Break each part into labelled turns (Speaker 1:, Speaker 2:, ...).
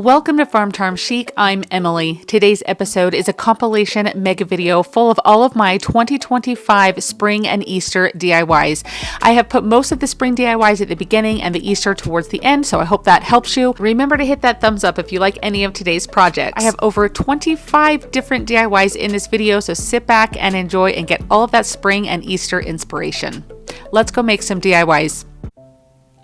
Speaker 1: Welcome to Farm Charm Chic. I'm Emily. Today's episode is a compilation mega video full of all of my 2025 spring and Easter DIYs. I have put most of the spring DIYs at the beginning and the Easter towards the end, so I hope that helps you. Remember to hit that thumbs up if you like any of today's projects. I have over 25 different DIYs in this video, so sit back and enjoy and get all of that spring and Easter inspiration. Let's go make some DIYs.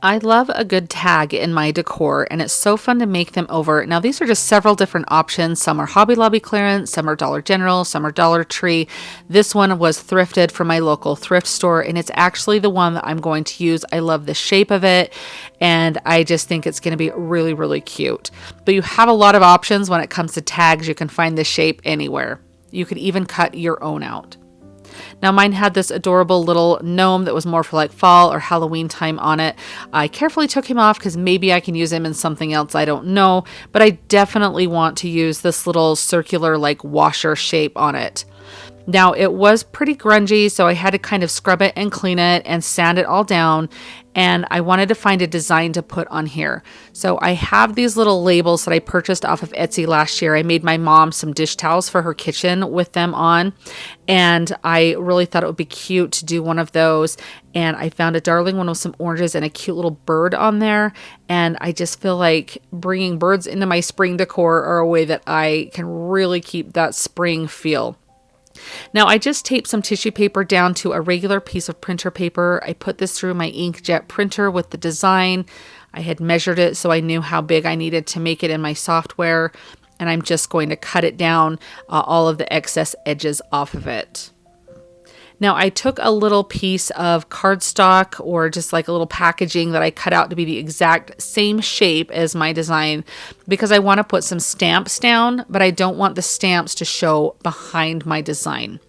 Speaker 1: I love a good tag in my decor, and it's so fun to make them over. Now, these are just several different options. Some are Hobby Lobby clearance, some are Dollar General, some are Dollar Tree. This one was thrifted from my local thrift store, and it's actually the one that I'm going to use. I love the shape of it, and I just think it's going to be really, really cute. But you have a lot of options when it comes to tags. You can find this shape anywhere. You could even cut your own out. Now mine had this adorable little gnome that was more for like fall or Halloween time on it. I carefully took him off because maybe I can use him in something else, I don't know, but I definitely want to use this little circular like washer shape on it. Now it was pretty grungy, so I had to kind of scrub it and clean it and sand it all down, and I wanted to find a design to put on here. So I have these little labels that I purchased off of Etsy last year. I made my mom some dish towels for her kitchen with them on, and I really thought it would be cute to do one of those, and I found a darling one with some oranges and a cute little bird on there, and I just feel like bringing birds into my spring decor are a way that I can really keep that spring feel. Now I just taped some tissue paper down to a regular piece of printer paper. I put this through my inkjet printer with the design. I had measured it so I knew how big I needed to make it in my software, and I'm just going to cut it down, all of the excess edges off of it. Now I took a little piece of cardstock or just like a little packaging that I cut out to be the exact same shape as my design because I want to put some stamps down, but I don't want the stamps to show behind my design.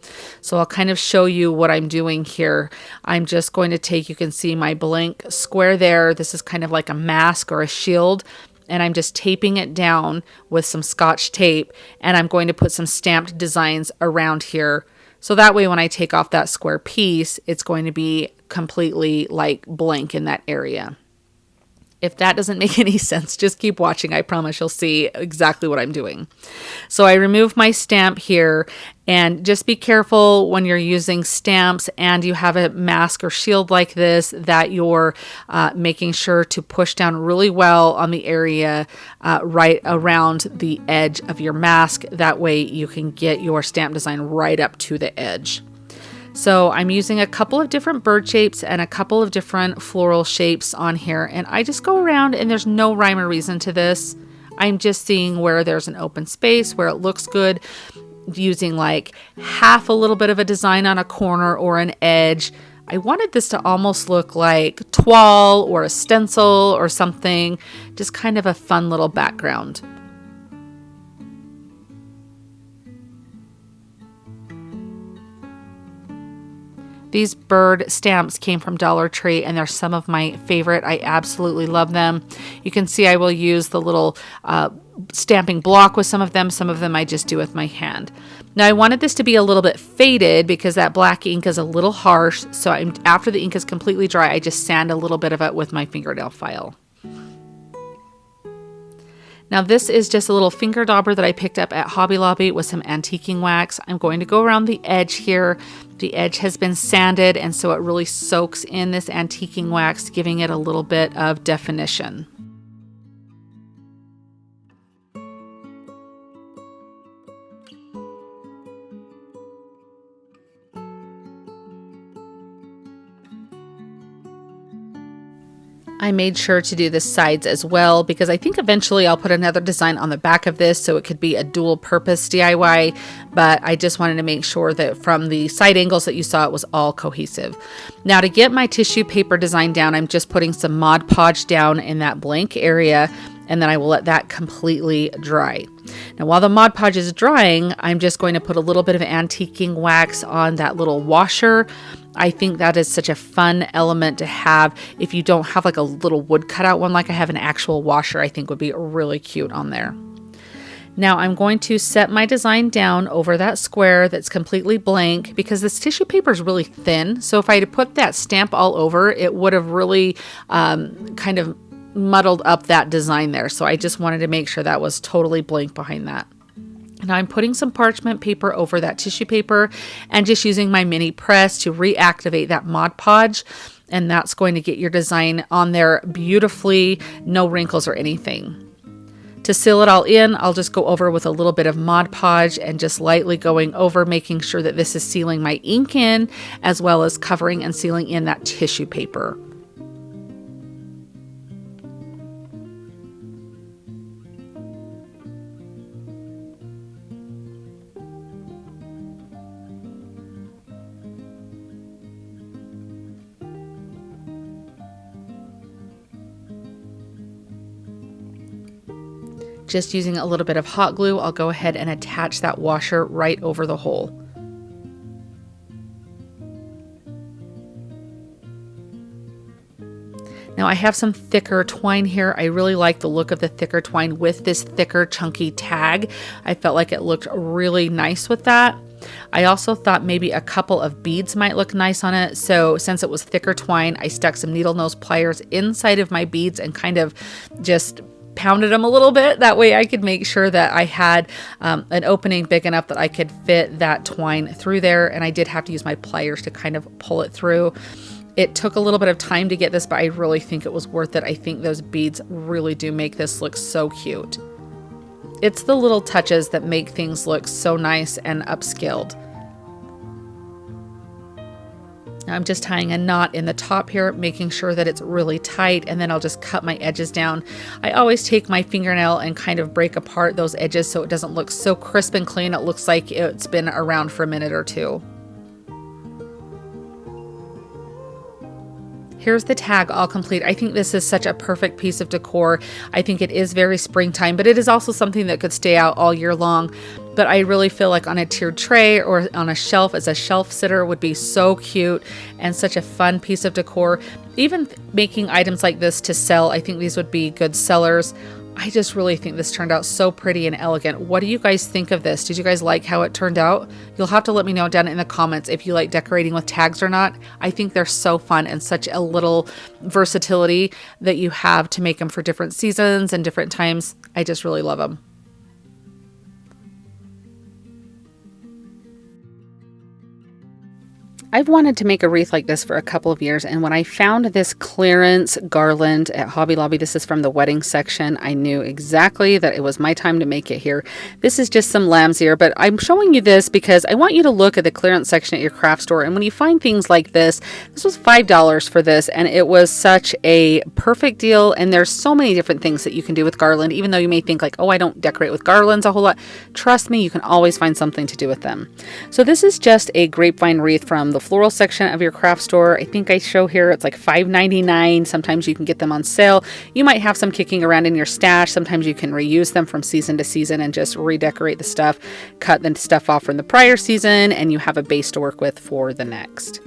Speaker 1: So I'll kind of show you what I'm doing here. I'm just going to take, you can see my blank square there. This is kind of like a mask or a shield, and I'm just taping it down with some Scotch tape, and I'm going to put some stamped designs around here. So that way when I take off that square piece, it's going to be completely like blank in that area. If that doesn't make any sense, just keep watching. I promise you'll see exactly what I'm doing. So I remove my stamp here, and just be careful when you're using stamps and you have a mask or shield like this that you're making sure to push down really well on the area right around the edge of your mask. That way you can get your stamp design right up to the edge. So I'm using a couple of different bird shapes and a couple of different floral shapes on here, and I just go around, and there's no rhyme or reason to this. I'm just seeing where there's an open space, where it looks good, using like half a little bit of a design on a corner or an edge. I wanted this to almost look like toile or a stencil or something, just kind of a fun little background. These bird stamps came from Dollar Tree, and they're some of my favorite. I absolutely love them. You can see I will use the little stamping block with some of them. Some of them I just do with my hand. Now I wanted this to be a little bit faded because that black ink is a little harsh. So after the ink is completely dry, I just sand a little bit of it with my fingernail file. Now this is just a little finger dauber that I picked up at Hobby Lobby with some antiquing wax. I'm going to go around the edge here. The edge has been sanded, and so it really soaks in this antiquing wax, giving it a little bit of definition. I made sure to do the sides as well because I think eventually I'll put another design on the back of this so it could be a dual purpose DIY, but I just wanted to make sure that from the side angles that you saw it was all cohesive. Now to get my tissue paper design down, I'm just putting some Mod Podge down in that blank area, and then I will let that completely dry. Now while the Mod Podge is drying, I'm just going to put a little bit of antiquing wax on that little washer. I think that is such a fun element to have. If you don't have like a little wood cutout one like I have, an actual washer I think would be really cute on there. Now I'm going to set my design down over that square that's completely blank because this tissue paper is really thin. So if I had put that stamp all over, it would have really kind of muddled up that design there. So I just wanted to make sure that was totally blank behind that. Now I'm putting some parchment paper over that tissue paper and just using my mini press to reactivate that Mod Podge. And that's going to get your design on there beautifully, no wrinkles or anything. To seal it all in, I'll just go over with a little bit of Mod Podge and just lightly going over, making sure that this is sealing my ink in, as well as covering and sealing in that tissue paper. Just using a little bit of hot glue, I'll go ahead and attach that washer right over the hole. Now I have some thicker twine here. I really like the look of the thicker twine with this thicker chunky tag. I felt like it looked really nice with that. I also thought maybe a couple of beads might look nice on it. So since it was thicker twine, I stuck some needle nose pliers inside of my beads and kind of just pounded them a little bit. That way I could make sure that I had an opening big enough that I could fit that twine through there. And I did have to use my pliers to kind of pull it through. It took a little bit of time to get this, but I really think it was worth it. I think those beads really do make this look so cute. It's the little touches that make things look so nice and upscaled. Now I'm just tying a knot in the top here, making sure that it's really tight, and then I'll just cut my edges down. I always take my fingernail and kind of break apart those edges so it doesn't look so crisp and clean. It looks like it's been around for a minute or two. Here's the tag all complete. I think this is such a perfect piece of decor. I think it is very springtime, but it is also something that could stay out all year long. But I really feel like on a tiered tray or on a shelf as a shelf sitter would be so cute and such a fun piece of decor. Even making items like this to sell, I think these would be good sellers. I just really think this turned out so pretty and elegant. What do you guys think of this? Did you guys like how it turned out? You'll have to let me know down in the comments if you like decorating with tags or not. I think they're so fun and such a little versatility that you have to make them for different seasons and different times. I just really love them. I've wanted to make a wreath like this for a couple of years, and when I found this clearance garland at Hobby Lobby, this is from the wedding section, I knew exactly that it was my time to make it here. This is just some lamb's ear, but I'm showing you this because I want you to look at the clearance section at your craft store, and when you find things like this was $5 for this, and it was such a perfect deal, and there's so many different things that you can do with garland, even though you may think like, oh, I don't decorate with garlands a whole lot. Trust me, you can always find something to do with them. So this is just a grapevine wreath from the floral section of your craft store. I think I show here it's like $5.99. Sometimes you can get them on sale. You might have some kicking around in your stash. Sometimes you can reuse them from season to season and just redecorate the stuff, cut the stuff off from the prior season, and you have a base to work with for the next.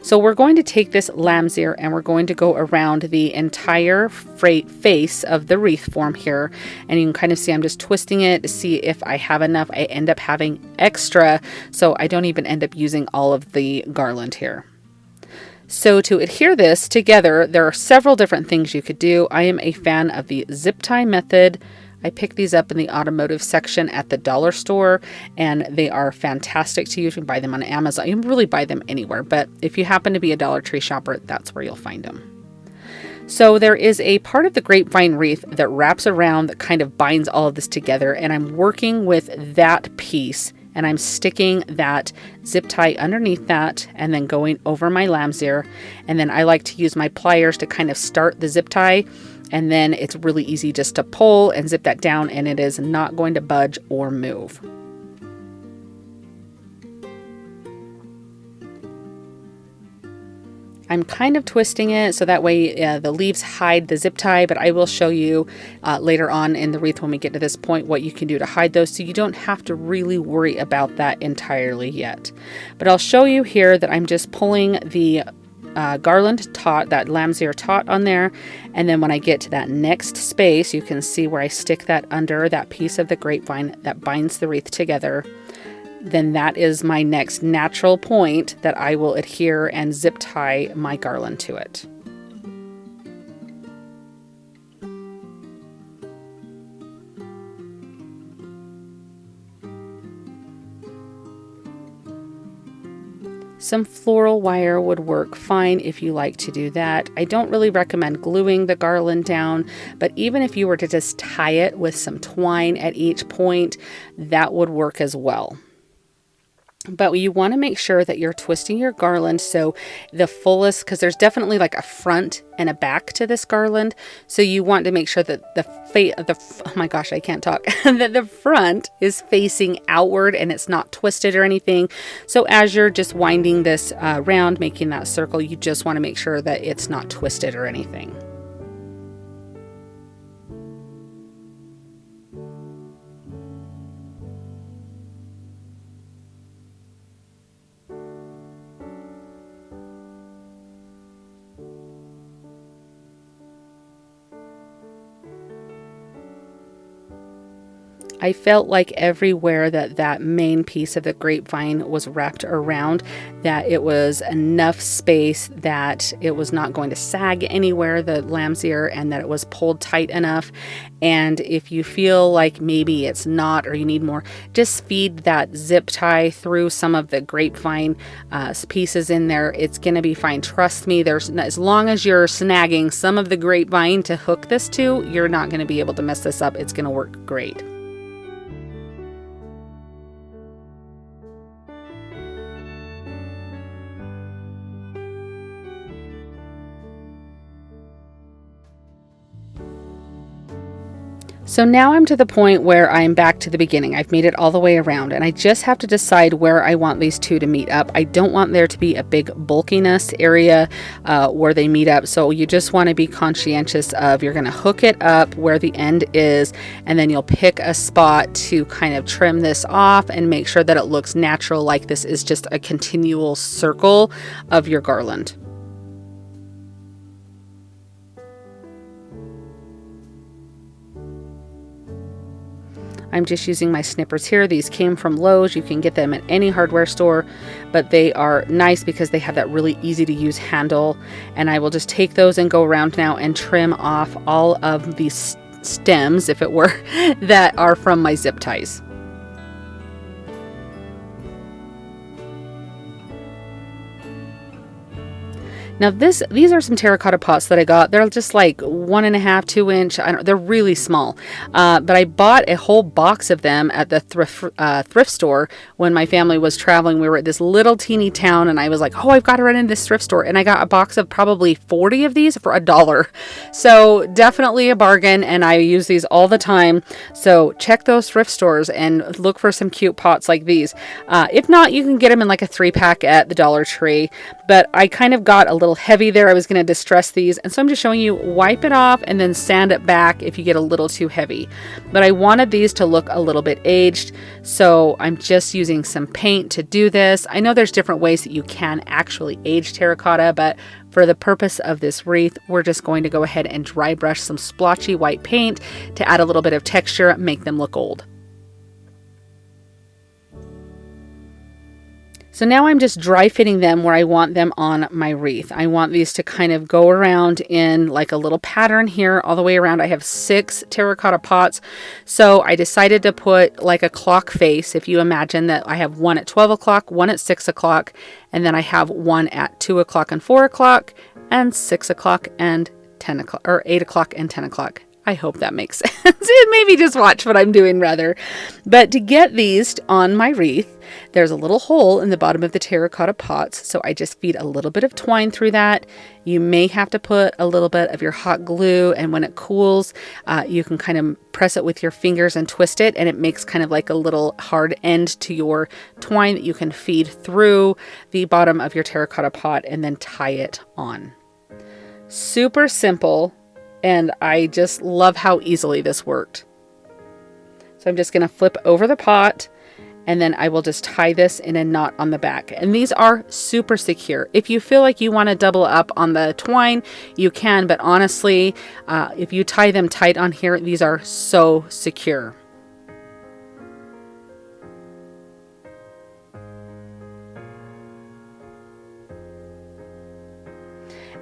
Speaker 1: So we're going to take this lamb's ear and we're going to go around the entire face of the wreath form here. And you can kind of see I'm just twisting it to see if I have enough. I end up having extra, so I don't even end up using all of the garland here. So to adhere this together, there are several different things you could do. I am a fan of the zip tie method. I picked these up in the automotive section at the dollar store, and they are fantastic to use. You can buy them on Amazon. You can really buy them anywhere, but if you happen to be a Dollar Tree shopper, that's where you'll find them. So there is a part of the grapevine wreath that wraps around that kind of binds all of this together, and I'm working with that piece, and I'm sticking that zip tie underneath that and then going over my lamb's ear. And then I like to use my pliers to kind of start the zip tie, and then it's really easy just to pull and zip that down, and it is not going to budge or move. I'm kind of twisting it so that way the leaves hide the zip tie, but I will show you later on in the wreath when we get to this point what you can do to hide those, so you don't have to really worry about that entirely yet. But I'll show you here that I'm just pulling the garland taut, that lamb's ear taut on there, and then when I get to that next space, you can see where I stick that under that piece of the grapevine that binds the wreath together. Then that is my next natural point that I will adhere and zip tie my garland to it. Some floral wire would work fine if you like to do that. I don't really recommend gluing the garland down, but even if you were to just tie it with some twine at each point, that would work as well. But you want to make sure that you're twisting your garland so the fullest, because there's definitely like a front and a back to this garland. So you want to make sure that oh my gosh, I can't talk, that the front is facing outward and it's not twisted or anything. So as you're just winding this round, making that circle, you just want to make sure that it's not twisted or anything. I felt like everywhere that main piece of the grapevine was wrapped around, that it was enough space that it was not going to sag anywhere, the lamb's ear, and that it was pulled tight enough. And if you feel like maybe it's not, or you need more, just feed that zip tie through some of the grapevine pieces in there. It's going to be fine. Trust me, as long as you're snagging some of the grapevine to hook this to, you're not going to be able to mess this up. It's going to work great. So now I'm to the point where I'm back to the beginning. I've made it all the way around and I just have to decide where I want these two to meet up. I don't want there to be a big bulkiness area where they meet up. So you just want to be conscientious of, you're going to hook it up where the end is, and then you'll pick a spot to kind of trim this off and make sure that it looks natural, like this is just a continual circle of your garland. I'm just using my snippers here. These came from Lowe's. You can get them at any hardware store, but they are nice because they have that really easy to use handle. And I will just take those and go around now and trim off all of these stems, if it were, that are from my zip ties. Now these are some terracotta pots that I got. They're just like 1.5, 2 inch. They're really small. But I bought a whole box of them at the thrift store when my family was traveling. We were at this little teeny town and I was like, oh, I've got to run in this thrift store. And I got a box of probably 40 of these for $1. So definitely a bargain. And I use these all the time. So check those thrift stores and look for some cute pots like these. If not, you can get them in like a 3-pack at the Dollar Tree. But I kind of got a little heavy there. I was going to distress these, and so I'm just showing you, wipe it off and then sand it back if you get a little too heavy. But I wanted these to look a little bit aged, so I'm just using some paint to do this. I know there's different ways that you can actually age terracotta, but for the purpose of this wreath, we're just going to go ahead and dry brush some splotchy white paint to add a little bit of texture, make them look old. So now I'm just dry fitting them where I want them on my wreath. I want these to kind of go around in like a little pattern here all the way around. I have 6 terracotta pots. So I decided to put like a clock face. If you imagine that I have one at 12 o'clock, one at 6 o'clock, and then I have one at 2 o'clock and 4 o'clock, and 6 o'clock and 10 o'clock, or 8 o'clock and 10 o'clock. I hope that makes sense. Maybe just watch what I'm doing rather. But to get these on my wreath, there's a little hole in the bottom of the terracotta pots. So I just feed a little bit of twine through that. You may have to put a little bit of your hot glue, and when it cools, you can kind of press it with your fingers and twist it, and it makes kind of like a little hard end to your twine that you can feed through the bottom of your terracotta pot and then tie it on. Super simple. And I just love how easily this worked. So I'm just going to flip over the pot, and then I will just tie this in a knot on the back. And these are super secure. If you feel like you want to double up on the twine, you can. But honestly, if you tie them tight on here, these are so secure.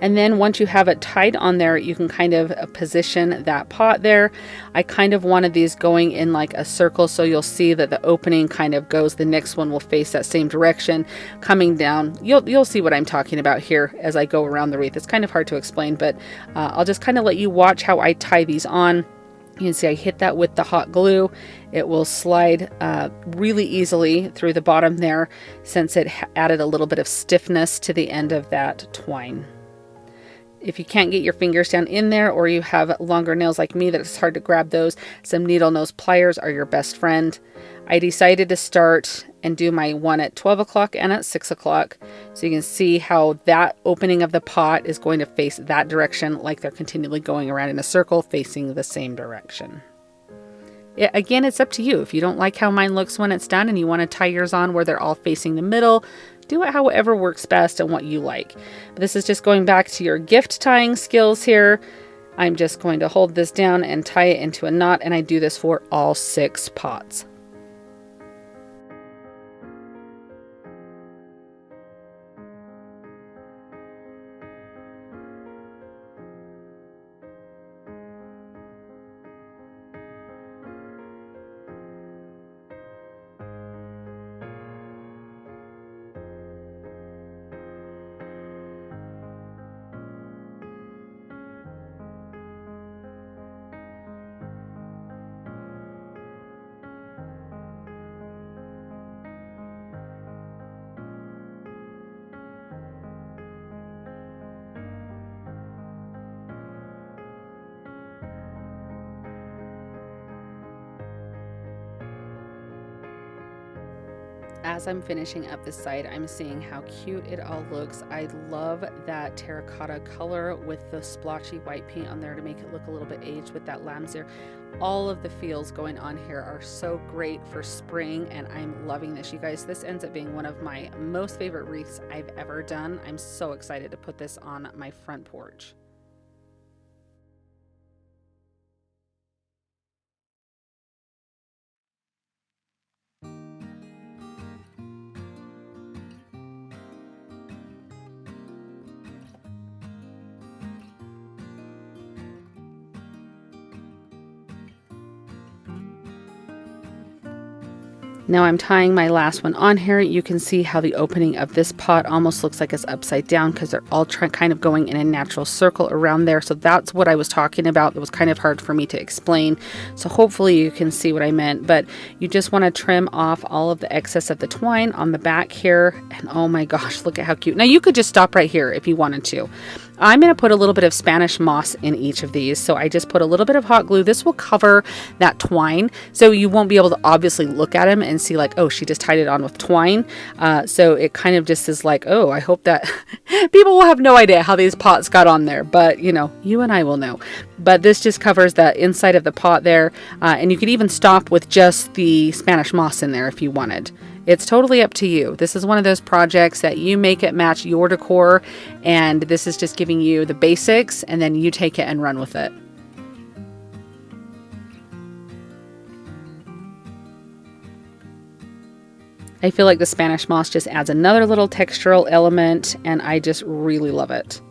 Speaker 1: And then once you have it tied on there, you can kind of position that pot there. I kind of wanted these going in like a circle, so you'll see that the opening kind of goes, the next one will face that same direction, coming down. You'll see what I'm talking about here as I go around the wreath. It's kind of hard to explain, but I'll just kind of let you watch how I tie these on. You can see I hit that with the hot glue. It will slide really easily through the bottom there, since it added a little bit of stiffness to the end of that twine. If you can't get your fingers down in there, or you have longer nails like me that it's hard to grab those, some needle nose pliers are your best friend. I decided to start and do my one at 12 o'clock and at 6 o'clock. So you can see how that opening of the pot is going to face that direction, like they're continually going around in a circle facing the same direction. Yeah, again, it's up to you. If you don't like how mine looks when it's done and you want to tie yours on where they're all facing the middle, do it however works best and what you like. But this is just going back to your gift tying skills here. I'm just going to hold this down and tie it into a knot, and I do this for all 6 pots. As I'm finishing up this side, I'm seeing how cute it all looks. I love that terracotta color with the splotchy white paint on there to make it look a little bit aged with that lamb's ear. All of the feels going on here are so great for spring, and I'm loving this, you guys. This ends up being one of my most favorite wreaths I've ever done. I'm so excited to put this on my front porch. Now I'm tying my last one on here. You can see how the opening of this pot almost looks like it's upside down because they're all kind of going in a natural circle around there. So that's what I was talking about. It was kind of hard for me to explain. So hopefully you can see what I meant. But you just want to trim off all of the excess of the twine on the back here. And oh my gosh, look at how cute. Now you could just stop right here if you wanted to. I'm going to put a little bit of Spanish moss in each of these. So I just put a little bit of hot glue. This will cover that twine, so you won't be able to obviously look at them and see like, oh, she just tied it on with twine. So it kind of just is like, oh, I hope that people will have no idea how these pots got on there. But, you know, you and I will know. But this just covers the inside of the pot there. And you could even stop with just the Spanish moss in there if you wanted. It's totally up to you. This is one of those projects that you make it match your decor, and this is just giving you the basics, and then you take it and run with it. I feel like the Spanish moss just adds another little textural element, and I just really love it.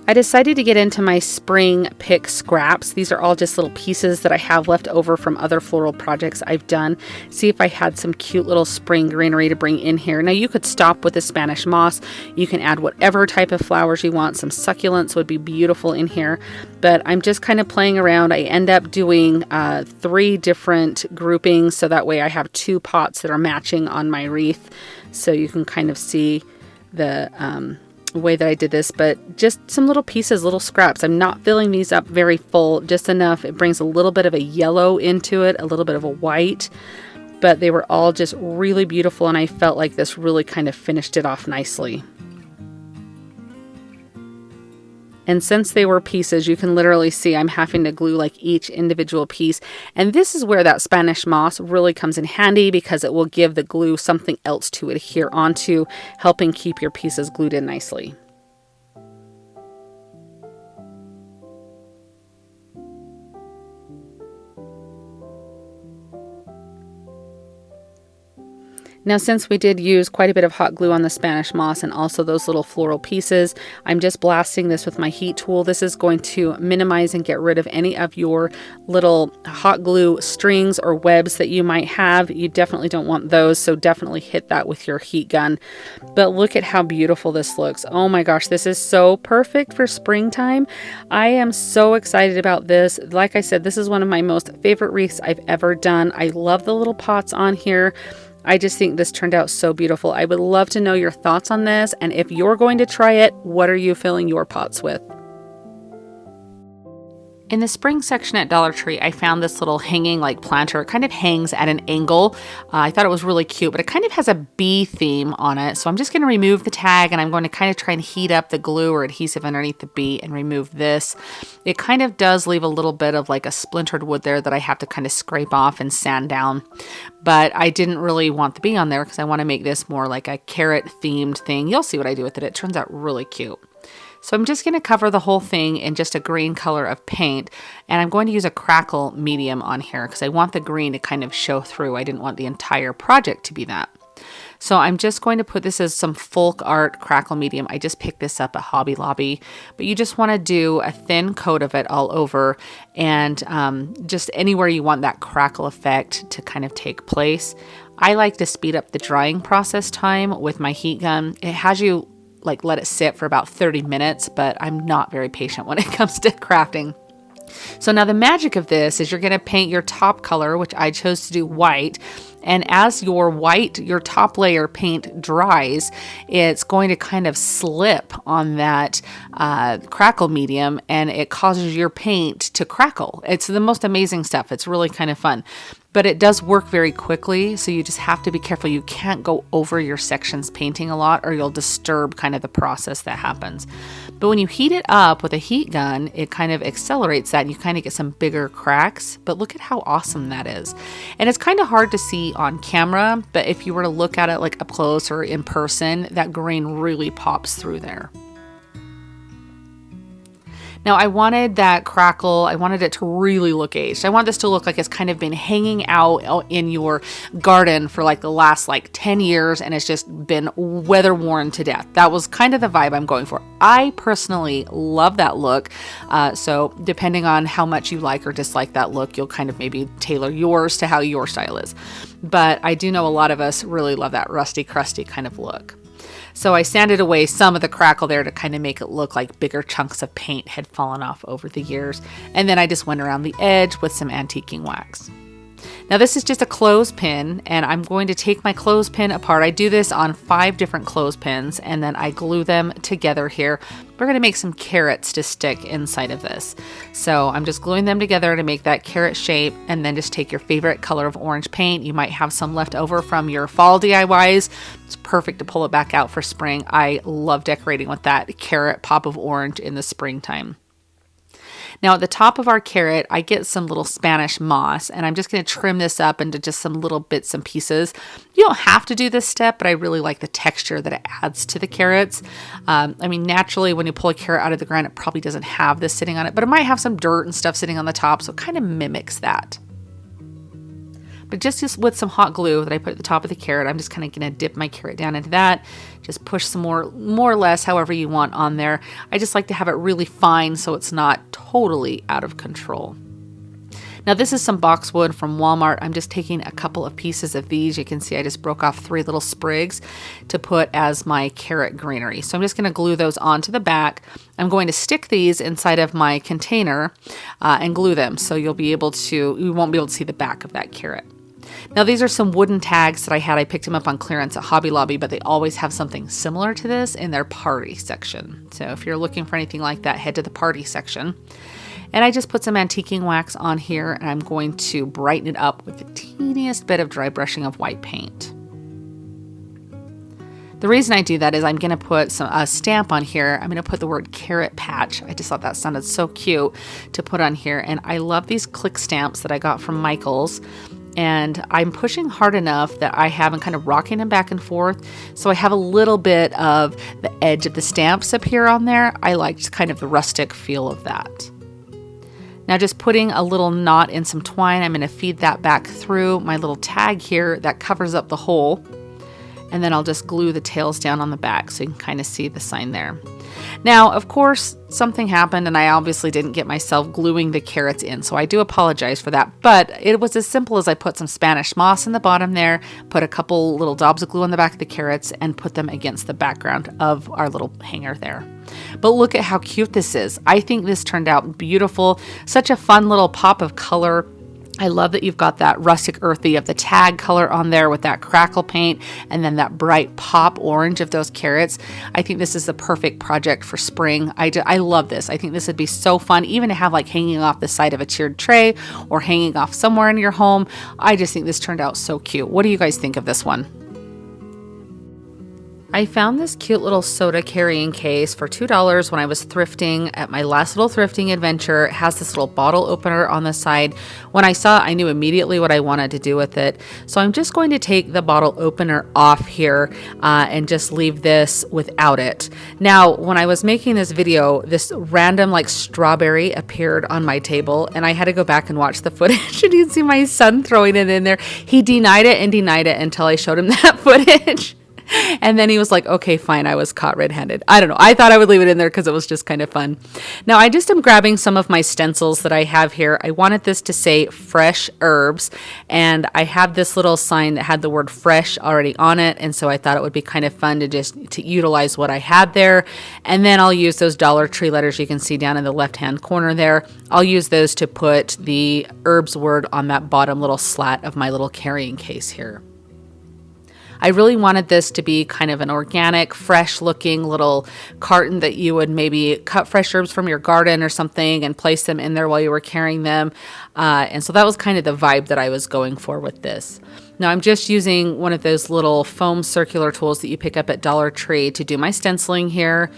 Speaker 1: I decided to get into my spring pick scraps. These are all just little pieces that I have left over from other floral projects I've done. See if I had some cute little spring greenery to bring in here. Now you could stop with the Spanish moss. You can add whatever type of flowers you want. Some succulents would be beautiful in here. But I'm just kind of playing around. I end up doing 3 different groupings, so that way I have 2 pots that are matching on my wreath. So you can kind of see the way that I did this, but just some little pieces, little scraps. I'm not filling these up very full, just enough. It brings a little bit of a yellow into it, a little bit of a white, but they were all just really beautiful, and I felt like this really kind of finished it off nicely. And since they were pieces, you can literally see I'm having to glue like each individual piece. And this is where that Spanish moss really comes in handy, because it will give the glue something else to adhere onto, helping keep your pieces glued in nicely. Now, since we did use quite a bit of hot glue on the Spanish moss and also those little floral pieces, I'm just blasting this with my heat tool. This is going to minimize and get rid of any of your little hot glue strings or webs that you might have. You definitely don't want those, so definitely hit that with your heat gun. But look at how beautiful this looks. Oh my gosh, this is so perfect for springtime. I am so excited about this. Like I said, this is one of my most favorite wreaths I've ever done. I love the little pots on here. I just think this turned out so beautiful. I would love to know your thoughts on this, and if you're going to try it, what are you filling your pots with? In the spring section at Dollar Tree, I found this little hanging like planter. It kind of hangs at an angle. I thought it was really cute, but it kind of has a bee theme on it. So I'm just going to remove the tag, and I'm going to kind of try and heat up the glue or adhesive underneath the bee and remove this. It kind of does leave a little bit of like a splintered wood there that I have to kind of scrape off and sand down. But I didn't really want the bee on there because I want to make this more like a carrot themed thing. You'll see what I do with it. It turns out really cute. So I'm just going to cover the whole thing in just a green color of paint, and I'm going to use a crackle medium on here because I want the green to kind of show through. I didn't want the entire project to be that. So I'm just going to put this as some folk art crackle medium. I just picked this up at Hobby Lobby, but you just want to do a thin coat of it all over, and just anywhere you want that crackle effect to kind of take place. I like to speed up the drying process time with my heat gun. It has you like let it sit for about 30 minutes, but I'm not very patient when it comes to crafting. So now the magic of this is you're going to paint your top color, which I chose to do white. And as your top layer paint dries, it's going to kind of slip on that crackle medium, and it causes your paint to crackle. It's the most amazing stuff. It's really kind of fun. But it does work very quickly, so you just have to be careful. You can't go over your sections painting a lot, or you'll disturb kind of the process that happens. But when you heat it up with a heat gun, it kind of accelerates that, and you kind of get some bigger cracks. But look at how awesome that is. And it's kind of hard to see on camera, but if you were to look at it like up close or in person, that grain really pops through there. Now I wanted that crackle, I wanted it to really look aged. I want this to look like it's kind of been hanging out in your garden for like the last 10 years and it's just been weather worn to death. That was kind of the vibe I'm going for. I personally love that look. So depending on how much you like or dislike that look, you'll kind of maybe tailor yours to how your style is. But I do know a lot of us really love that rusty, crusty kind of look. So I sanded away some of the crackle there to kind of make it look like bigger chunks of paint had fallen off over the years. And then I just went around the edge with some antiquing wax. Now this is just a clothespin, and I'm going to take my clothespin apart. I do this on 5 different clothespins, and then I glue them together here. We're going to make some carrots to stick inside of this. So I'm just gluing them together to make that carrot shape, and then just take your favorite color of orange paint. You might have some left over from your fall DIYs. It's perfect to pull it back out for spring. I love decorating with that carrot pop of orange in the springtime. Now at the top of our carrot, I get some little Spanish moss, and I'm just going to trim this up into just some little bits and pieces. You don't have to do this step, but I really like the texture that it adds to the carrots. I mean, naturally, when you pull a carrot out of the ground, it probably doesn't have this sitting on it, but it might have some dirt and stuff sitting on the top, so it kind of mimics that. But just with some hot glue that I put at the top of the carrot, I'm just kind of going to dip my carrot down into that. Just push some more or less, however you want on there. I just like to have it really fine so it's not totally out of control. Now this is some boxwood from Walmart. I'm just taking a couple of pieces of these. You can see I just broke off 3 little sprigs to put as my carrot greenery. So I'm just going to glue those onto the back. I'm going to stick these inside of my container and glue them so you won't be able to see the back of that carrot. Now these are some wooden tags that I had. I picked them up on clearance at Hobby Lobby, but they always have something similar to this in their party section. So if you're looking for anything like that, head to the party section. And I just put some antiquing wax on here, and I'm going to brighten it up with the teeniest bit of dry brushing of white paint. The reason I do that is I'm going to put a stamp on here. I'm going to put the word carrot patch. I just thought that sounded so cute to put on here. And I love these click stamps that I got from Michael's. And I'm pushing hard enough that I have them kind of rocking them back and forth. So I have a little bit of the edge of the stamps up here on there. I liked kind of the rustic feel of that. Now just putting a little knot in some twine, I'm going to feed that back through my little tag here that covers up the hole. and then I'll just glue the tails down on the back so you can kind of see the sign there. Now, of course, something happened and I obviously didn't get myself gluing the carrots in, so I do apologize for that. But it was as simple as I put some Spanish moss in the bottom there, put a couple little daubs of glue on the back of the carrots, and put them against the background of our little hanger there. But look at how cute this is. I think this turned out beautiful. Such a fun little pop of color. I love that you've got that rustic earthy of the tag color on there with that crackle paint and then that bright pop orange of those carrots. I think this is the perfect project for spring. I love this. I think this would be so fun, even to have like hanging off the side of a tiered tray or hanging off somewhere in your home. I just think this turned out so cute. What do you guys think of this one? I found this cute little soda carrying case for $2 when I was thrifting at my last little thrifting adventure. It has this little bottle opener on the side. When I saw it, I knew immediately what I wanted to do with it. So I'm just going to take the bottle opener off here and just leave this without it. Now, when I was making this video, this random like strawberry appeared on my table and I had to go back and watch the footage and you can see my son throwing it in there. He denied it until I showed him that footage. And then he was like, okay, fine, I was caught red-handed. I don't know. I thought I would leave it in there because it was just kind of fun. Now, I just am grabbing some of my stencils that I have here. I wanted this to say fresh herbs, and I have this little sign that had the word fresh already on it, and so I thought it would be kind of fun to utilize what I had there. And then I'll use those Dollar Tree letters you can see down in the left-hand corner there. I'll use those to put the herbs word on that bottom little slat of my little carrying case here. I really wanted this to be kind of an organic, fresh looking little carton that you would maybe cut fresh herbs from your garden or something and place them in there while you were carrying them. And so that was kind of the vibe that I was going for with this. Now I'm just using one of those little foam circular tools that you pick up at Dollar Tree to do my stenciling here.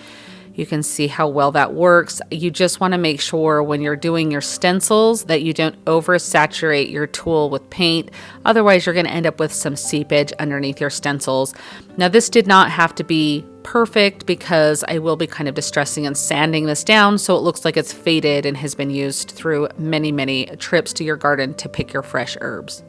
Speaker 1: You can see how well that works. You just want to make sure when you're doing your stencils that you don't oversaturate your tool with paint. Otherwise, you're going to end up with some seepage underneath your stencils. Now, this did not have to be perfect because I will be kind of distressing and sanding this down so it looks like it's faded and has been used through many, many trips to your garden to pick your fresh herbs.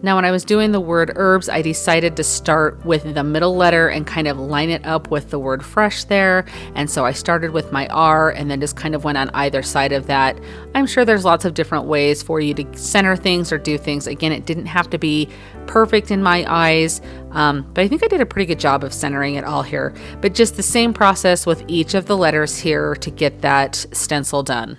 Speaker 1: Now, when I was doing the word herbs, I decided to start with the middle letter and kind of line it up with the word fresh there. And so I started with my R and then just kind of went on either side of that. I'm sure there's lots of different ways for you to center things or do things. Again, it didn't have to be perfect in my eyes, but I think I did a pretty good job of centering it all here. But just the same process with each of the letters here to get that stencil done.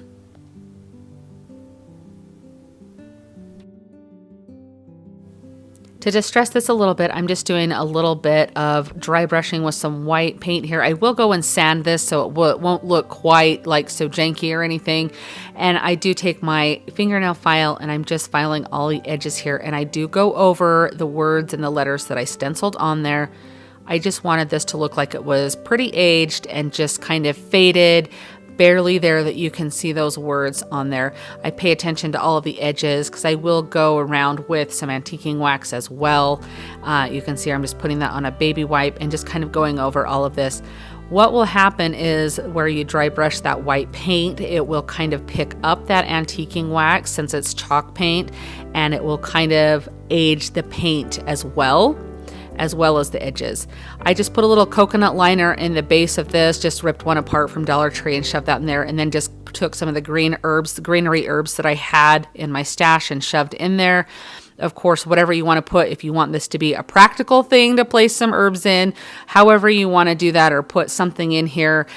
Speaker 1: To distress this a little bit, I'm just doing a little bit of dry brushing with some white paint here. I will go and sand this so it won't look quite like so janky or anything. And I do take my fingernail file and I'm just filing all the edges here. And I do go over the words and the letters that I stenciled on there. I just wanted this to look like it was pretty aged and just kind of faded, barely there that you can see those words on there. I pay attention to all of the edges because I will go around with some antiquing wax as well. You can see I'm just putting that on a baby wipe and just kind of going over all of this. What will happen is where you dry brush that white paint, it will kind of pick up that antiquing wax since it's chalk paint, and it will kind of age the paint as well as the edges. I just put a little coconut liner in the base of this, just ripped one apart from Dollar Tree and shoved that in there, and then just took some of the green herbs, the greenery herbs that I had in my stash and shoved in there. Of course, whatever you want to put, if you want this to be a practical thing to place some herbs in, however you want to do that or put something in here,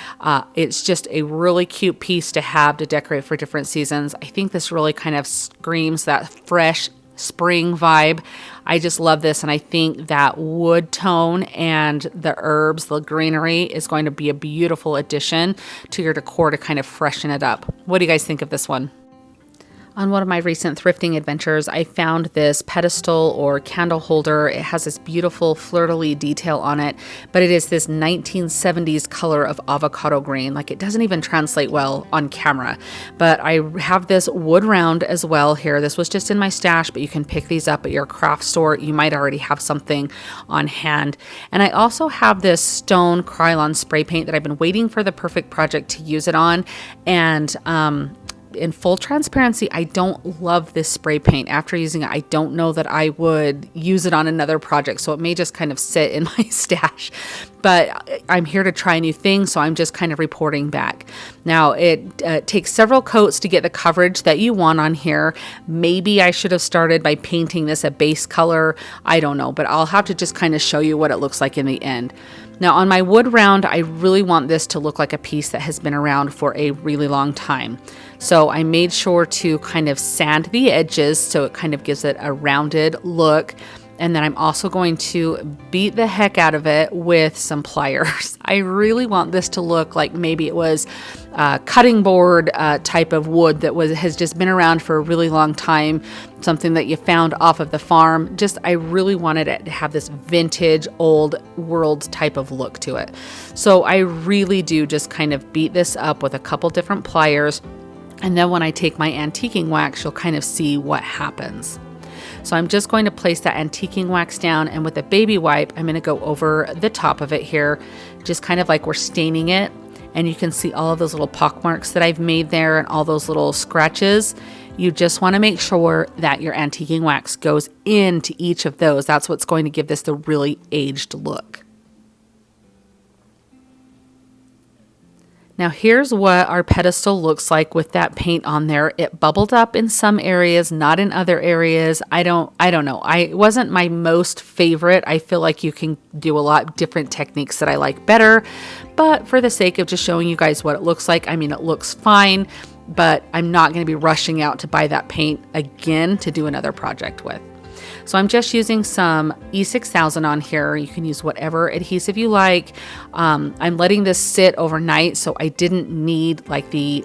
Speaker 1: it's just a really cute piece to have to decorate for different seasons. I think this really kind of screams that fresh spring vibe. I just love this, and I think that wood tone and the herbs, the greenery, is going to be a beautiful addition to your decor to kind of freshen it up. What do you guys think of this one? On one of my recent thrifting adventures, I found this pedestal or candle holder. It has this beautiful fleur-de-lis detail on it, but it is this 1970s color of avocado green. Like, it doesn't even translate well on camera. But I have this wood round as well here. This was just in my stash, but you can pick these up at your craft store. You might already have something on hand. And I also have this stone Krylon spray paint that I've been waiting for the perfect project to use it on. And in full transparency, I don't love this spray paint. After using it, I don't know that I would use it on another project. So it may just kind of sit in my stash, but I'm here to try new things. So I'm just kind of reporting back. Now it takes several coats to get the coverage that you want on here. Maybe I should have started by painting this a base color. I don't know, but I'll have to just kind of show you what it looks like in the end. Now on my wood round, I really want this to look like a piece that has been around for a really long time. So I made sure to kind of sand the edges so it kind of gives it a rounded look. And then I'm also going to beat the heck out of it with some pliers. I really want this to look like maybe it was a cutting board type of wood that has just been around for a really long time, something that you found off of the farm. I really wanted it to have this vintage, old world type of look to it. So I really do just kind of beat this up with a couple different pliers. And then when I take my antiquing wax, you'll kind of see what happens. So I'm just going to place that antiquing wax down, and with a baby wipe, I'm going to go over the top of it here, just kind of like we're staining it. And you can see all of those little pock marks that I've made there and all those little scratches. You just want to make sure that your antiquing wax goes into each of those. That's what's going to give this the really aged look. Now here's what our pedestal looks like with that paint on there. It bubbled up in some areas, not in other areas. I don't know. It wasn't my most favorite. I feel like you can do a lot different techniques that I like better, but for the sake of just showing you guys what it looks like, I mean, it looks fine, but I'm not going to be rushing out to buy that paint again to do another project with. So I'm just using some E6000 on here. You can use whatever adhesive you like. I'm letting this sit overnight, so I didn't need like the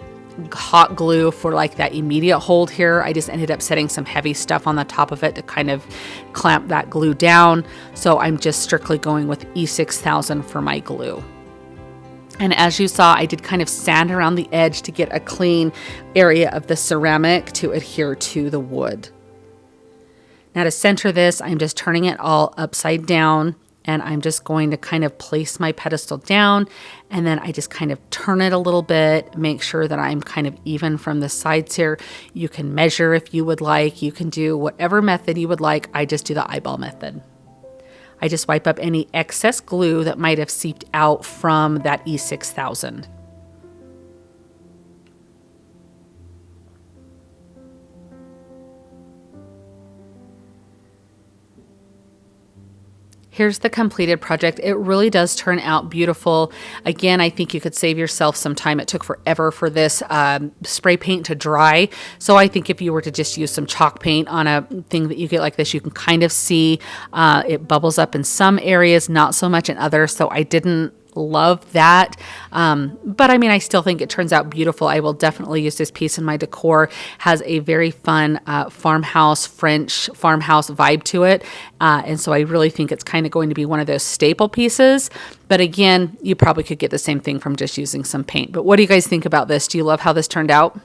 Speaker 1: hot glue for like that immediate hold here. I just ended up setting some heavy stuff on the top of it to kind of clamp that glue down. So I'm just strictly going with E6000 for my glue. And as you saw, I did kind of sand around the edge to get a clean area of the ceramic to adhere to the wood. Now to center this, I'm just turning it all upside down, and I'm just going to kind of place my pedestal down, and then I just kind of turn it a little bit, make sure that I'm kind of even from the sides here. You can measure if you would like. You can do whatever method you would like. I just do the eyeball method. I just wipe up any excess glue that might have seeped out from that E6000. Here's the completed project. It really does turn out beautiful. Again, I think you could save yourself some time. It took forever for this spray paint to dry. So I think if you were to just use some chalk paint on a thing that you get like this, you can kind of see it bubbles up in some areas, not so much in others. So I didn't love that. But I mean, I still think it turns out beautiful. I will definitely use this piece in my decor. Has a very fun farmhouse, French farmhouse vibe to it. And so I really think it's kind of going to be one of those staple pieces. But again, you probably could get the same thing from just using some paint. But what do you guys think about this? Do you love how this turned out?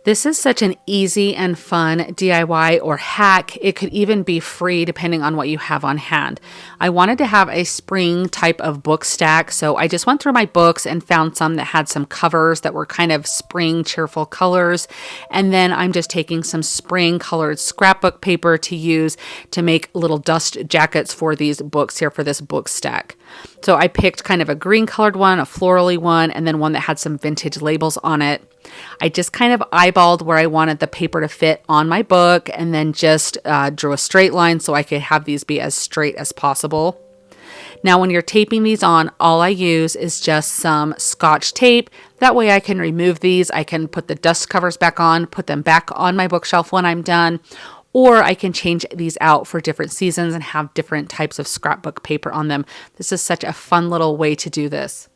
Speaker 1: This is such an easy and fun DIY or hack. It could even be free depending on what you have on hand. I wanted to have a spring type of book stack, so I just went through my books and found some that had some covers that were kind of spring cheerful colors. And then I'm just taking some spring colored scrapbook paper to use to make little dust jackets for these books here for this book stack. So I picked kind of a green colored one, a florally one, and then one that had some vintage labels on it. I just kind of eyeballed where I wanted the paper to fit on my book, and then just drew a straight line so I could have these be as straight as possible. Now when you're taping these on, all I use is just some Scotch tape. That way I can remove these. I can put the dust covers back on, put them back on my bookshelf when I'm done. Or I can change these out for different seasons and have different types of scrapbook paper on them. This is such a fun little way to do this.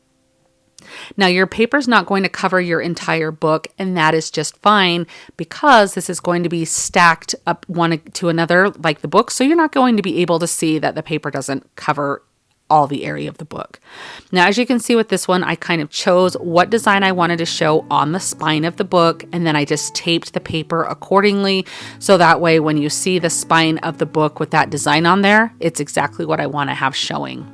Speaker 1: Now your paper is not going to cover your entire book, and that is just fine because this is going to be stacked up one to another like the book. So you're not going to be able to see that the paper doesn't cover all the area of the book. Now, as you can see with this one, I kind of chose what design I wanted to show on the spine of the book, and then I just taped the paper accordingly. So that way, when you see the spine of the book with that design on there, it's exactly what I want to have showing.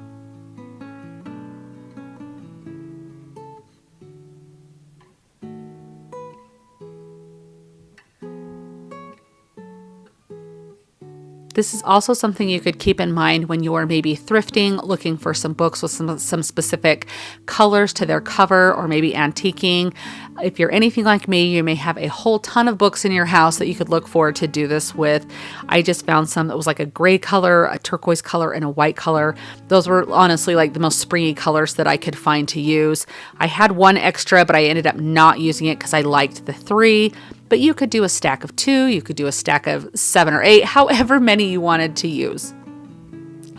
Speaker 1: This is also something you could keep in mind when you are maybe thrifting, looking for some books with some specific colors to their cover, or maybe antiquing. If you're anything like me, you may have a whole ton of books in your house that you could look for to do this with. I just found some that was like a gray color, a turquoise color, and a white color. Those were honestly like the most springy colors that I could find to use. I had one extra, but I ended up not using it because I liked the 3. But you could do a stack of 2, you could do a stack of 7 or 8, however many you wanted to use.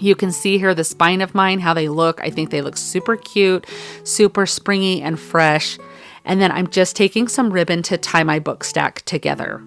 Speaker 1: You can see here the spine of mine, how they look. I think they look super cute, super springy and fresh. And then I'm just taking some ribbon to tie my book stack together.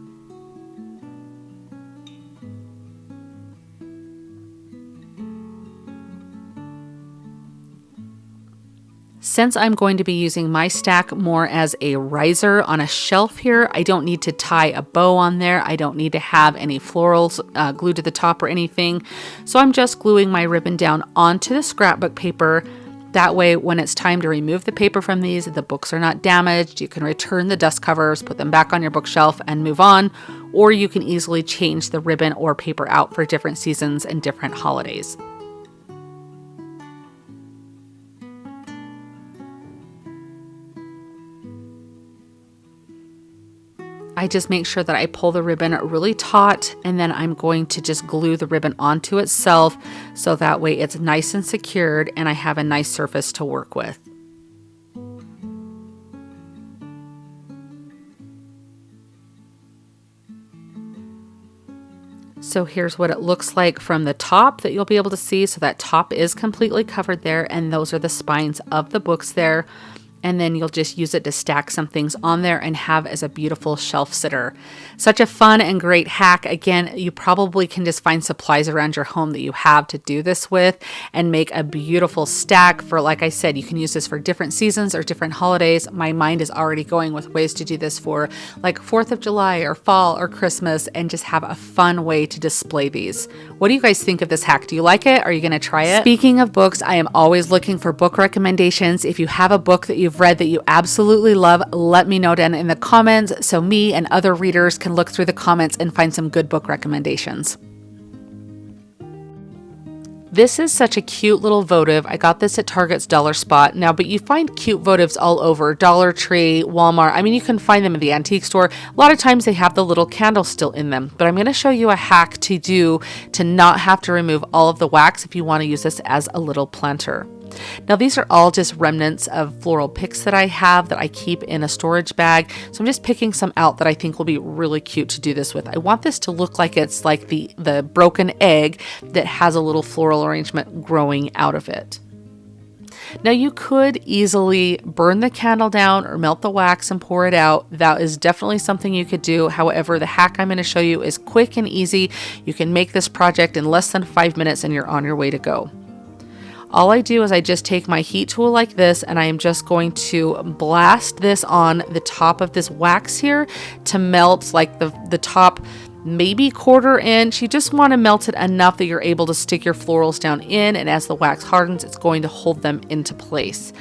Speaker 1: Since I'm going to be using my stack more as a riser on a shelf here, I don't need to tie a bow on there. I don't need to have any florals glued to the top or anything. So I'm just gluing my ribbon down onto the scrapbook paper. That way, when it's time to remove the paper from these, the books are not damaged. You can return the dust covers, put them back on your bookshelf and move on, or you can easily change the ribbon or paper out for different seasons and different holidays. I just make sure that I pull the ribbon really taut, and then I'm going to just glue the ribbon onto itself so that way it's nice and secured and I have a nice surface to work with. So here's what it looks like from the top that you'll be able to see. So that top is completely covered there, and those are the spines of the books there. And then you'll just use it to stack some things on there and have as a beautiful shelf sitter. Such a fun and great hack. Again, you probably can just find supplies around your home that you have to do this with and make a beautiful stack for, like I said, you can use this for different seasons or different holidays. My mind is already going with ways to do this for like 4th of July or fall or Christmas, and just have a fun way to display these. What do you guys think of this hack? Do you like it? Are you going to try it? Speaking of books, I am always looking for book recommendations. If you have a book that you've read that you absolutely love, let me know down in the comments so me and other readers can look through the comments and find some good book recommendations. This is such a cute little votive. I got this at Target's Dollar Spot. Now, but you find cute votives all over. Dollar Tree, Walmart. I mean, you can find them in the antique store. A lot of times they have the little candle still in them. But I'm going to show you a hack to do to not have to remove all of the wax if you want to use this as a little planter. Now, these are all just remnants of floral picks that I have that I keep in a storage bag. So I'm just picking some out that I think will be really cute to do this with. I want this to look like it's like the broken egg that has a little floral arrangement growing out of it. Now, you could easily burn the candle down or melt the wax and pour it out. That is definitely something you could do. However, the hack I'm going to show you is quick and easy. You can make this project in less than 5 minutes and you're on your way to go. All I do is I just take my heat tool like this, and I am just going to blast this on the top of this wax here to melt like the top maybe 1/4 inch. You just want to melt it enough that you're able to stick your florals down in, and as the wax hardens, it's going to hold them into place.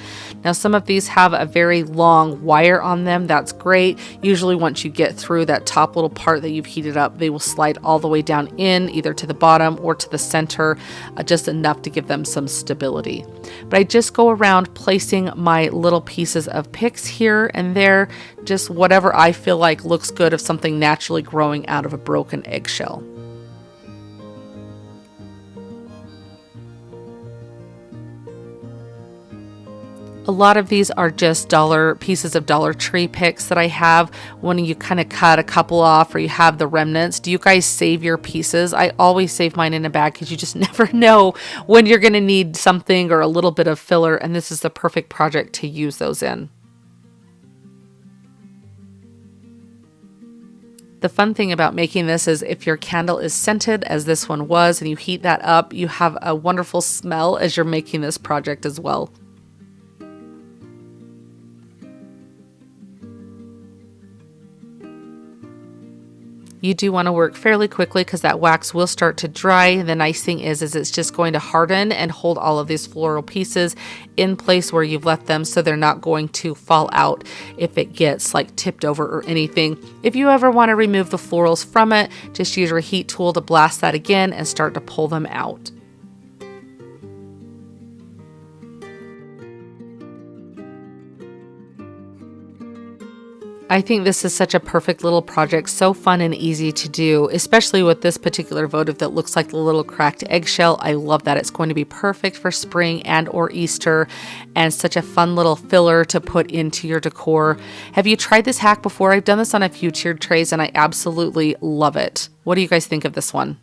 Speaker 1: Now, some of these have a very long wire on them. That's great. Usually once you get through that top little part that you've heated up, they will slide all the way down in, either to the bottom or to the center, just enough to give them some stability. But I just go around placing my little pieces of picks here and there, just whatever I feel like looks good of something naturally growing out of a broken eggshell. A lot of these are just pieces of Dollar Tree picks that I have when you kind of cut a couple off or you have the remnants. Do you guys save your pieces? I always save mine in a bag because you just never know when you're going to need something or a little bit of filler, and this is the perfect project to use those in. The fun thing about making this is if your candle is scented, as this one was, and you heat that up, you have a wonderful smell as you're making this project as well. You do want to work fairly quickly because that wax will start to dry. The nice thing is it's just going to harden and hold all of these floral pieces in place where you've left them, so they're not going to fall out if it gets like tipped over or anything. If you ever want to remove the florals from it, just use your heat tool to blast that again and start to pull them out. I think this is such a perfect little project, so fun and easy to do, especially with this particular votive that looks like the little cracked eggshell. I love that. It's going to be perfect for spring and or Easter, and such a fun little filler to put into your decor. Have you tried this hack before? I've done this on a few tiered trays and I absolutely love it. What do you guys think of this one?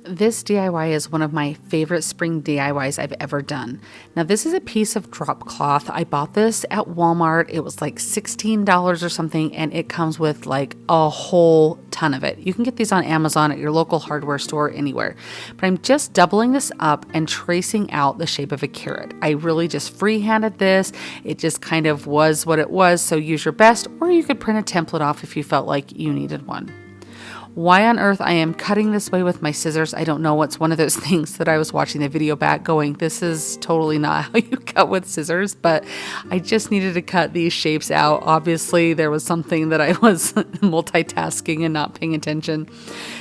Speaker 1: This DIY is one of my favorite spring DIYs I've ever done. Now this is a piece of drop cloth. I bought this at Walmart. It was like $16 or something, and it comes with like a whole ton of it. You can get these on Amazon, at your local hardware store, anywhere. But I'm just doubling this up and tracing out the shape of a carrot. I really just freehanded this. It just kind of was what it was, so use your best, or you could print a template off if you felt like you needed one. Why on earth I am cutting this way with my scissors, I don't know. It's one of those things that I was watching the video back going, this is totally not how you cut with scissors, but I just needed to cut these shapes out. Obviously, there was something that I was multitasking and not paying attention.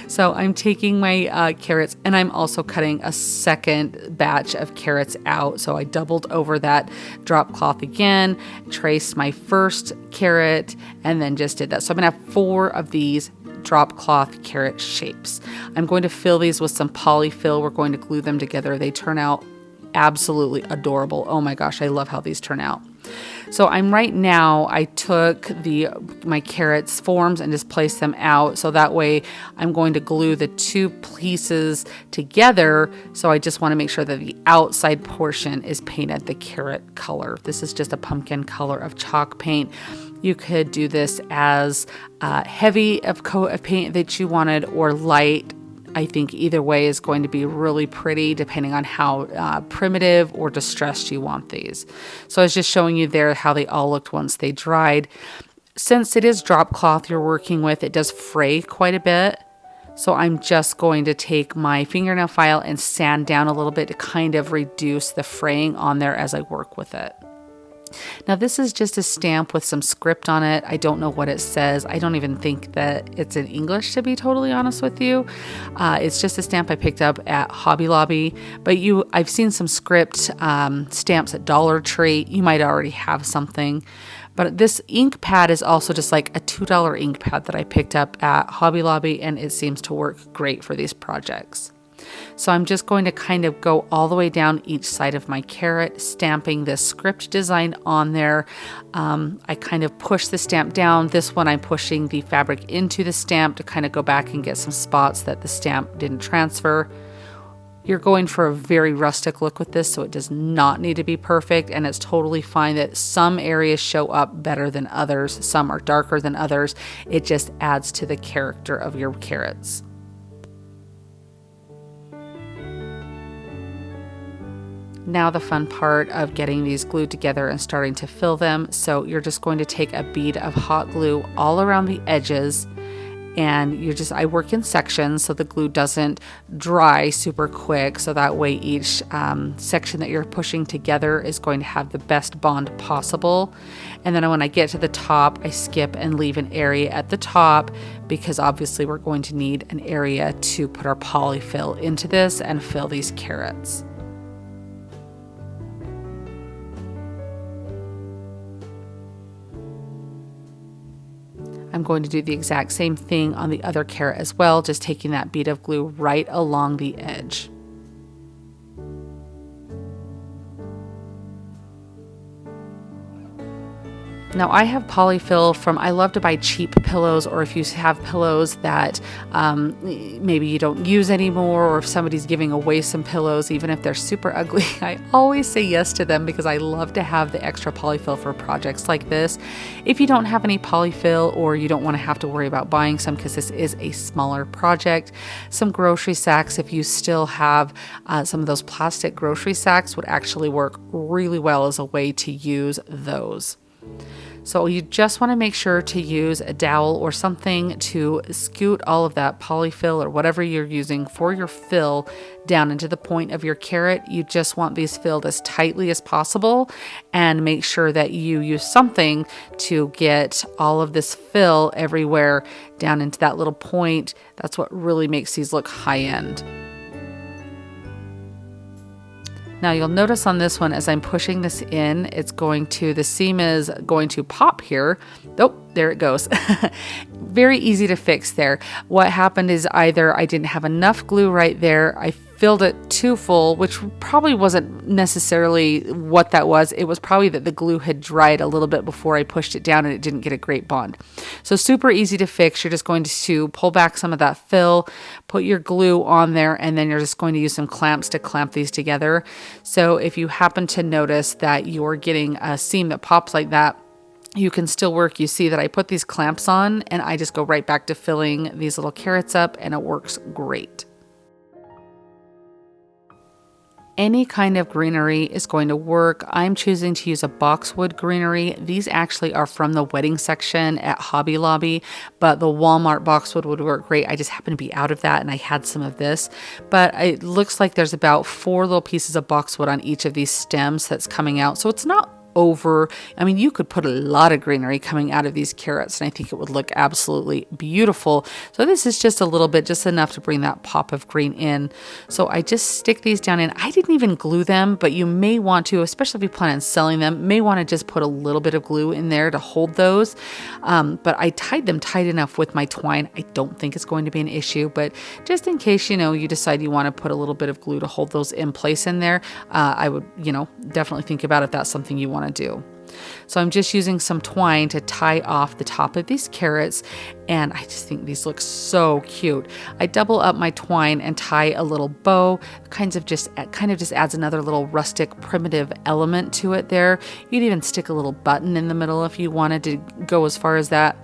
Speaker 1: So I'm taking my carrots, and I'm also cutting a second batch of carrots out. So I doubled over that drop cloth again, traced my first carrot, and then just did that. So I'm gonna have 4 of these drop cloth carrot shapes. I'm going to fill these with some polyfill. We're going to glue them together. They turn out absolutely adorable. Oh my gosh, I love how these turn out. So I took my carrots forms and just placed them out. So that way I'm going to glue the 2 pieces together. So I just want to make sure that the outside portion is painted the carrot color. This is just a pumpkin color of chalk paint. You could do this as heavy of coat of paint that you wanted, or light. I think either way is going to be really pretty depending on how primitive or distressed you want these. So I was just showing you there how they all looked once they dried. Since it is drop cloth you're working with, it does fray quite a bit. So I'm just going to take my fingernail file and sand down a little bit to kind of reduce the fraying on there as I work with it. Now this is just a stamp with some script on it. I don't know what it says. I don't even think that it's in English, to be totally honest with you. It's just a stamp I picked up at Hobby Lobby, but I've seen some script stamps at Dollar Tree. You might already have something. But this ink pad is also just like a $2 ink pad that I picked up at Hobby Lobby, and it seems to work great for these projects. So I'm just going to kind of go all the way down each side of my carrot, stamping this script design on there. I kind of push the stamp down. This one I'm pushing the fabric into the stamp to kind of go back and get some spots that the stamp didn't transfer. You're going for a very rustic look with this, so it does not need to be perfect, and it's totally fine that some areas show up better than others. Some are darker than others. It just adds to the character of your carrots. Now the fun part of getting these glued together and starting to fill them. So you're just going to take a bead of hot glue all around the edges, and I work in sections so the glue doesn't dry super quick, so that way each section that you're pushing together is going to have the best bond possible. And then when I get to the top, I skip and leave an area at the top, because obviously we're going to need an area to put our polyfill into this and fill these carrots. I'm going to do the exact same thing on the other carrot as well, just taking that bead of glue right along the edge. Now I have polyfill from, I love to buy cheap pillows, or if you have pillows that maybe you don't use anymore, or if somebody's giving away some pillows, even if they're super ugly, I always say yes to them because I love to have the extra polyfill for projects like this. If you don't have any polyfill, or you don't want to have to worry about buying some because this is a smaller project, some grocery sacks, if you still have some of those plastic grocery sacks, would actually work really well as a way to use those. So you just want to make sure to use a dowel or something to scoot all of that polyfill or whatever you're using for your fill down into the point of your carrot. You just want these filled as tightly as possible, and make sure that you use something to get all of this fill everywhere down into that little point. That's what really makes these look high end. Now you'll notice on this one, as I'm pushing this in, the seam is going to pop here. Oh, there it goes. Very easy to fix there. What happened is either I didn't have enough glue right there, I filled it too full, which probably wasn't necessarily what that was. It was probably that the glue had dried a little bit before I pushed it down and it didn't get a great bond. So super easy to fix. You're just going to pull back some of that fill, put your glue on there, and then you're just going to use some clamps to clamp these together. So if you happen to notice that you're getting a seam that pops like that, you can still work. You see that I put these clamps on and I just go right back to filling these little carrots up, and it works great. Any kind of greenery is going to work. I'm choosing to use a boxwood greenery. These actually are from the wedding section at Hobby Lobby, but the Walmart boxwood would work great. I just happen to be out of that and I had some of this, but it looks like there's about 4 little pieces of boxwood on each of these stems that's coming out. So it's not over. I mean, you could put a lot of greenery coming out of these carrots and I think it would look absolutely beautiful. So this is just a little bit, just enough to bring that pop of green in. So I just stick these down in. I didn't even glue them, but you may want to, especially if you plan on selling them, may want to just put a little bit of glue in there to hold those. But I tied them tight enough with my twine. I don't think it's going to be an issue, but just in case, you decide you want to put a little bit of glue to hold those in place in there, I would, definitely think about if that's something you want to do. So I'm just using some twine to tie off the top of these carrots, and I just think these look so cute. I double up my twine and tie a little bow, kind of just adds another little rustic primitive element to it there. You'd even stick a little button in the middle if you wanted to go as far as that.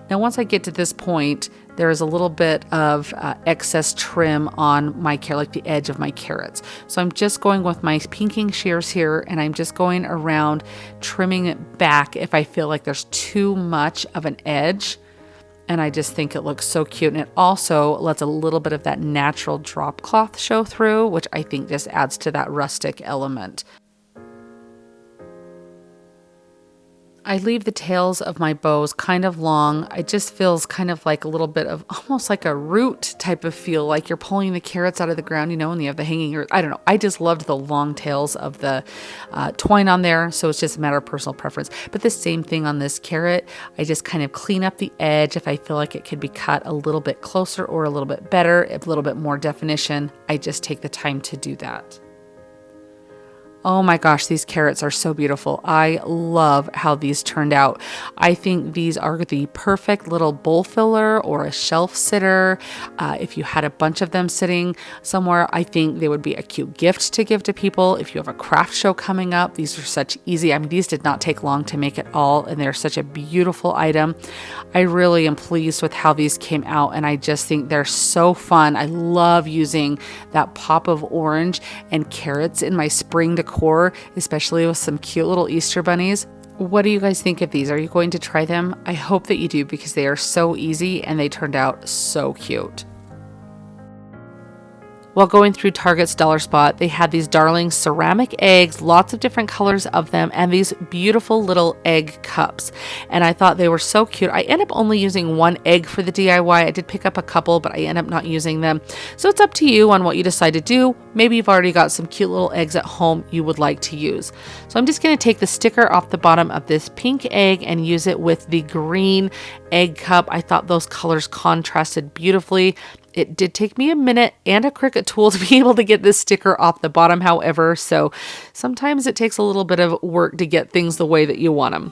Speaker 1: Now once I get to this point, there is a little bit of excess trim on my carrot, like the edge of my carrots. So I'm just going with my pinking shears here, and I'm just going around trimming it back if I feel like there's too much of an edge. And I just think it looks so cute. And it also lets a little bit of that natural drop cloth show through, which I think just adds to that rustic element. I leave the tails of my bows kind of long. It just feels kind of like a little bit of almost like a root type of feel, like you're pulling the carrots out of the ground, and you have the hanging roots. I don't know. I just loved the long tails of the twine on there, so it's just a matter of personal preference. But the same thing on this carrot. I just kind of clean up the edge if I feel like it could be cut a little bit closer or a little bit better, a little bit more definition. I just take the time to do that. Oh my gosh, these carrots are so beautiful. I love how these turned out. I think these are the perfect little bowl filler or a shelf sitter. If you had a bunch of them sitting somewhere, I think they would be a cute gift to give to people. If you have a craft show coming up, these are such easy. I mean, these did not take long to make at all, and they're such a beautiful item. I really am pleased with how these came out, and I just think they're so fun. I love using that pop of orange and carrots in my spring decor, especially with some cute little Easter bunnies. What do you guys think of these? Are you going to try them? I hope that you do, because they are so easy and they turned out so cute. While going through Target's Dollar Spot, they had these darling ceramic eggs, lots of different colors of them, and these beautiful little egg cups. And I thought they were so cute. I ended up only using one egg for the DIY. I did pick up a couple, but I ended up not using them. So it's up to you on what you decide to do. Maybe you've already got some cute little eggs at home you would like to use. So I'm just going to take the sticker off the bottom of this pink egg and use it with the green egg cup. I thought those colors contrasted beautifully. It did take me a minute and a Cricut tool to be able to get this sticker off the bottom, however, so sometimes it takes a little bit of work to get things the way that you want them.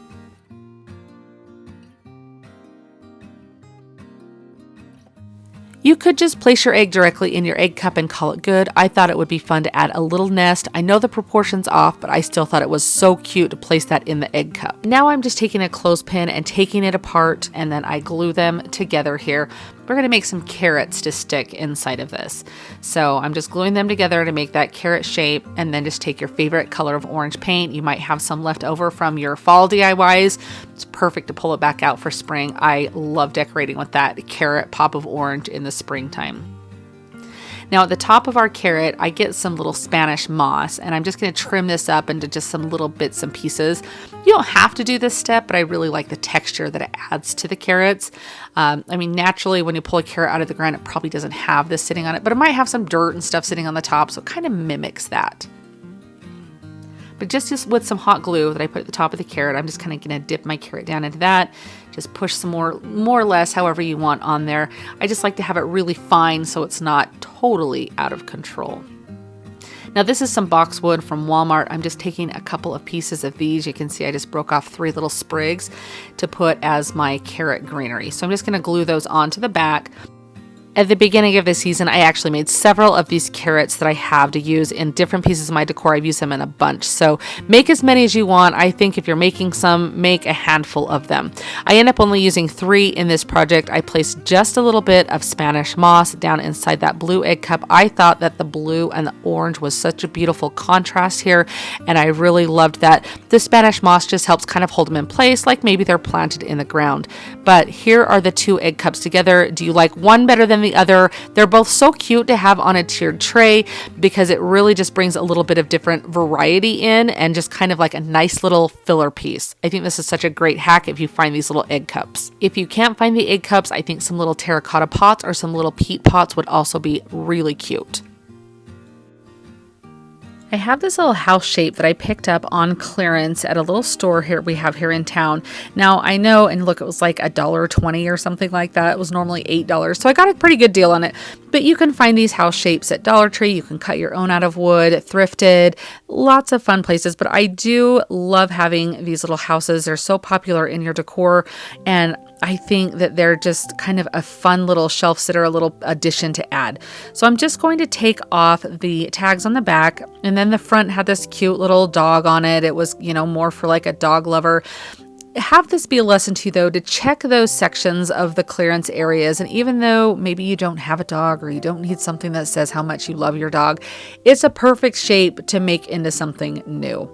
Speaker 1: You could just place your egg directly in your egg cup and call it good. I thought it would be fun to add a little nest. I know the proportion's off, but I still thought it was so cute to place that in the egg cup. Now I'm just taking a clothespin and taking it apart, and then I glue them together here. we're going to make some carrots to stick inside of this. So I'm just gluing them together to make that carrot shape, and then just take your favorite color of orange paint. You might have some left over from your fall DIYs. It's perfect to pull it back out for spring. I love decorating with that carrot pop of orange in the springtime. Now at the top of our carrot, I get some little Spanish moss, and I'm just going to trim this up into just some little bits and pieces. You don't have to do this step, but I really like the texture that it adds to the carrots. I mean, naturally, when you pull a carrot out of the ground, it probably doesn't have this sitting on it, but it might have some dirt and stuff sitting on the top, so it kind of mimics that. But just with some hot glue that I put at the top of the carrot, I'm just kind of going to dip my carrot down into that. Just push some more or less, however you want on there. I just like to have it really fine so it's not totally out of control. Now this is some boxwood from Walmart. I'm just taking a couple of pieces of these. You can see I just broke off 3 little sprigs to put as my carrot greenery. So I'm just going to glue those onto the back. At the beginning of the season, I actually made several of these carrots that I have to use in different pieces of my decor. I've used them in a bunch. So make as many as you want. I think if you're making some, make a handful of them. I end up only using 3 in this project. I placed just a little bit of Spanish moss down inside that blue egg cup. I thought that the blue and the orange was such a beautiful contrast here, and I really loved that. The Spanish moss just helps kind of hold them in place, like maybe they're planted in the ground. But here are the 2 egg cups together. Do you like one better than the other? They're both so cute to have on a tiered tray because it really just brings a little bit of different variety in, and just kind of like a nice little filler piece. I think this is such a great hack if you find these little egg cups. If you can't find the egg cups, I think some little terracotta pots or some little peat pots would also be really cute. I have this little house shape that I picked up on clearance at a little store here we have here in town. Now I know, and look, it was like $1.20 or something like that. It was normally $8. So I got a pretty good deal on it. But you can find these house shapes at Dollar Tree. You can cut your own out of wood, thrifted, lots of fun places. But I do love having these little houses. They're so popular in your decor, and I think that they're just kind of a fun little shelf sitter, a little addition to add. So I'm just going to take off the tags on the back, and then the front had this cute little dog on it. It was, more for like a dog lover. Have this be a lesson to you, though, to check those sections of the clearance areas. And even though maybe you don't have a dog, or you don't need something that says how much you love your dog, it's a perfect shape to make into something new.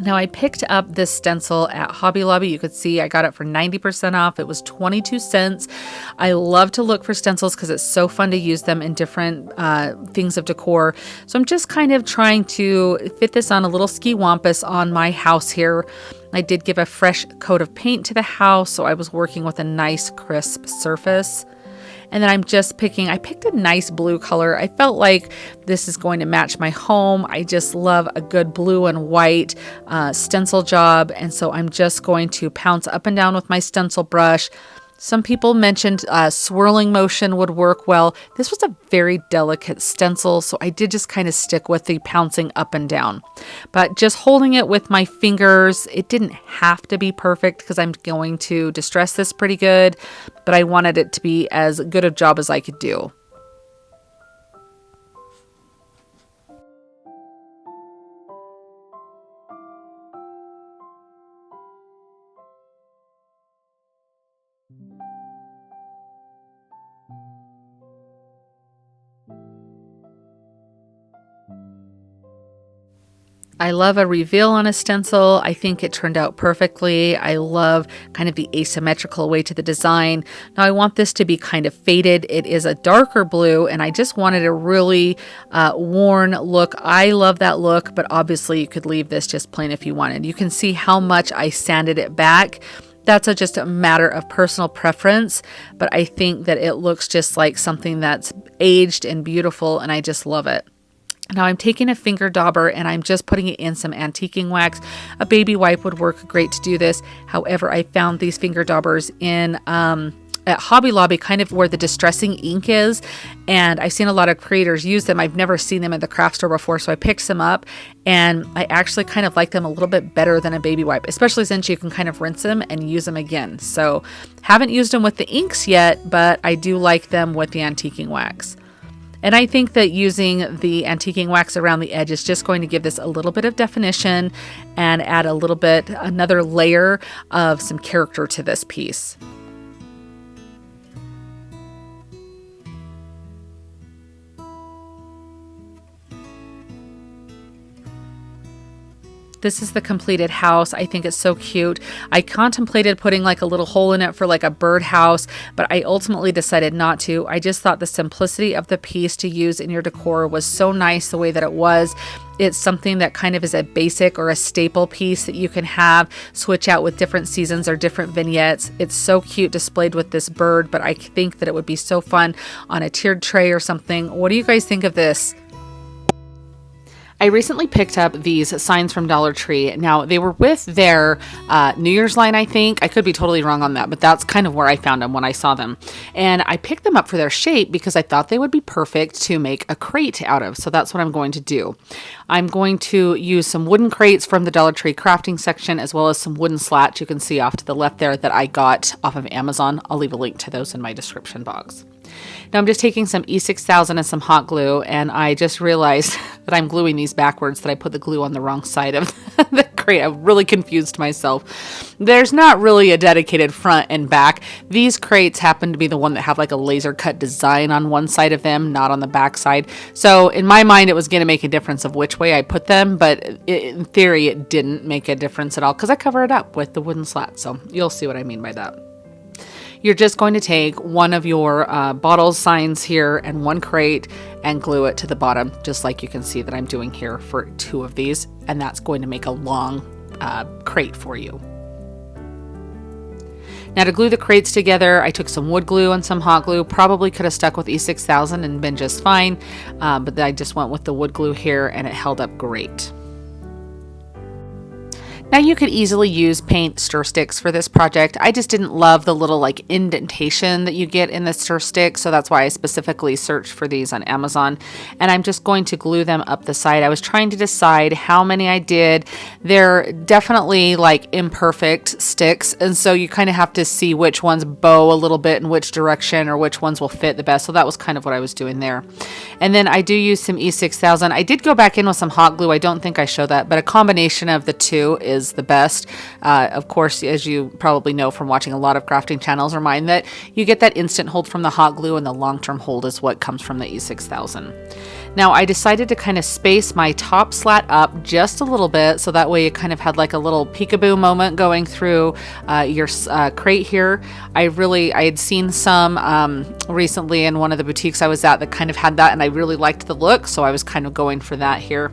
Speaker 1: Now I picked up this stencil at Hobby Lobby. You could see I got it for 90% off. It was 22 cents. I love to look for stencils because it's so fun to use them in different things of decor. So I'm just kind of trying to fit this on a little ski wampus on my house here. I did give a fresh coat of paint to the house, so I was working with a nice crisp surface. And then I picked a nice blue color. I felt like this is going to match my home. I just love a good blue and white stencil job. And so I'm just going to pounce up and down with my stencil brush. Some people mentioned swirling motion would work well. This was a very delicate stencil, so I did just kind of stick with the pouncing up and down. But just holding it with my fingers, it didn't have to be perfect because I'm going to distress this pretty good, but I wanted it to be as good a job as I could do. I love a reveal on a stencil. I think it turned out perfectly. I love kind of the asymmetrical way to the design. Now I want this to be kind of faded. It is a darker blue, and I just wanted a really worn look. I love that look, but obviously you could leave this just plain if you wanted. You can see how much I sanded it back. That's just a matter of personal preference, but I think that it looks just like something that's aged and beautiful, and I just love it. Now I'm taking a finger dauber and I'm just putting it in some antiquing wax. A baby wipe would work great to do this. However, I found these finger daubers in at Hobby Lobby, kind of where the distressing ink is, and I've seen a lot of creators use them. I've never seen them at the craft store before, so I picked some up, and I actually kind of like them a little bit better than a baby wipe, especially since you can kind of rinse them and use them again. So haven't used them with the inks yet, but I do like them with the antiquing wax. And I think that using the antiquing wax around the edge is just going to give this a little bit of definition and add another layer of some character to this piece. This is the completed house. I think it's so cute. I contemplated putting like a little hole in it for like a birdhouse, but I ultimately decided not to. I just thought the simplicity of the piece to use in your decor was so nice the way that it was. It's something that kind of is a basic or a staple piece that you can have switch out with different seasons or different vignettes. It's so cute displayed with this bird, but I think that it would be so fun on a tiered tray or something. What do you guys think of this? I recently picked up these signs from Dollar Tree. Now, they were with their New Year's line, I think. I could be totally wrong on that, but that's kind of where I found them when I saw them. And I picked them up for their shape because I thought they would be perfect to make a crate out of. So that's what I'm going to do. I'm going to use some wooden crates from the Dollar Tree crafting section, as well as some wooden slats you can see off to the left there that I got off of Amazon. I'll leave a link to those in my description box. Now I'm just taking some E6000 and some hot glue, and I just realized that I'm gluing these backwards, that I put the glue on the wrong side of the crate. I really confused myself. There's not really a dedicated front and back. These crates happen to be the one that have like a laser cut design on one side of them, not on the back side. So in my mind, it was going to make a difference of which way I put them, but in theory, it didn't make a difference at all because I cover it up with the wooden slat. So you'll see what I mean by that. You're just going to take one of your bottle signs here and one crate and glue it to the bottom, just like you can see that I'm doing here for 2 of these. And that's going to make a long crate for you. Now to glue the crates together, I took some wood glue and some hot glue. Probably could have stuck with E6000 and been just fine, but I just went with the wood glue here and it held up great. Now you could easily use paint stir sticks for this project. I just didn't love the little like indentation that you get in the stir stick, so that's why I specifically searched for these on Amazon. And I'm just going to glue them up the side. I was trying to decide how many I did. They're definitely like imperfect sticks, and so you kind of have to see which ones bow a little bit in which direction or which ones will fit the best. So that was kind of what I was doing there. And then I do use some E6000. I did go back in with some hot glue. I don't think I show that, but a combination of the two is the best. Of course, as you probably know from watching a lot of crafting channels or mine, that you get that instant hold from the hot glue and the long-term hold is what comes from the E6000. Now I decided to kind of space my top slat up just a little bit, so that way it kind of had like a little peekaboo moment going through your crate here. I had seen some recently in one of the boutiques I was at that kind of had that, and I really liked the look, so I was kind of going for that here.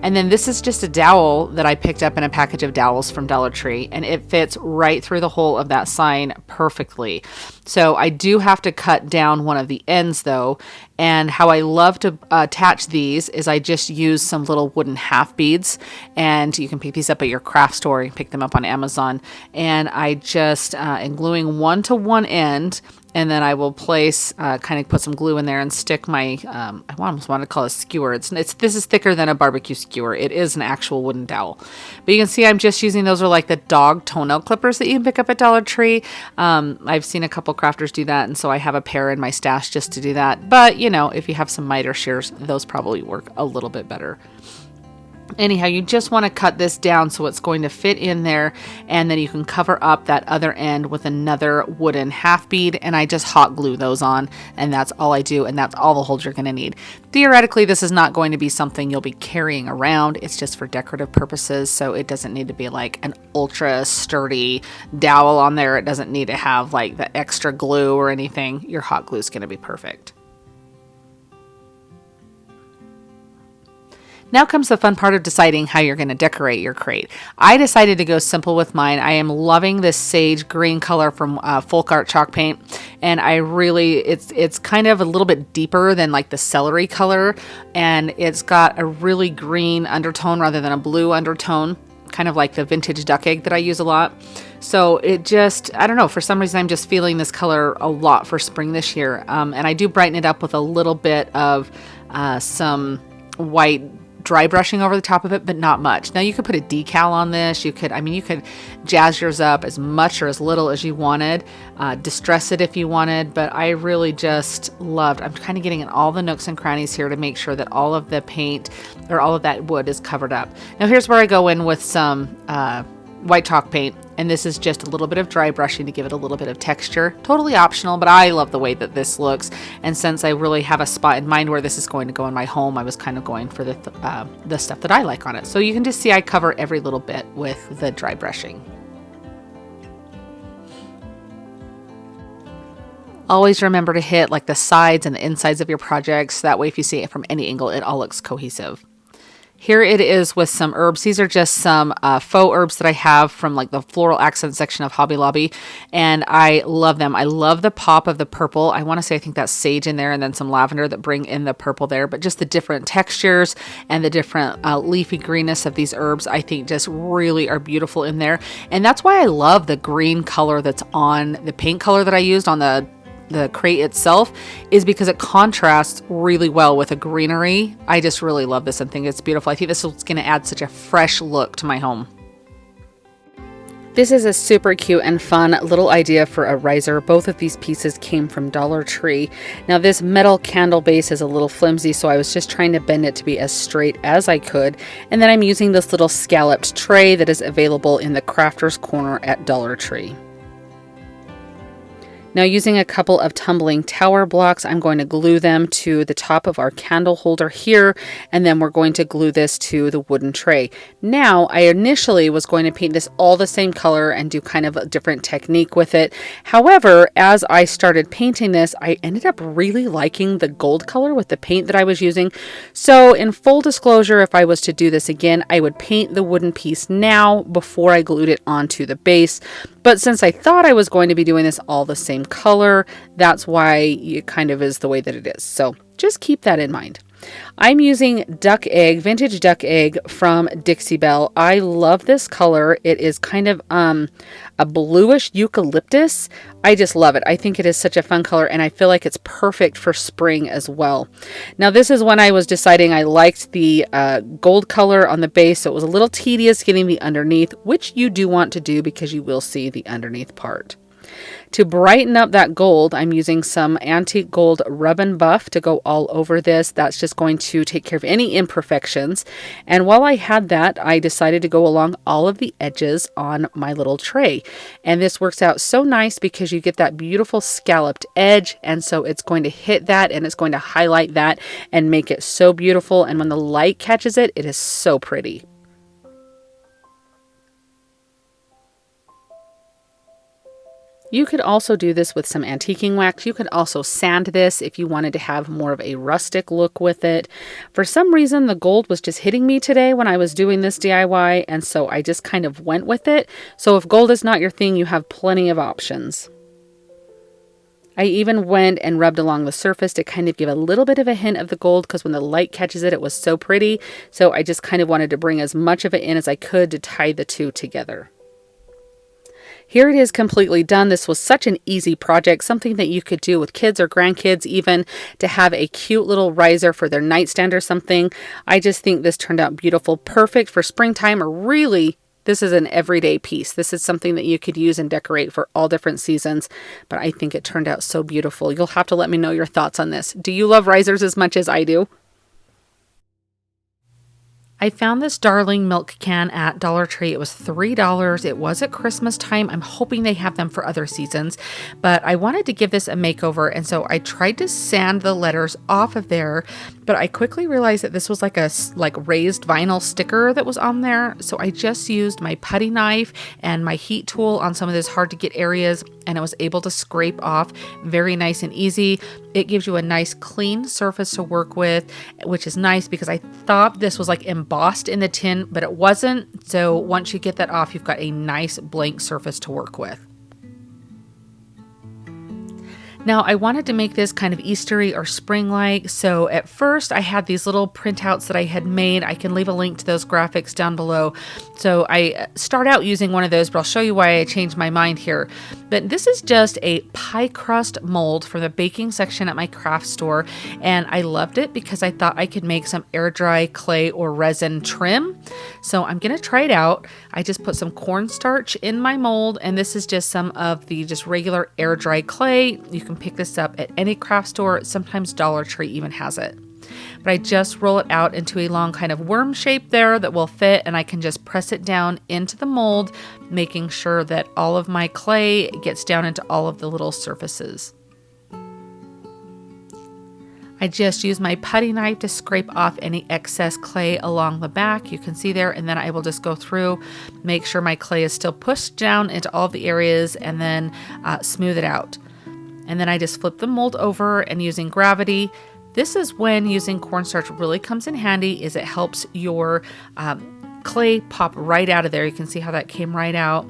Speaker 1: And then this is just a dowel that I picked up in a package of dowels from Dollar Tree, and it fits right through the hole of that sign perfectly. So I do have to cut down one of the ends though, and how I love to attach these is I just use some little wooden half beads, and you can pick these up at your craft store. You can pick them up on Amazon, and I just am gluing one to one end, and then I will place, kind of put some glue in there and stick my, I almost want to call it a skewer. This is thicker than a barbecue skewer. It is an actual wooden dowel. But you can see I'm just using, those are like the dog toenail clippers that you can pick up at Dollar Tree. I've seen a couple crafters do that, and so I have a pair in my stash just to do that. But, you know, if you have some miter shears, those probably work a little bit better. Anyhow, you just want to cut this down so it's going to fit in there, and then you can cover up that other end with another wooden half bead, and I just hot glue those on, and that's all I do, and that's all the holes you're going to need. Theoretically, this is not going to be something you'll be carrying around. It's just for decorative purposes, so it doesn't need to be like an ultra sturdy dowel on there. It doesn't need to have like the extra glue or anything. Your hot glue is going to be perfect. Now comes the fun part of deciding how you're going to decorate your crate. I decided to go simple with mine. I am loving this sage green color from Folk Art chalk paint, and it's kind of a little bit deeper than like the celery color, and it's got a really green undertone rather than a blue undertone, kind of like the vintage duck egg that I use a lot. So it just, I don't know, for some reason I'm just feeling this color a lot for spring this year, and I do brighten it up with a little bit of some white dry brushing over the top of it, but not much. Now you could put a decal on this. You could jazz yours up as much or as little as you wanted, distress it if you wanted, but I really just loved, I'm kind of getting in all the nooks and crannies here to make sure that all of the paint or all of that wood is covered up. Now here's where I go in with some white chalk paint. And this is just a little bit of dry brushing to give it a little bit of texture. Totally optional, but I love the way that this looks. And since I really have a spot in mind where this is going to go in my home, I was kind of going for the stuff that I like on it. So you can just see I cover every little bit with the dry brushing. Always remember to hit like the sides and the insides of your projects. That way, if you see it from any angle, it all looks cohesive. Here it is with some herbs. These are just some faux herbs that I have from like the floral accent section of Hobby Lobby. And I love them. I love the pop of the purple. I want to say I think that's sage in there and then some lavender that bring in the purple there. But just the different textures and the different leafy greenness of these herbs, I think just really are beautiful in there. And that's why I love the green color that's on the paint color that I used on the crate itself, is because it contrasts really well with the greenery. I just really love this and think it's beautiful. I think this is going to add such a fresh look to my home. This is a super cute and fun little idea for a riser. Both of these pieces came from Dollar Tree. Now this metal candle base is a little flimsy, so I was just trying to bend it to be as straight as I could. And then I'm using this little scalloped tray that is available in the Crafter's Corner at Dollar Tree. Now using a couple of tumbling tower blocks, I'm going to glue them to the top of our candle holder here, and then we're going to glue this to the wooden tray. Now, I initially was going to paint this all the same color and do kind of a different technique with it. However, as I started painting this, I ended up really liking the gold color with the paint that I was using. So in full disclosure, if I was to do this again, I would paint the wooden piece now before I glued it onto the base. But since I thought I was going to be doing this all the same color, that's why it kind of is the way that it is. So just keep that in mind. I'm using duck egg, vintage duck egg from Dixie Belle. I love this color. It is kind of a bluish eucalyptus. I just love it. I think it is such a fun color, and I feel like it's perfect for spring as well. Now this is when I was deciding I liked the gold color on the base, so it was a little tedious getting the underneath, which you do want to do because you will see the underneath part. To brighten up that gold, I'm using some antique gold rub and buff to go all over this. That's just going to take care of any imperfections. And while I had that, I decided to go along all of the edges on my little tray. And this works out so nice because you get that beautiful scalloped edge. And so it's going to hit that and it's going to highlight that and make it so beautiful. And when the light catches it, it is so pretty. You could also do this with some antiquing wax. You could also sand this if you wanted to have more of a rustic look with it. For some reason, the gold was just hitting me today when I was doing this DIY, and so I just kind of went with it. So if gold is not your thing, you have plenty of options. I even went and rubbed along the surface to kind of give a little bit of a hint of the gold, because when the light catches it, it was so pretty. So I just kind of wanted to bring as much of it in as I could to tie the two together. Here it is completely done. This was such an easy project, something that you could do with kids or grandkids, even to have a cute little riser for their nightstand or something. I just think this turned out beautiful, perfect for springtime, or really, this is an everyday piece. This is something that you could use and decorate for all different seasons, but I think it turned out so beautiful. You'll have to let me know your thoughts on this. Do you love risers as much as I do? I found this darling milk can at Dollar Tree. It was $3. It was at Christmas time. I'm hoping they have them for other seasons, but I wanted to give this a makeover, and so I tried to sand the letters off of there, but I quickly realized that this was like a raised vinyl sticker that was on there. So I just used my putty knife and my heat tool on some of those hard to get areas, and I was able to scrape off very nice and easy. It gives you a nice clean surface to work with, which is nice because I thought this was like embossed in the tin, but it wasn't. So once you get that off, you've got a nice blank surface to work with. Now I wanted to make this kind of Eastery or spring-like, so at first I had these little printouts that I had made. I can leave a link to those graphics down below. So I start out using one of those, but I'll show you why I changed my mind here. But this is just a pie crust mold from the baking section at my craft store, and I loved it because I thought I could make some air dry clay or resin trim. So I'm gonna try it out. I just put some cornstarch in my mold, and this is just some of the just regular air dry clay. You can pick this up at any craft store. Sometimes Dollar Tree even has it. But I just roll it out into a long kind of worm shape there that will fit, and I can just press it down into the mold, making sure that all of my clay gets down into all of the little surfaces. I just use my putty knife to scrape off any excess clay along the back. You can see there, and then I will just go through, make sure my clay is still pushed down into all the areas, and then smooth it out. And then I just flip the mold over, and using gravity, this is when using cornstarch really comes in handy, is it helps your clay pop right out of there. You can see how that came right out.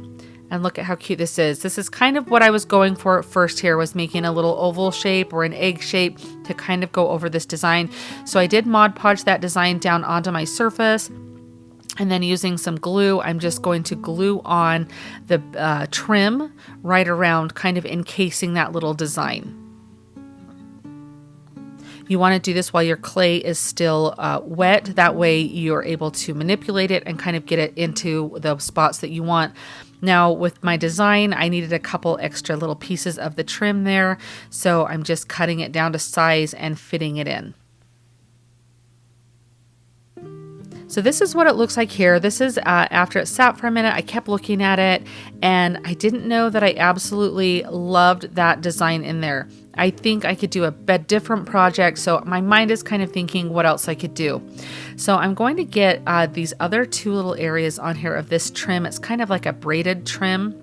Speaker 1: And look at how cute this is. This is kind of what I was going for at first here, was making a little oval shape or an egg shape to kind of go over this design. So I did Mod Podge that design down onto my surface. And then using some glue, I'm just going to glue on the trim right around, kind of encasing that little design. You want to do this while your clay is still wet. That way you're able to manipulate it and kind of get it into the spots that you want. Now with my design, I needed a couple extra little pieces of the trim there. So I'm just cutting it down to size and fitting it in. So this is what it looks like here. This is after it sat for a minute. I kept looking at it and I didn't know that I absolutely loved that design in there. I think I could do a different project, so my mind is kind of thinking what else I could do. So I'm going to get these other two little areas on here of this trim. It's kind of like a braided trim.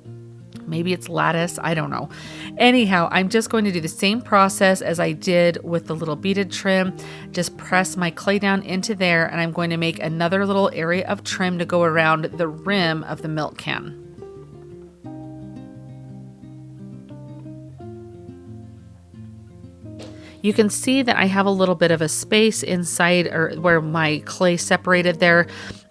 Speaker 1: Maybe it's lattice, I don't know. Anyhow, I'm just going to do the same process as I did with the little beaded trim. Just press my clay down into there, and I'm going to make another little area of trim to go around the rim of the milk can. You can see that I have a little bit of a space inside, or where my clay separated there.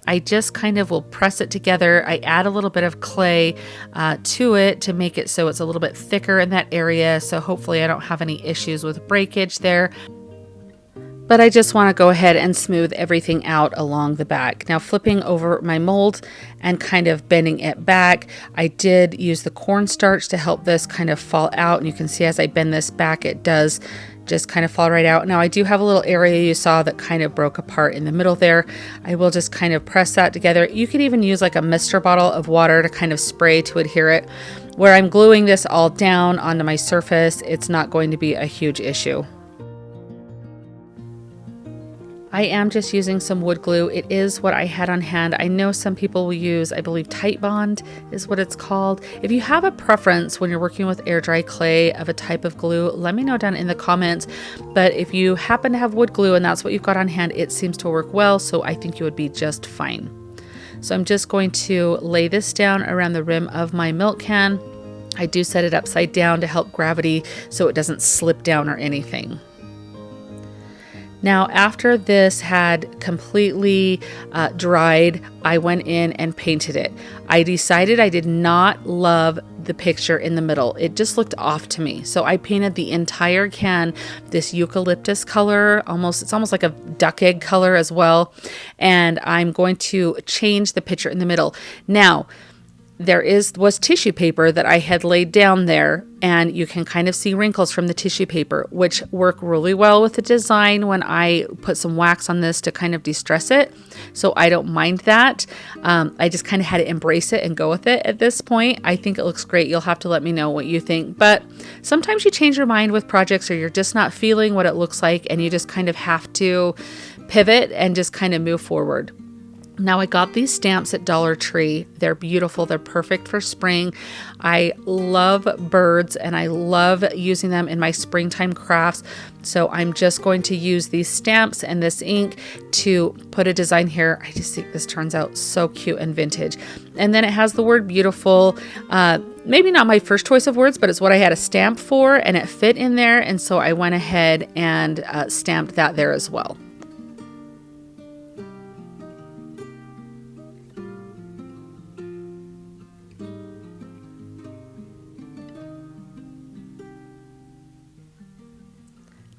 Speaker 1: I just kind of will press it together. I add a little bit of clay to it to make it so it's a little bit thicker in that area. So hopefully I don't have any issues with breakage there. But I just want to go ahead and smooth everything out along the back. Now flipping over my mold and kind of bending it back, I did use the cornstarch to help this kind of fall out. And you can see as I bend this back, it does just kind of fall right out. Now I do have a little area you saw that kind of broke apart in the middle there. I will just kind of press that together. You could even use like a mister bottle of water to kind of spray to adhere it. Where I'm gluing this all down onto my surface, it's not going to be a huge issue. I am just using some wood glue. It is what I had on hand. I know some people will use, I believe Titebond is what it's called. If you have a preference when you're working with air dry clay of a type of glue, let me know down in the comments. But if you happen to have wood glue and that's what you've got on hand, it seems to work well. So I think you would be just fine. So I'm just going to lay this down around the rim of my milk can. I do set it upside down to help gravity so it doesn't slip down or anything. Now, after this had completely dried, I went in and painted it. I decided I did not love the picture in the middle. It just looked off to me. So I painted the entire can this eucalyptus color, it's almost like a duck egg color as well. And I'm going to change the picture in the middle. Now, there was tissue paper that I had laid down there, and you can kind of see wrinkles from the tissue paper, which work really well with the design when I put some wax on this to kind of de-stress it. So I don't mind that. I just kind of had to embrace it and go with it at this point. I think it looks great. You'll have to let me know what you think. But sometimes you change your mind with projects, or you're just not feeling what it looks like, and you just kind of have to pivot and just kind of move forward. Now I got these stamps at Dollar Tree. They're beautiful. They're perfect for spring. I love birds and I love using them in my springtime crafts. So I'm just going to use these stamps and this ink to put a design here. I just think this turns out so cute and vintage. And then it has the word beautiful. Maybe not my first choice of words, but it's what I had a stamp for and it fit in there. And so I went ahead and stamped that there as well.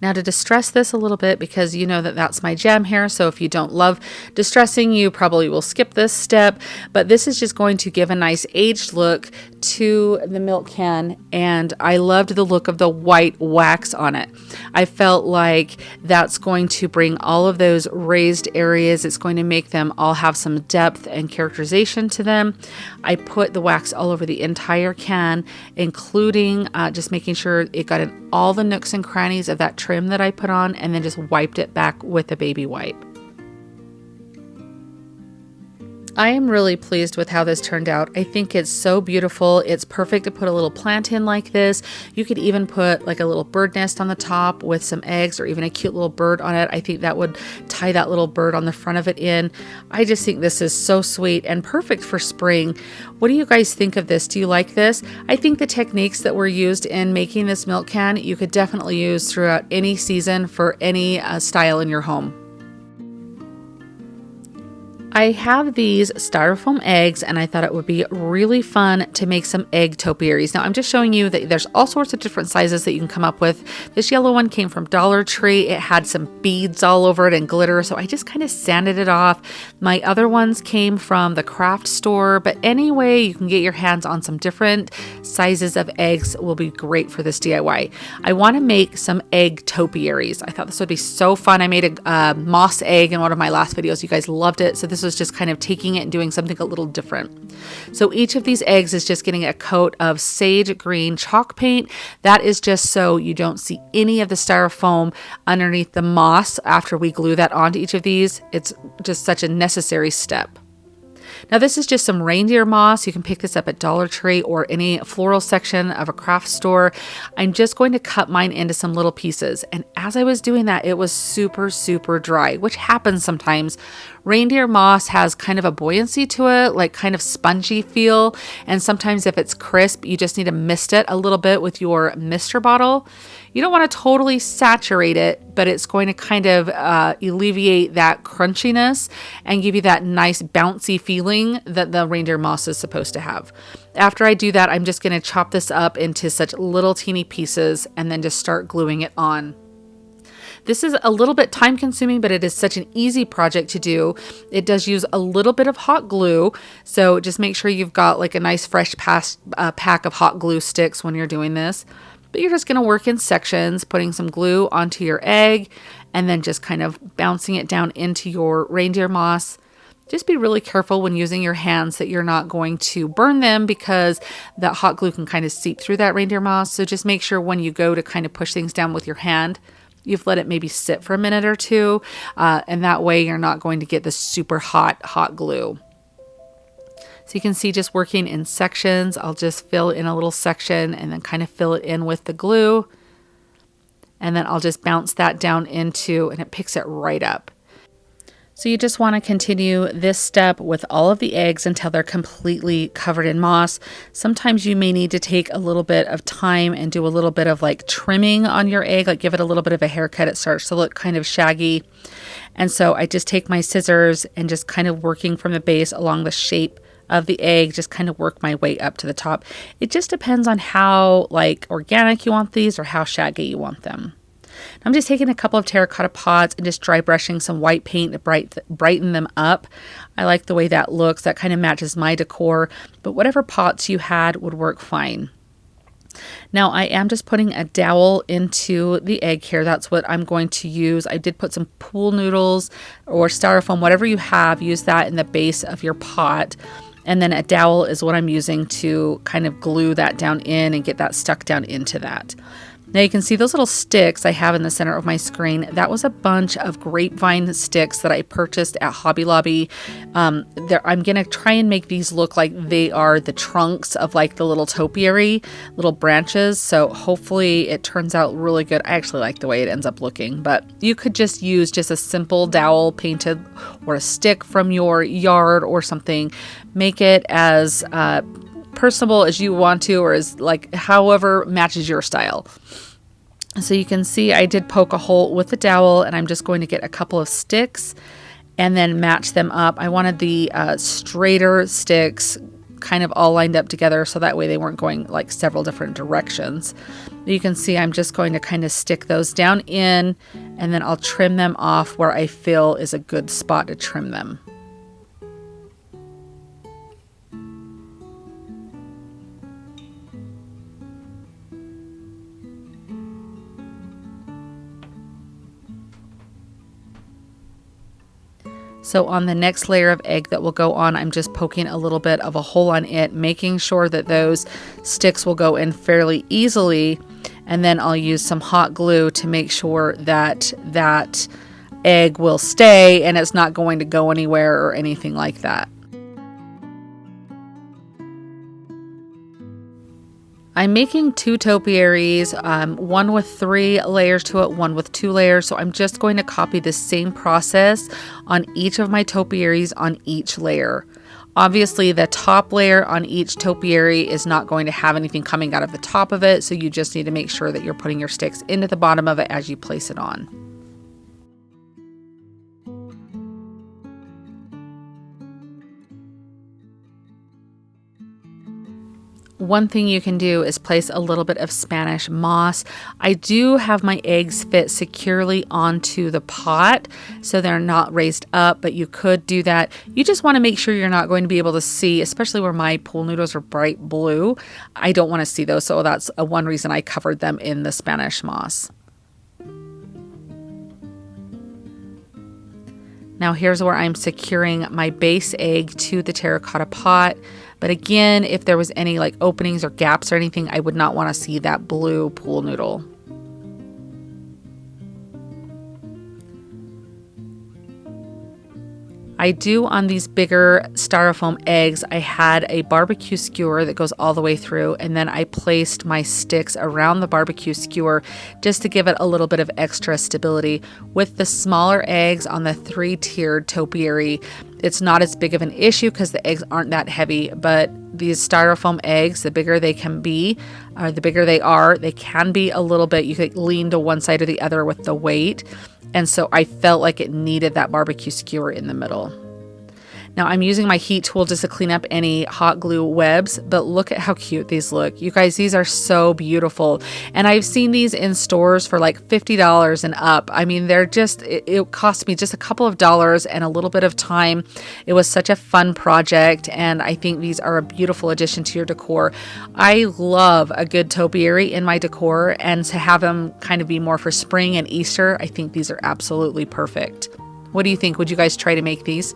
Speaker 1: Now to distress this a little bit, because you know that that's my jam here, so if you don't love distressing, you probably will skip this step, but this is just going to give a nice aged look to the milk can and I loved the look of the white wax on it. I felt like that's going to bring all of those raised areas. It's going to make them all have some depth and characterization to them. I put the wax all over the entire can, including just making sure it got in all the nooks and crannies of that trim that I put on, and then just wiped it back with a baby wipe. I am really pleased with how this turned out. I think it's so beautiful. It's perfect to put a little plant in like this. You could even put like a little bird nest on the top with some eggs or even a cute little bird on it. I think that would tie that little bird on the front of it in. I just think this is so sweet and perfect for spring. What do you guys think of this? Do you like this? I think the techniques that were used in making this milk can, you could definitely use throughout any season for any style in your home. I have these styrofoam eggs and I thought it would be really fun to make some egg topiaries. Now I'm just showing you that there's all sorts of different sizes that you can come up with. This yellow one came from Dollar Tree. It had some beads all over it and glitter, so I just kind of sanded it off. My other ones came from the craft store, but anyway, you can get your hands on some different sizes of eggs will be great for this DIY. I want to make some egg topiaries. I thought this would be so fun. I made a moss egg in one of my last videos. You guys loved it, so this was just kind of taking it and doing something a little different. So each of these eggs is just getting a coat of sage green chalk paint. That is just so you don't see any of the styrofoam underneath the moss after we glue that onto each of these. It's just such a necessary step. Now this is just some reindeer moss. You can pick this up at Dollar Tree or any floral section of a craft store. I'm just going to cut mine into some little pieces. And as I was doing that, it was super, super dry, which happens sometimes. Reindeer moss has kind of a buoyancy to it, like kind of spongy feel. And sometimes if it's crisp, you just need to mist it a little bit with your mister bottle. You don't want to totally saturate it, but it's going to kind of alleviate that crunchiness and give you that nice bouncy feeling that the reindeer moss is supposed to have. After I do that, I'm just going to chop this up into such little teeny pieces and then just start gluing it on. This is a little bit time consuming, but it is such an easy project to do. It does use a little bit of hot glue, so just make sure you've got like a nice fresh pack of hot glue sticks when you're doing this. But you're just going to work in sections, putting some glue onto your egg and then just kind of bouncing it down into your reindeer moss. Just be really careful when using your hands that you're not going to burn them because that hot glue can kind of seep through that reindeer moss. So just make sure when you go to kind of push things down with your hand, you've let it maybe sit for a minute or two, and that way you're not going to get the super hot glue. So you can see just working in sections. I'll just fill in a little section and then kind of fill it in with the glue. And then I'll just bounce that down into, and it picks it right up. So you just want to continue this step with all of the eggs until they're completely covered in moss. Sometimes you may need to take a little bit of time and do a little bit of like trimming on your egg, like give it a little bit of a haircut. It starts to look kind of shaggy. And so I just take my scissors and just kind of working from the base along the shape of the egg, just kind of work my way up to the top. It just depends on how like organic you want these or how shaggy you want them. I'm just taking a couple of terracotta pots and just dry brushing some white paint to brighten them up. I like the way that looks. That kind of matches my decor, but whatever pots you had would work fine. Now I am just putting a dowel into the egg here. That's what I'm going to use. I did put some pool noodles or styrofoam, whatever you have, use that in the base of your pot. And then a dowel is what I'm using to kind of glue that down in and get that stuck down into that. Now you can see those little sticks I have in the center of my screen. That was a bunch of grapevine sticks that I purchased at Hobby Lobby. I'm going to try and make these look like they are the trunks of like the little topiary, little branches. So hopefully it turns out really good. I actually like the way it ends up looking, but you could just use just a simple dowel painted or a stick from your yard or something. Make it as personable as you want to, or as like however matches your style. So you can see I did poke a hole with the dowel, and I'm just going to get a couple of sticks and then match them up. I wanted the straighter sticks kind of all lined up together so that way they weren't going like several different directions. You can see I'm just going to kind of stick those down in, and then I'll trim them off where I feel is a good spot to trim them. So on the next layer of egg that will go on, I'm just poking a little bit of a hole on it, making sure that those sticks will go in fairly easily. And then I'll use some hot glue to make sure that that egg will stay and it's not going to go anywhere or anything like that. I'm making 2 topiaries, one with 3 layers to it, one with 2 layers. So I'm just going to copy the same process on each of my topiaries on each layer. Obviously, the top layer on each topiary is not going to have anything coming out of the top of it. So you just need to make sure that you're putting your sticks into the bottom of it as you place it on. One thing you can do is place a little bit of Spanish moss. I do have my eggs fit securely onto the pot so they're not raised up, but you could do that. You just want to make sure you're not going to be able to see, especially where my pool noodles are bright blue. I don't want to see those, so that's one reason I covered them in the Spanish moss. Now here's where I'm securing my base egg to the terracotta pot. But again, if there was any like openings or gaps or anything, I would not want to see that blue pool noodle. I do on these bigger styrofoam eggs, I had a barbecue skewer that goes all the way through, and then I placed my sticks around the barbecue skewer just to give it a little bit of extra stability. With the smaller eggs on the 3-tiered topiary, it's not as big of an issue because the eggs aren't that heavy, but these styrofoam eggs, the bigger they can be, or the bigger they are, they can be a little bit, you could lean to one side or the other with the weight. And so I felt like it needed that barbecue skewer in the middle. Now I'm using my heat tool just to clean up any hot glue webs, but look at how cute these look. You guys, these are so beautiful. And I've seen these in stores for like $50 and up. I mean, they're just, it cost me just a couple of dollars and a little bit of time. It was such a fun project, and I think these are a beautiful addition to your decor. I love a good topiary in my decor, and to have them kind of be more for spring and Easter, I think these are absolutely perfect. What do you think? Would you guys try to make these?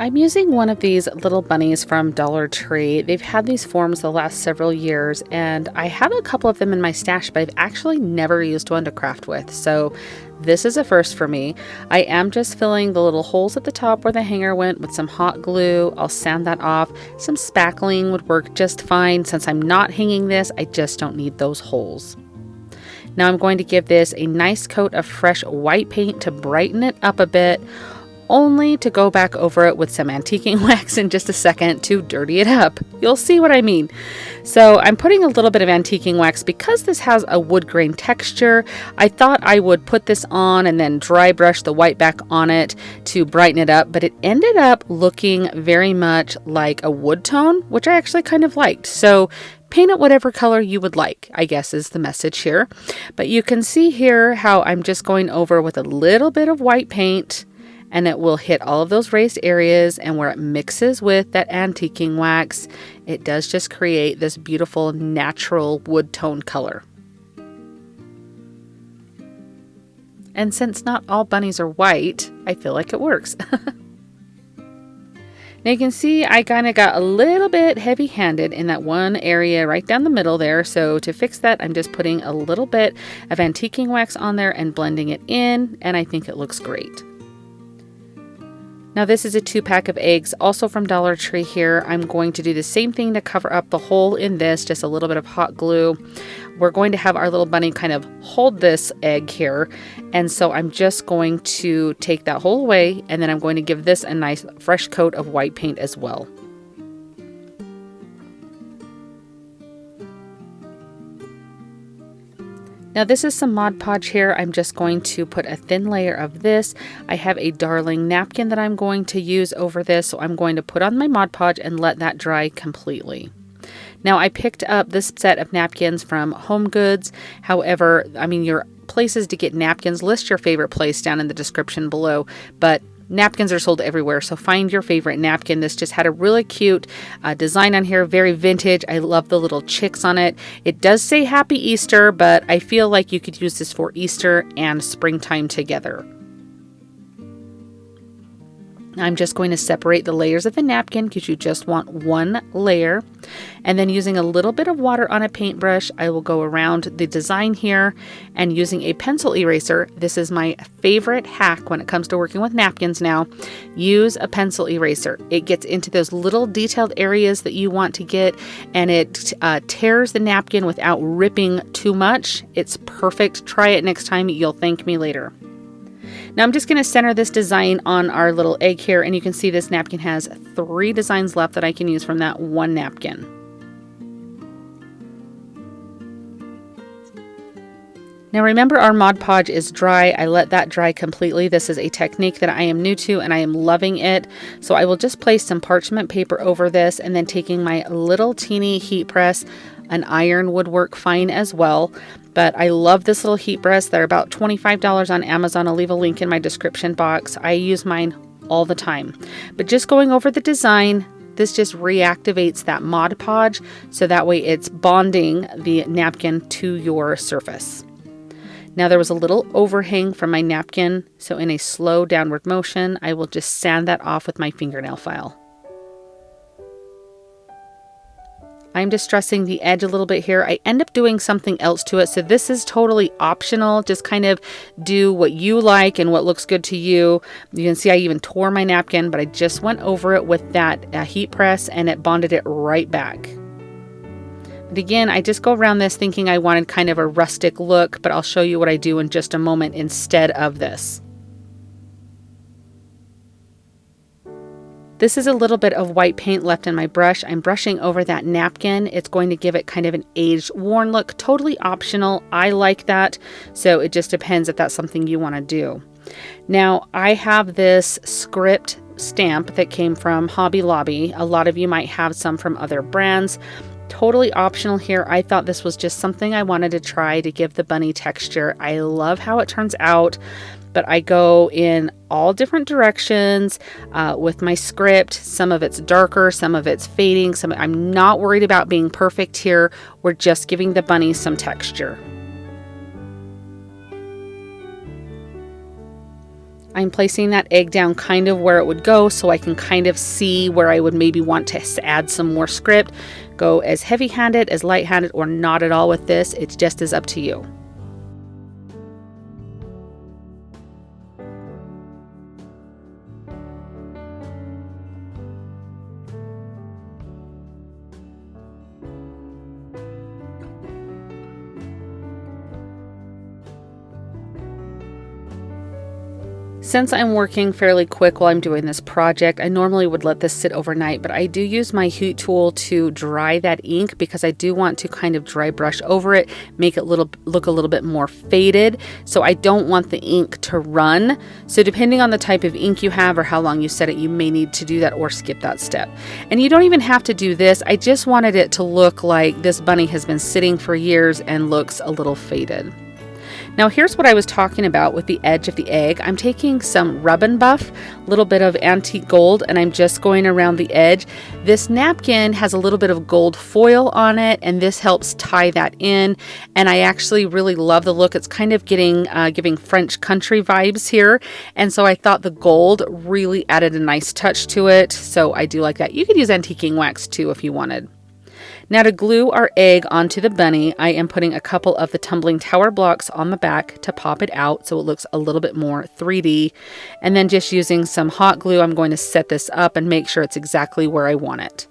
Speaker 1: I'm using one of these little bunnies from Dollar Tree. They've had these forms the last several years, and I have a couple of them in my stash, but I've actually never used one to craft with. So this is a first for me. I am just filling the little holes at the top where the hanger went with some hot glue. I'll sand that off. Some spackling would work just fine. Since I'm not hanging this, I just don't need those holes. Now I'm going to give this a nice coat of fresh white paint to brighten it up a bit, only to go back over it with some antiquing wax in just a second to dirty it up. You'll see what I mean. So I'm putting a little bit of antiquing wax because this has a wood grain texture. I thought I would put this on and then dry brush the white back on it to brighten it up, but it ended up looking very much like a wood tone, which I actually kind of liked. So paint it whatever color you would like, I guess is the message here. But you can see here how I'm just going over with a little bit of white paint, and it will hit all of those raised areas, and where it mixes with that antiquing wax, it does just create this beautiful natural wood tone color. And since not all bunnies are white, I feel like it works. Now you can see I kind of got a little bit heavy-handed in that one area right down the middle there. So to fix that, I'm just putting a little bit of antiquing wax on there and blending it in, and I think it looks great. Now this is a 2-pack of eggs, also from Dollar Tree here. I'm going to do the same thing to cover up the hole in this, just a little bit of hot glue. We're going to have our little bunny kind of hold this egg here. And so I'm just going to take that hole away, and then I'm going to give this a nice fresh coat of white paint as well. Now this is some Mod Podge here. I'm just going to put a thin layer of this. I have a darling napkin that I'm going to use over this, so I'm going to put on my Mod Podge and let that dry completely. Now I picked up this set of napkins from Home Goods. However, I mean, your places to get napkins, list your favorite place down in the description below. But Napkins are sold everywhere, so find your favorite napkin. This just had a really cute design on here, very vintage. I love the little chicks on it. It does say Happy Easter, but I feel like you could use this for Easter and springtime together. I'm just going to separate the layers of the napkin because you just want one layer. And then using a little bit of water on a paintbrush, I will go around the design here and using a pencil eraser. This is my favorite hack when it comes to working with napkins now. Use a pencil eraser. It gets into those little detailed areas that you want to get, and it tears the napkin without ripping too much. It's perfect. Try it next time. You'll thank me later. Now I'm just going to center this design on our little egg here, and you can see this napkin has 3 designs left that I can use from that one napkin. Now remember, our Mod Podge is dry. I let that dry completely. This is a technique that I am new to and I am loving it. So I will just place some parchment paper over this, and then taking my little teeny heat press, an iron would work fine as well. But I love this little heat press. They're about $25 on Amazon. I'll leave a link in my description box. I use mine all the time. But just going over the design, this just reactivates that Mod Podge, so that way it's bonding the napkin to your surface. Now there was a little overhang from my napkin, so in a slow downward motion, I will just sand that off with my fingernail file. I'm distressing the edge a little bit here. I end up doing something else to it, so this is totally optional. Just kind of do what you like and what looks good to you. You can see I even tore my napkin, but I just went over it with that heat press and it bonded it right back. But again, I just go around this thinking I wanted kind of a rustic look, but I'll show you what I do in just a moment instead of this. This is a little bit of white paint left in my brush. I'm brushing over that napkin. It's going to give it kind of an aged, worn look. Totally optional. I like that. So it just depends if that's something you want to do. Now, I have this script stamp that came from Hobby Lobby. A lot of you might have some from other brands. Totally optional here. I thought this was just something I wanted to try to give the bunny texture. I love how it turns out, but I go in all different directions with my script. Some of it's darker, some of it's fading. I'm not worried about being perfect here. We're just giving the bunny some texture. I'm placing that egg down kind of where it would go, so I can kind of see where I would maybe want to add some more script. Go as heavy-handed, as light-handed, or not at all with this. It's just as up to you. Since I'm working fairly quick while I'm doing this project, I normally would let this sit overnight, but I do use my heat tool to dry that ink because I do want to kind of dry brush over it, make it look a little bit more faded. So I don't want the ink to run. So depending on the type of ink you have or how long you set it, you may need to do that or skip that step. And you don't even have to do this. I just wanted it to look like this bunny has been sitting for years and looks a little faded. Now here's what I was talking about with the edge of the egg. I'm taking some Rub and Buff, a little bit of antique gold, and I'm just going around the edge. This napkin has a little bit of gold foil on it, and this helps tie that in. And I actually really love the look. It's kind of giving French country vibes here. And so I thought the gold really added a nice touch to it. So I do like that. You could use antiquing wax too if you wanted. Now to glue our egg onto the bunny, I am putting a couple of the tumbling tower blocks on the back to pop it out so it looks a little bit more 3D. And then just using some hot glue, I'm going to set this up and make sure it's exactly where I want it.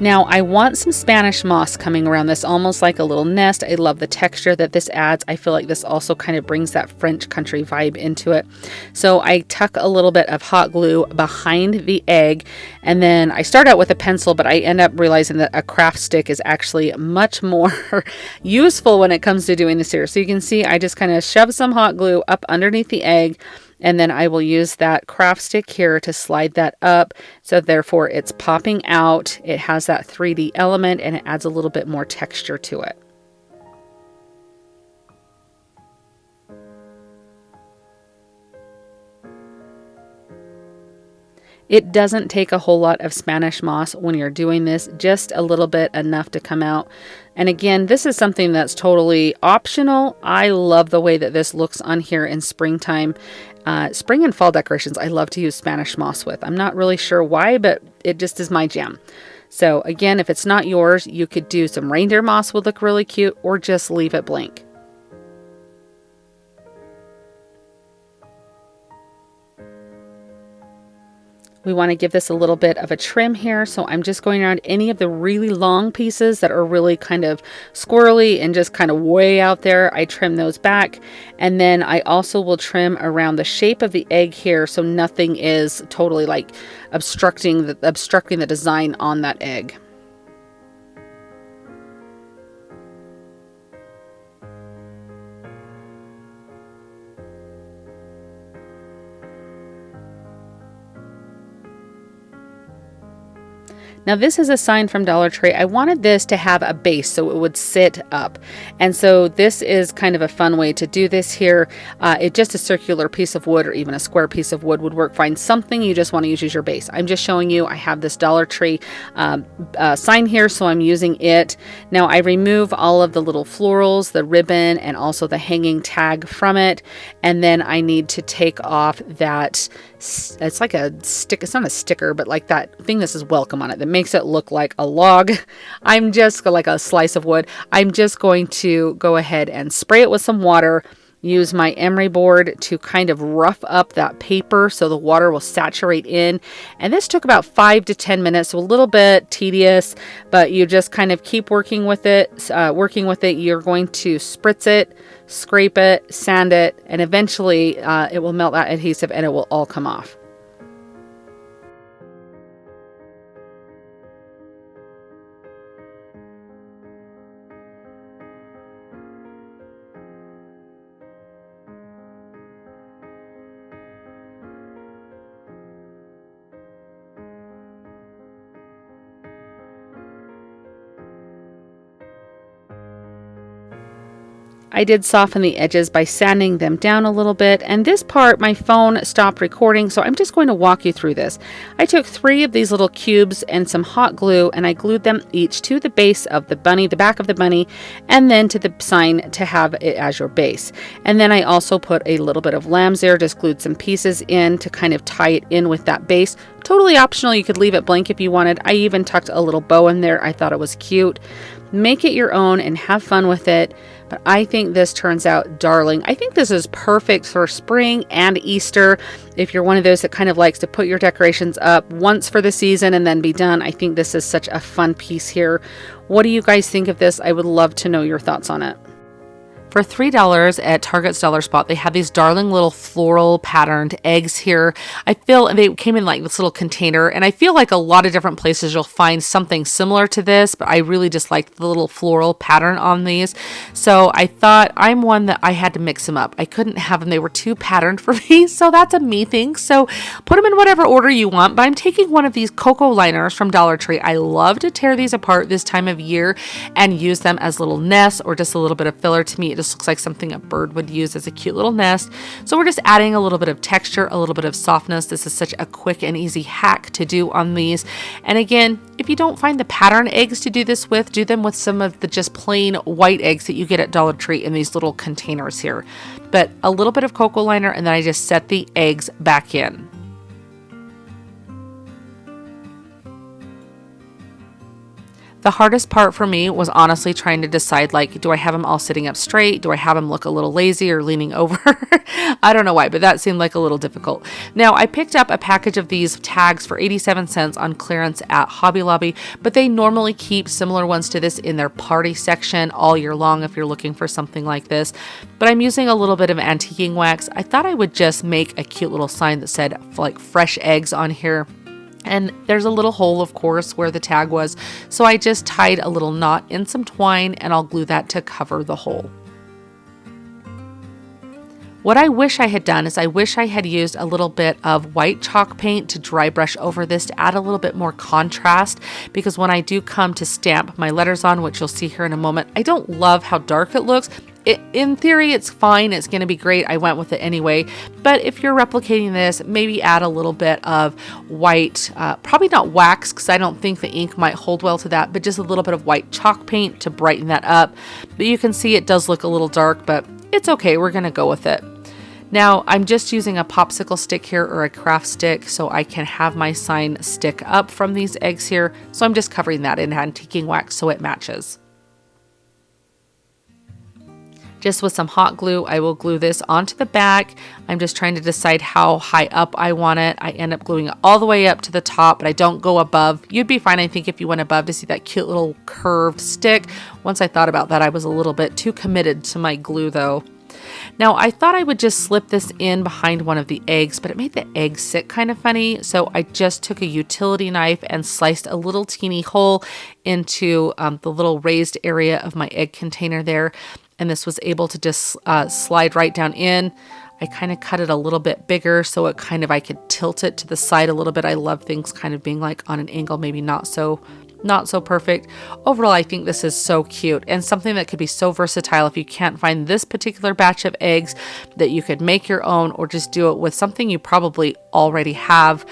Speaker 1: Now I want some Spanish moss coming around this, almost like a little nest. I love the texture that this adds. I feel like this also kind of brings that French country vibe into it. So I tuck a little bit of hot glue behind the egg, and then I start out with a pencil, but I end up realizing that a craft stick is actually much more useful when it comes to doing this here. So you can see I just kind of shove some hot glue up underneath the egg, and then I will use that craft stick here to slide that up. So therefore it's popping out. It has that 3D element and it adds a little bit more texture to it. It doesn't take a whole lot of Spanish moss when you're doing this, just a little bit, enough to come out. And again, this is something that's totally optional. I love the way that this looks on here in springtime. Spring and fall decorations, I love to use Spanish moss with. I'm not really sure why, but it just is my jam. So again, if it's not yours, you could do some reindeer moss, would look really cute, or just leave it blank. We want to give this a little bit of a trim here, so I'm just going around any of the really long pieces that are really kind of squirrely and just kind of way out there. I trim those back, and then I also will trim around the shape of the egg here so nothing is totally like obstructing the design on that egg. Now this is a sign from Dollar Tree. I wanted this to have a base so it would sit up. And so this is kind of a fun way to do this here. It just a circular piece of wood or even a square piece of wood would work fine. Something you just want to use as your base. I'm just showing you, I have this Dollar Tree sign here, so I'm using it. Now I remove all of the little florals, the ribbon, and also the hanging tag from it. And then I need to take off that, it's like a stick, it's not a sticker, but like that thing that says welcome on it that makes it look like a log. I'm just like a slice of wood. I'm just going to go ahead and spray it with some water, use my emery board to kind of rough up that paper so the water will saturate in. And this took about 5 to 10 minutes, so a little bit tedious, but you just kind of keep working with it. You're going to spritz it, scrape it, sand it, and eventually it will melt that adhesive and it will all come off. I did soften the edges by sanding them down a little bit, and this part my phone stopped recording, so I'm just going to walk you through this. I took 3 of these little cubes and some hot glue, and I glued them each to the base of the bunny, the back of the bunny, and then to the sign to have it as your base. And then I also put a little bit of lamb's ear, just glued some pieces in to kind of tie it in with that base. Totally optional, you could leave it blank if you wanted. I even tucked a little bow in there. I thought it was cute. Make it your own and have fun with it. But I think this turns out darling. I think this is perfect for spring and Easter. If you're one of those that kind of likes to put your decorations up once for the season and then be done, I think this is such a fun piece here. What do you guys think of this? I would love to know your thoughts on it. For $3 at Target's Dollar Spot, they have these darling little floral patterned eggs here. I feel they came in like this little container, and I feel like a lot of different places you'll find something similar to this, but I really just liked the little floral pattern on these. So I thought I'm one that I had to mix them up. I couldn't have them. They were too patterned for me, so that's a me thing. So put them in whatever order you want, but I'm taking one of these cocoa liners from Dollar Tree. I love to tear these apart this time of year and use them as little nests or just a little bit of filler. To me, it just looks like something a bird would use as a cute little nest. So we're just adding a little bit of texture, a little bit of softness. This is such a quick and easy hack to do on these. And again, if you don't find the pattern eggs to do this with, do them with some of the just plain white eggs that you get at Dollar Tree in these little containers here. But a little bit of cocoa liner, and then I just set the eggs back in. The hardest part for me was honestly trying to decide, like, do I have them all sitting up straight? Do I have them look a little lazy or leaning over? I don't know why, but that seemed like a little difficult. Now, I picked up a package of these tags for 87 cents on clearance at Hobby Lobby, but they normally keep similar ones to this in their party section all year long if you're looking for something like this. But I'm using a little bit of antiquing wax. I thought I would just make a cute little sign that said, like, fresh eggs on here. And there's a little hole, of course, where the tag was. So I just tied a little knot in some twine, and I'll glue that to cover the hole. What I wish I had done is I wish I had used a little bit of white chalk paint to dry brush over this to add a little bit more contrast, because when I do come to stamp my letters on, which you'll see here in a moment, I don't love how dark it looks. in theory, it's fine. It's going to be great. I went with it anyway. But if you're replicating this, maybe add a little bit of white, probably not wax, because I don't think the ink might hold well to that, but just a little bit of white chalk paint to brighten that up. But you can see it does look a little dark, but it's okay. We're going to go with it. Now, I'm just using a popsicle stick here or a craft stick so I can have my sign stick up from these eggs here. So I'm just covering that in antiquing wax so it matches. Just with some hot glue, I will glue this onto the back. I'm just trying to decide how high up I want it. I end up gluing it all the way up to the top, but I don't go above. You'd be fine, I think, if you went above to see that cute little curved stick. Once I thought about that, I was a little bit too committed to my glue though. Now, I thought I would just slip this in behind one of the eggs, but it made the egg sit kind of funny. So I just took a utility knife and sliced a little teeny hole into the little raised area of my egg container there. And this was able to just slide right down in. I kind of cut it a little bit bigger so it kind of, I could tilt it to the side a little bit. I love things kind of being like on an angle, maybe not so perfect. Overall, I think this is so cute and something that could be so versatile. If you can't find this particular batch of eggs, that you could make your own or just do it with something you probably already have.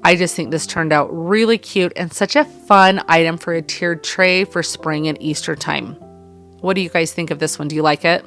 Speaker 1: I just think this turned out really cute and such a fun item for a tiered tray for spring and Easter time. What do you guys think of this one? Do you like it?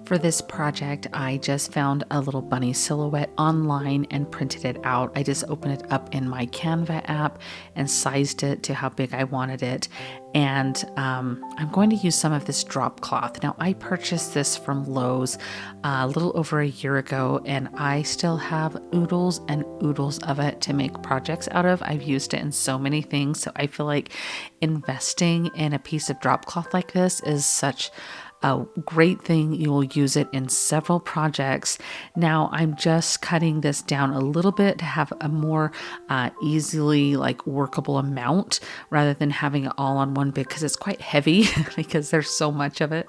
Speaker 1: For this project, I just found a little bunny silhouette online and printed it out. I just opened it up in my Canva app and sized it to how big I wanted it. And I'm going to use some of this drop cloth. Now, I purchased this from Lowe's a little over a year ago, and I still have oodles and oodles of it to make projects out of. I've used it in so many things, so I feel like investing in a piece of drop cloth like this is such a great thing. You will use it in several projects. Now I'm just cutting this down a little bit to have a more easily workable amount rather than having it all on one big, because it's quite heavy because there's so much of it.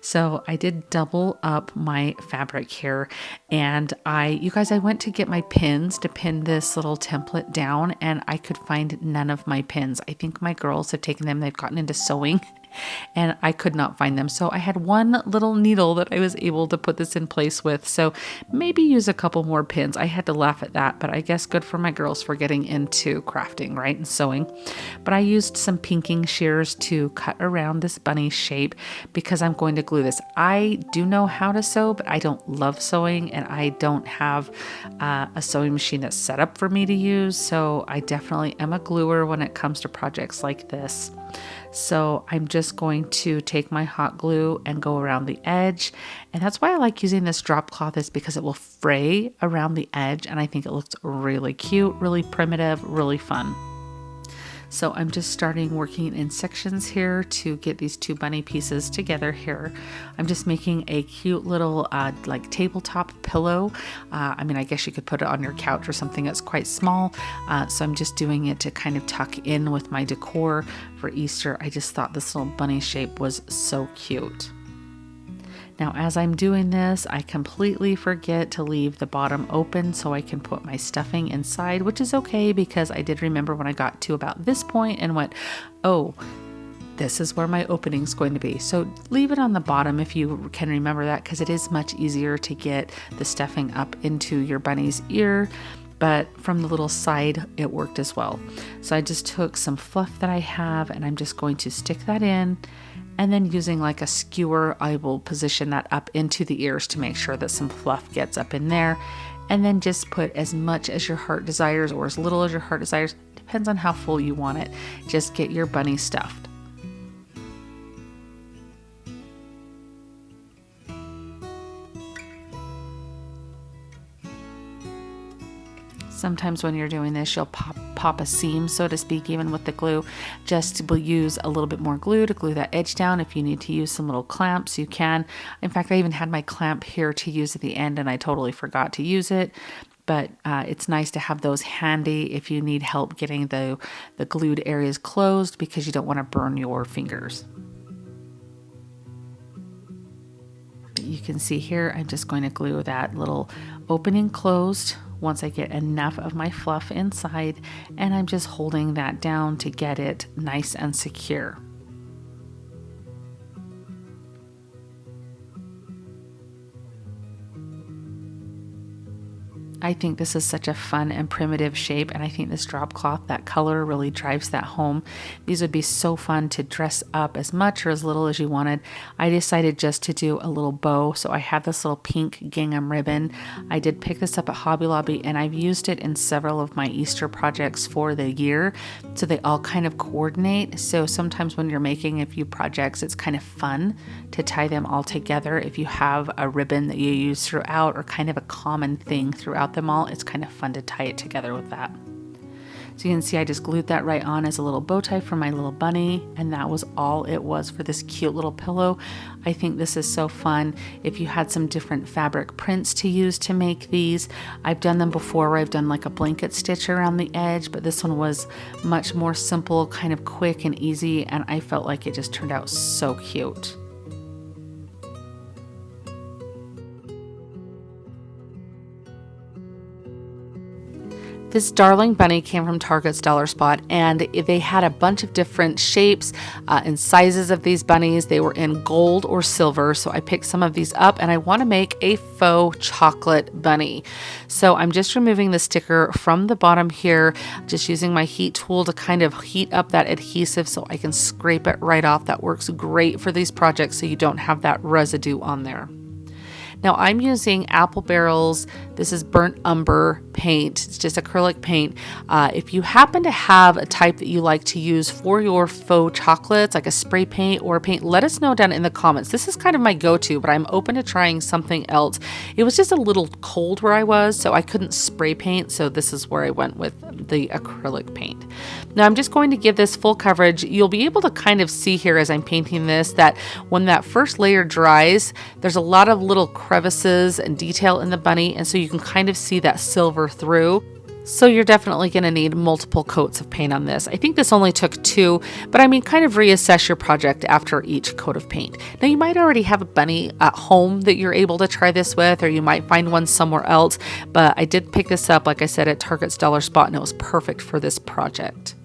Speaker 1: So I did double up my fabric here, and you guys, I went to get my pins to pin this little template down, and I could find none of my pins. I think my girls have taken them. They've gotten into sewing and I could not find them. So I had one little needle that I was able to put this in place with. So maybe use a couple more pins. I had to laugh at that, but I guess good for my girls for getting into crafting, right? And sewing. But I used some pinking shears to cut around this bunny shape because I'm going to glue this. I do know how to sew, but I don't love sewing, and I don't have a sewing machine that's set up for me to use. So I definitely am a gluer when it comes to projects like this. So I'm just going to take my hot glue and go around the edge. And that's why I like using this drop cloth, is because it will fray around the edge. And I think it looks really cute, really primitive, really fun. So I'm just starting working in sections here to get these two bunny pieces together here. I'm just making a cute little tabletop pillow. I mean, I guess you could put it on your couch or something that's quite small. So I'm just doing it to kind of tuck in with my decor for Easter. I just thought this little bunny shape was so cute. Now, as I'm doing this, I completely forget to leave the bottom open so I can put my stuffing inside, which is okay because I did remember when I got to about this point and went, oh, this is where my opening's going to be. So leave it on the bottom if you can remember that, because it is much easier to get the stuffing up into your bunny's ear. But from the little side, it worked as well. So I just took some fluff that I have, and I'm just going to stick that in. And then using like a skewer, I will position that up into the ears to make sure that some fluff gets up in there. And then just put as much as your heart desires or as little as your heart desires. Depends on how full you want it. Just get your bunny stuffed. Sometimes when you're doing this, you'll pop a seam, so to speak, even with the glue. Just we'll use a little bit more glue to glue that edge down. If you need to use some little clamps, you can. In fact, I even had my clamp here to use at the end, and I totally forgot to use it. But it's nice to have those handy if you need help getting the glued areas closed, because you don't want to burn your fingers. You can see here, I'm just going to glue that little opening closed once I get enough of my fluff inside, and I'm just holding that down to get it nice and secure. I think this is such a fun and primitive shape, and I think this drop cloth, that color really drives that home. These would be so fun to dress up as much or as little as you wanted. I decided just to do a little bow, so I have this little pink gingham ribbon. I did pick this up at Hobby Lobby, and I've used it in several of my Easter projects for the year, so they all kind of coordinate. So sometimes when you're making a few projects, it's kind of fun to tie them all together. If you have a ribbon that you use throughout, or kind of a common thing throughout them all, it's kind of fun to tie it together with that. So you can see I just glued that right on as a little bow tie for my little bunny, and that was all it was for this cute little pillow. I think this is so fun. If you had some different fabric prints to use to make these, I've done them before where I've done like a blanket stitch around the edge, but this one was much more simple, kind of quick and easy, and I felt like it just turned out so cute. This darling bunny came from Target's Dollar Spot, and they had a bunch of different shapes and sizes of these bunnies. They were in gold or silver, so I picked some of these up, and I want to make a faux chocolate bunny. So I'm just removing the sticker from the bottom here, just using my heat tool to kind of heat up that adhesive so I can scrape it right off. That works great for these projects so you don't have that residue on there. Now I'm using Apple Barrel's, this is burnt umber paint. It's just acrylic paint. If you happen to have a type that you like to use for your faux chocolates, like a spray paint or a paint, let us know down in the comments. This is kind of my go-to, but I'm open to trying something else. It was just a little cold where I was, so I couldn't spray paint, so this is where I went with the acrylic paint. Now I'm just going to give this full coverage. You'll be able to kind of see here as I'm painting this that when that first layer dries, there's a lot of little crevices and detail in the bunny, and so you can kind of see that silver through. So you're definitely going to need multiple coats of paint on this. I think this only took 2, but I mean, kind of reassess your project after each coat of paint. Now you might already have a bunny at home that you're able to try this with, or you might find one somewhere else, but I did pick this up, like I said, at Target's Dollar Spot, and it was perfect for this project.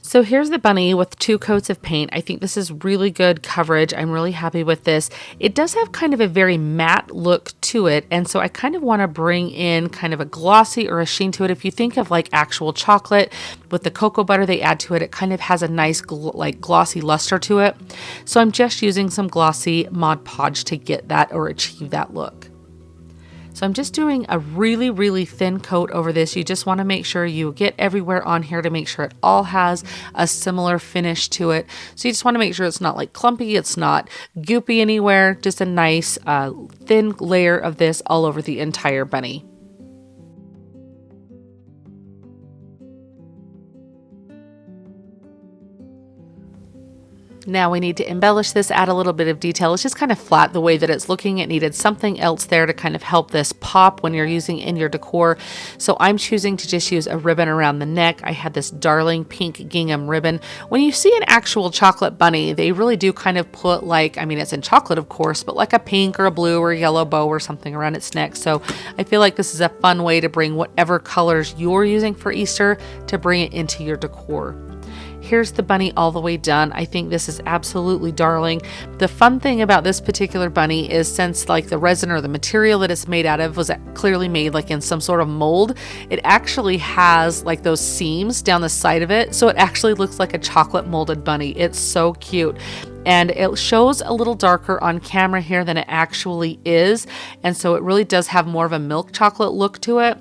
Speaker 1: So here's the bunny with 2 coats of paint. I think this is really good coverage. I'm really happy with this. It does have kind of a very matte look to it, and so I kind of want to bring in kind of a glossy or a sheen to it. If you think of like actual chocolate with the cocoa butter they add to it, it kind of has a nice like glossy luster to it. So I'm just using some glossy Mod Podge to get that or achieve that look. So I'm just doing a really, really thin coat over this. You just want to make sure you get everywhere on here to make sure it all has a similar finish to it. So you just want to make sure it's not like clumpy, it's not goopy anywhere, just a nice thin layer of this all over the entire bunny. Now we need to embellish this, add a little bit of detail. It's just kind of flat the way that it's looking. It needed something else there to kind of help this pop when you're using in your decor. So I'm choosing to just use a ribbon around the neck. I had this darling pink gingham ribbon. When you see an actual chocolate bunny, they really do kind of put like, I mean, it's in chocolate, of course, but like a pink or a blue or yellow bow or something around its neck. So I feel like this is a fun way to bring whatever colors you're using for Easter to bring it into your decor. Here's the bunny all the way done. I think this is absolutely darling. The fun thing about this particular bunny is since like the resin or the material that it's made out of was clearly made like in some sort of mold, it actually has like those seams down the side of it. So it actually looks like a chocolate molded bunny. It's so cute. And it shows a little darker on camera here than it actually is. And so it really does have more of a milk chocolate look to it.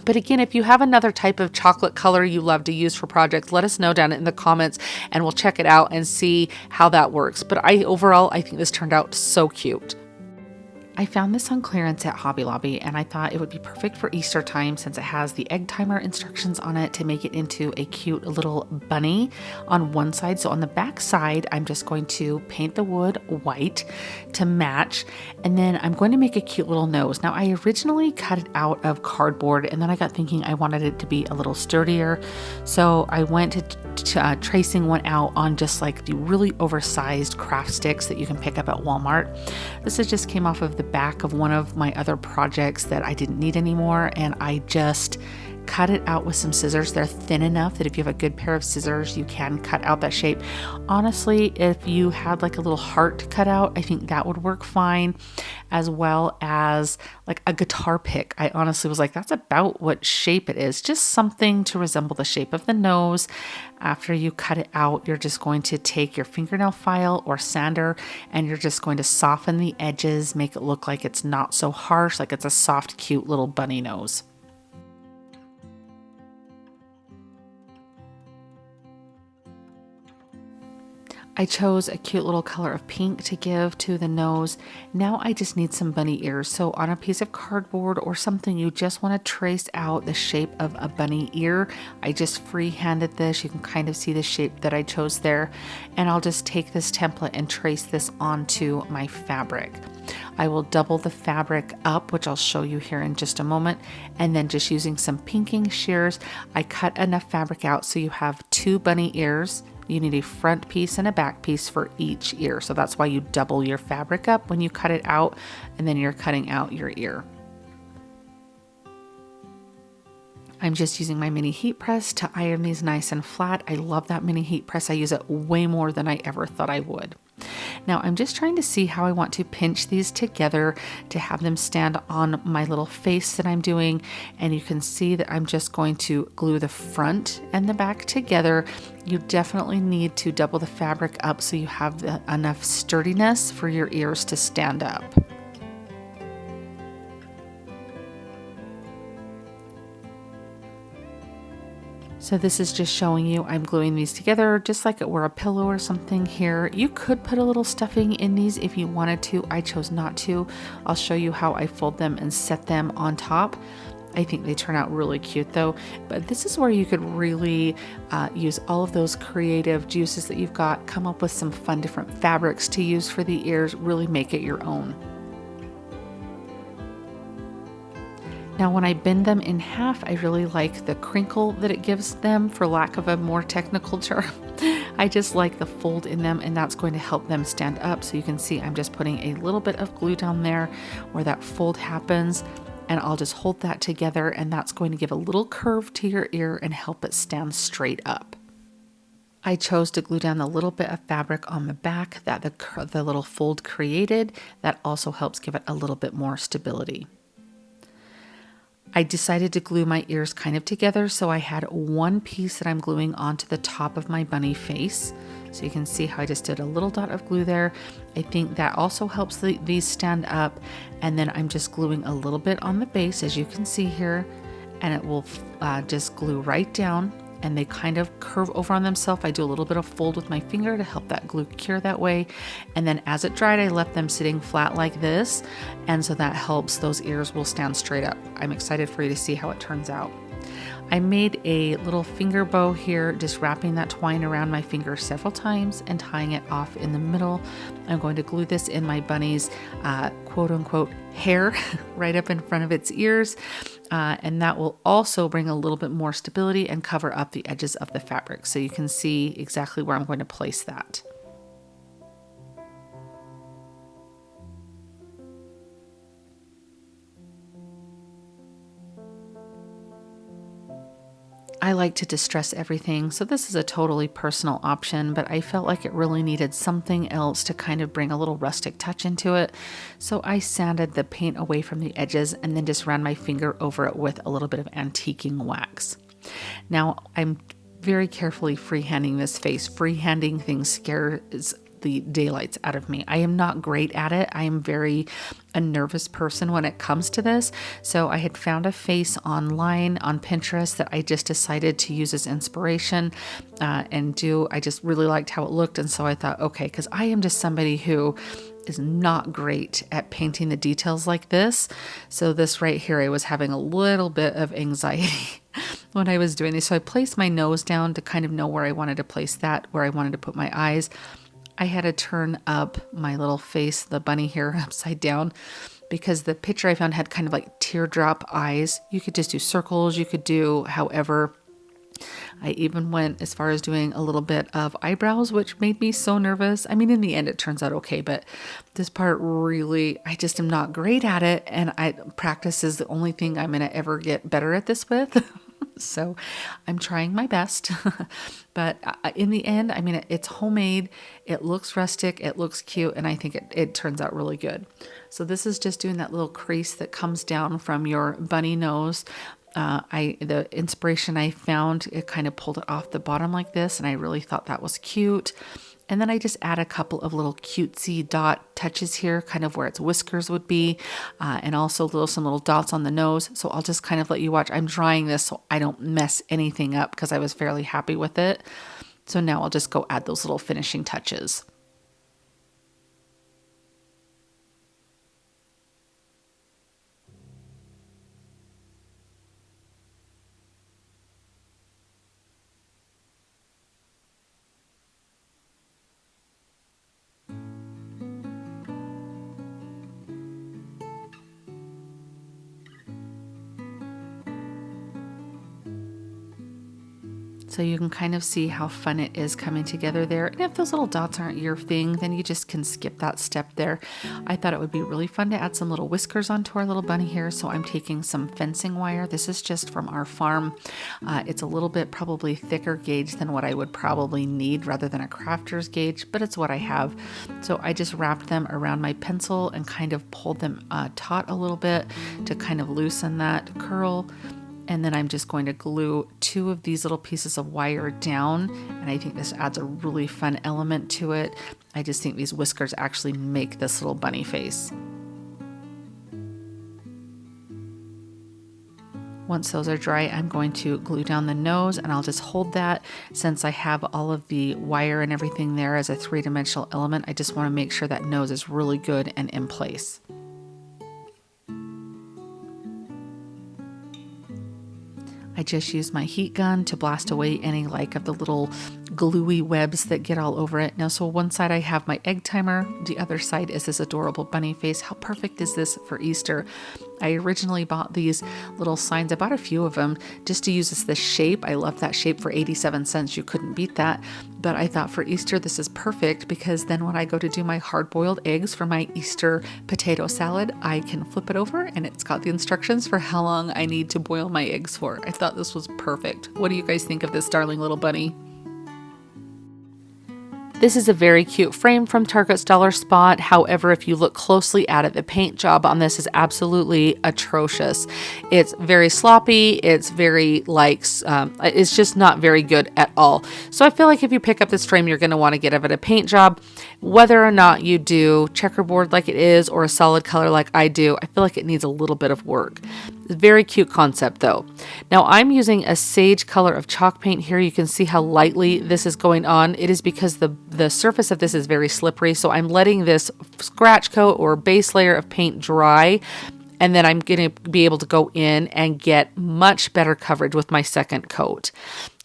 Speaker 1: But again, if you have another type of chocolate color you love to use for projects, let us know down in the comments and we'll check it out and see how that works. But overall, I think this turned out so cute. I found this on clearance at Hobby Lobby, and I thought it would be perfect for Easter time since it has the egg timer instructions on it to make it into a cute little bunny on one side. So on the back side, I'm just going to paint the wood white to match, and then I'm going to make a cute little nose. Now, I originally cut it out of cardboard, and then I got thinking I wanted it to be a little sturdier. So I went to tracing one out on just like the really oversized craft sticks that you can pick up at Walmart. This just came off of the back of one of my other projects that I didn't need anymore, and I just cut it out with some scissors. They're thin enough that if you have a good pair of scissors, you can cut out that shape. Honestly, if you had like a little heart cut out, I think that would work fine, as well as like a guitar pick. I honestly was like, that's about what shape it is, just something to resemble the shape of the nose. After you cut it out, you're just going to take your fingernail file or sander, and you're just going to soften the edges, make it look like it's not so harsh, like it's a soft, cute little bunny nose. I chose a cute little color of pink to give to the nose. Now I just need some bunny ears. So on a piece of cardboard or something, you just want to trace out the shape of a bunny ear. I just free-handed this. You can kind of see the shape that I chose there. And I'll just take this template and trace this onto my fabric. I will double the fabric up, which I'll show you here in just a moment. And then just using some pinking shears, I cut enough fabric out so you have 2 bunny ears. You need a front piece and a back piece for each ear. So that's why you double your fabric up when you cut it out, and then you're cutting out your ear. I'm just using my mini heat press to iron these nice and flat. I love that mini heat press. I use it way more than I ever thought I would. Now I'm just trying to see how I want to pinch these together to have them stand on my little face that I'm doing. And you can see that I'm just going to glue the front and the back together. You definitely need to double the fabric up so you have enough sturdiness for your ears to stand up. So this is just showing you I'm gluing these together just like it were a pillow or something here. You could put a little stuffing in these if you wanted to. I chose not to. I'll show you how I fold them and set them on top. I think they turn out really cute though, but this is where you could really use all of those creative juices that you've got, come up with some fun different fabrics to use for the ears, really make it your own. Now when I bend them in half, I really like the crinkle that it gives them, for lack of a more technical term. I just like the fold in them, and that's going to help them stand up. So you can see I'm just putting a little bit of glue down there where that fold happens, and I'll just hold that together, and that's going to give a little curve to your ear and help it stand straight up. I chose to glue down the little bit of fabric on the back that the little fold created. That also helps give it a little bit more stability. I decided to glue my ears kind of together, so I had one piece that I'm gluing onto the top of my bunny face. So you can see how I just did a little dot of glue there. I think that also helps these stand up. And then I'm just gluing a little bit on the base, as you can see here, and it will just glue right down, and they kind of curve over on themselves. I do a little bit of fold with my finger to help that glue cure that way. And then as it dried, I left them sitting flat like this. And so that helps, those ears will stand straight up. I'm excited for you to see how it turns out. I made a little finger bow here, just wrapping that twine around my finger several times and tying it off in the middle. I'm going to glue this in my bunny's quote unquote hair right up in front of its ears. And that will also bring a little bit more stability and cover up the edges of the fabric. So you can see exactly where I'm going to place that. I like to distress everything, so this is a totally personal option, but I felt like it really needed something else to kind of bring a little rustic touch into it. So I sanded the paint away from the edges and then just ran my finger over it with a little bit of antiquing wax. Now I'm very carefully freehanding this face. Freehanding things scares the daylights out of me. I am not great at it. I am very a nervous person when it comes to this. So I had found a face online on Pinterest that I just decided to use as inspiration and do. I just really liked how it looked. And so I thought, okay, because I am just somebody who is not great at painting the details like this. So this right here, I was having a little bit of anxiety when I was doing this. So I placed my nose down to kind of know where I wanted to place that, where I wanted to put my eyes. I had to turn up my little face, the bunny here, upside down, because the picture I found had kind of like teardrop eyes. You could just do circles, you could do however. I even went as far as doing a little bit of eyebrows, which made me so nervous. I mean, in the end, it turns out okay, but this part really, I just am not great at it. And practice is the only thing I'm going to ever get better at this with. So I'm trying my best. But in the end, I mean, it's homemade. It looks rustic. It looks cute. And I think it turns out really good. So this is just doing that little crease that comes down from your bunny nose. The inspiration I found, it kind of pulled it off the bottom like this, and I really thought that was cute. And then I just add a couple of little cutesy dot touches here, kind of where its whiskers would be, and also some little dots on the nose. So I'll just kind of let you watch. I'm drying this so I don't mess anything up because I was fairly happy with it. So now I'll just go add those little finishing touches. So you can kind of see how fun it is coming together there. And if those little dots aren't your thing, then you just can skip that step there. I thought it would be really fun to add some little whiskers onto our little bunny here. So I'm taking some fencing wire. This is just from our farm. It's a little bit probably thicker gauge than what I would probably need rather than a crafter's gauge, but it's what I have. So I just wrapped them around my pencil and kind of pulled them taut a little bit to kind of loosen that curl. And then I'm just going to glue 2 of these little pieces of wire down. And I think this adds a really fun element to it. I just think these whiskers actually make this little bunny face. Once those are dry, I'm going to glue down the nose, and I'll just hold that. Since I have all of the wire and everything there as a 3-dimensional element, I just want to make sure that nose is really good and in place. I just use my heat gun to blast away any of the little gluey webs that get all over it. Now, so one side I have my egg timer, the other side is this adorable bunny face. How perfect is this for Easter? I originally bought these little signs. I bought a few of them just to use as this shape. I love that shape for 87 cents. You couldn't beat that. But I thought for Easter, this is perfect because then when I go to do my hard-boiled eggs for my Easter potato salad, I can flip it over and it's got the instructions for how long I need to boil my eggs for. I thought this was perfect. What do you guys think of this darling little bunny? This is a very cute frame from Target's Dollar Spot. However, if you look closely at it, the paint job on this is absolutely atrocious. It's very sloppy. It's very it's just not very good at all. So I feel like if you pick up this frame, you're going to want to give it a paint job. Whether or not you do checkerboard like it is or a solid color like I do, I feel like it needs a little bit of work. Very cute concept though. Now I'm using a sage color of chalk paint here. You can see how lightly this is going on. It is because the surface of this is very slippery. So I'm letting this scratch coat or base layer of paint dry. And then I'm going to be able to go in and get much better coverage with my second coat.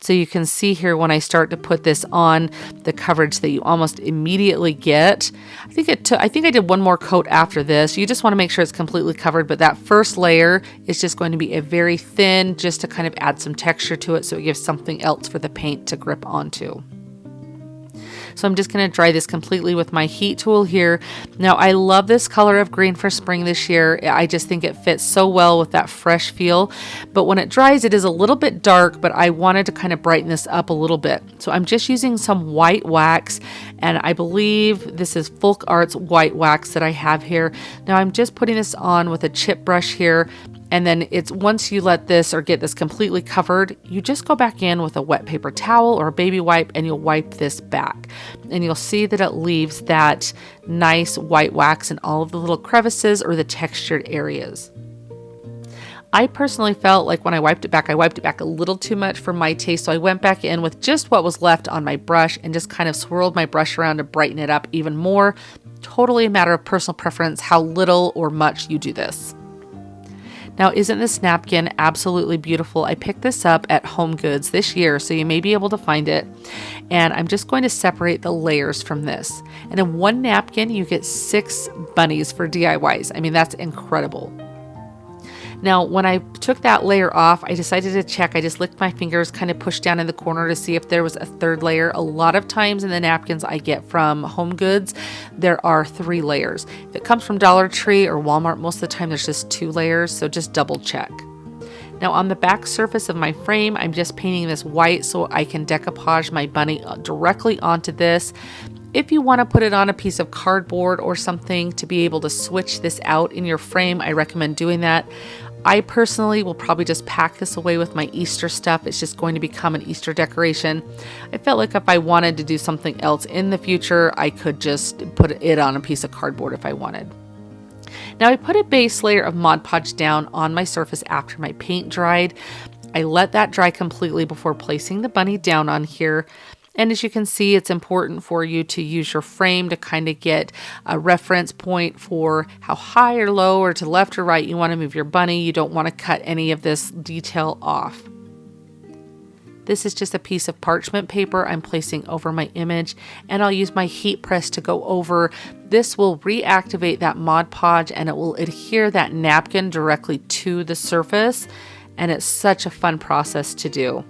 Speaker 1: So you can see here when I start to put this on, the coverage that you almost immediately get. I think I did one more coat after this. You just want to make sure it's completely covered, but that first layer is just going to be a very thin, just to kind of add some texture to it so it gives something else for the paint to grip onto. So I'm just going to dry this completely with my heat tool here. Now I love this color of green for spring this year. I just think it fits so well with that fresh feel. But when it dries, it is a little bit dark, but I wanted to kind of brighten this up a little bit. So I'm just using some white wax, and I believe this is Folk Arts white wax that I have here. Now I'm just putting this on with a chip brush here. And then once you let this or get this completely covered, you just go back in with a wet paper towel or a baby wipe and you'll wipe this back. And you'll see that it leaves that nice white wax in all of the little crevices or the textured areas. I personally felt like when I wiped it back a little too much for my taste. So I went back in with just what was left on my brush and just kind of swirled my brush around to brighten it up even more. Totally a matter of personal preference how little or much you do this. Now, isn't this napkin absolutely beautiful? I picked this up at Home Goods this year, so you may be able to find it. And I'm just going to separate the layers from this. And in one napkin, you get 6 bunnies for DIYs. I mean, that's incredible. Now, when I took that layer off, I decided to check. I just licked my fingers, kind of pushed down in the corner to see if there was a third layer. A lot of times in the napkins I get from Home Goods, there are 3 layers. If it comes from Dollar Tree or Walmart, most of the time there's just 2 layers, so just double check. Now on the back surface of my frame, I'm just painting this white so I can decoupage my bunny directly onto this. If you want to put it on a piece of cardboard or something to be able to switch this out in your frame, I recommend doing that. I personally will probably just pack this away with my Easter stuff. It's just going to become an Easter decoration. I felt like if I wanted to do something else in the future, I could just put it on a piece of cardboard if I wanted. Now I put a base layer of Mod Podge down on my surface after my paint dried. I let that dry completely before placing the bunny down on here. And as you can see, it's important for you to use your frame to kind of get a reference point for how high or low or to left or right you want to move your bunny. You don't want to cut any of this detail off. This is just a piece of parchment paper I'm placing over my image, and I'll use my heat press to go over. This will reactivate that Mod Podge and it will adhere that napkin directly to the surface, and it's such a fun process to do.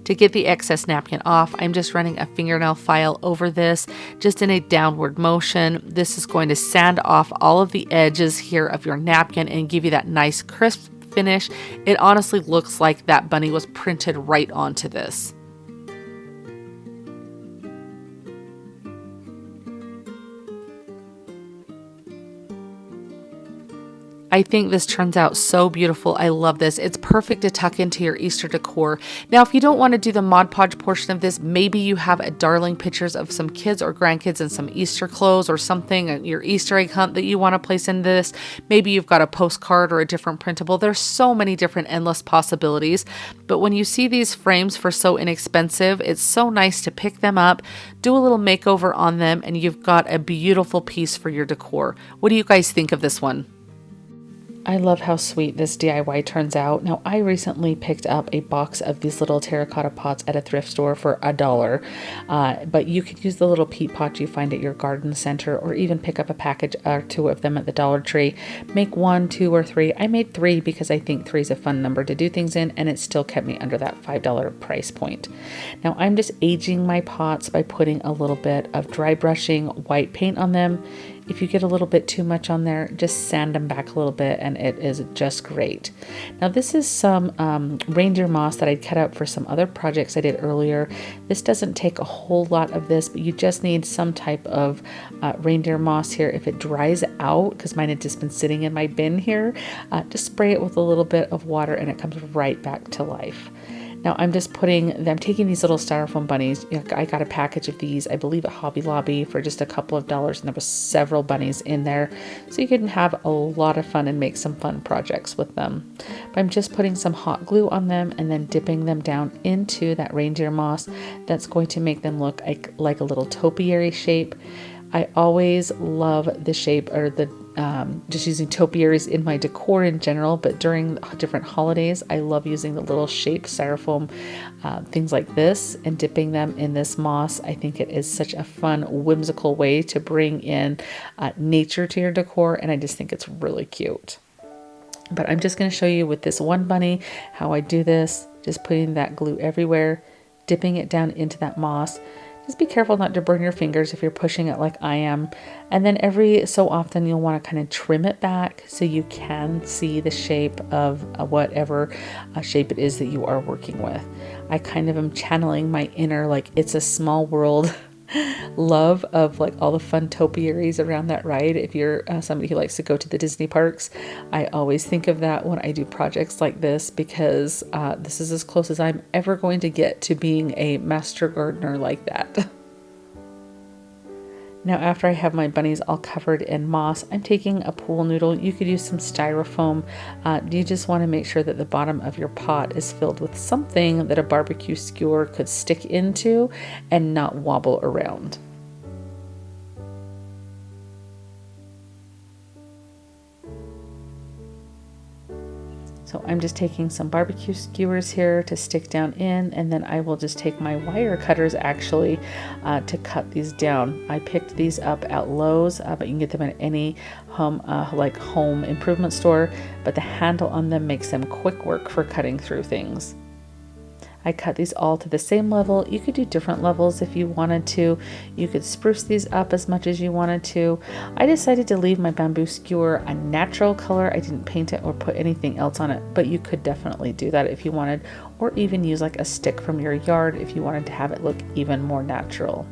Speaker 1: To get the excess napkin off, I'm just running a fingernail file over this, just in a downward motion. This is going to sand off all of the edges here of your napkin and give you that nice crisp finish. It honestly looks like that bunny was printed right onto this. I think this turns out so beautiful. I love this. It's perfect to tuck into your Easter decor. Now, if you don't want to do the Mod Podge portion of this, maybe you have a darling pictures of some kids or grandkids in some Easter clothes or something, your Easter egg hunt that you want to place in this. Maybe you've got a postcard or a different printable. There's so many different endless possibilities. But when you see these frames for so inexpensive, it's so nice to pick them up, do a little makeover on them, and you've got a beautiful piece for your decor. What do you guys think of this one? I love how sweet this DIY turns out. Now, I recently picked up a box of these little terracotta pots at a thrift store for $1, but you could use the little peat pots you find at your garden center, or even pick up a package or 2 of them at the Dollar Tree. Make 1, 2, or 3. I made 3 because I think 3 is a fun number to do things in, and it still kept me under that $5 price point. Now, I'm just aging my pots by putting a little bit of dry brushing white paint on them. If you get a little bit too much on there, just sand them back a little bit and it is just great. Now this is some reindeer moss that I'd cut out for some other projects I did earlier. This doesn't take a whole lot of this, but you just need some type of reindeer moss here. If it dries out, because mine had just been sitting in my bin here, just spray it with a little bit of water and it comes right back to life. Now I'm taking these little styrofoam bunnies. I got a package of these, I believe at Hobby Lobby, for just a couple of dollars, and there was several bunnies in there. So you can have a lot of fun and make some fun projects with them. But I'm just putting some hot glue on them and then dipping them down into that reindeer moss. That's going to make them look like a little topiary shape. I always love the shape, or the just using topiaries in my decor in general, but during different holidays, I love using the little shaped styrofoam things like this and dipping them in this moss. I think it is such a fun, whimsical way to bring in nature to your decor, and I just think it's really cute. But I'm just going to show you with this one bunny how I do this, just putting that glue everywhere, dipping it down into that moss. Just be careful not to burn your fingers if you're pushing it like I am. And then every so often you'll want to kind of trim it back so you can see the shape of whatever shape it is that you are working with. I kind of am channeling my inner, like, It's a Small World love of like all the fun topiaries around that ride. If you're somebody who likes to go to the Disney parks, I always think of that when I do projects like this, because this is as close as I'm ever going to get to being a master gardener like that. Now, after I have my bunnies all covered in moss, I'm taking a pool noodle. You could use some styrofoam. You just want to make sure that the bottom of your pot is filled with something that a barbecue skewer could stick into and not wobble around. So I'm just taking some barbecue skewers here to stick down in, and then I will just take my wire cutters actually to cut these down. I picked these up at Lowe's, but you can get them at any home improvement store, but the handle on them makes them quick work for cutting through things. I cut these all to the same level. You could do different levels if you wanted to. You could spruce these up as much as you wanted to. I decided to leave my bamboo skewer a natural color. I didn't paint it or put anything else on it, but you could definitely do that if you wanted, or even use like a stick from your yard if you wanted to have it look even more natural.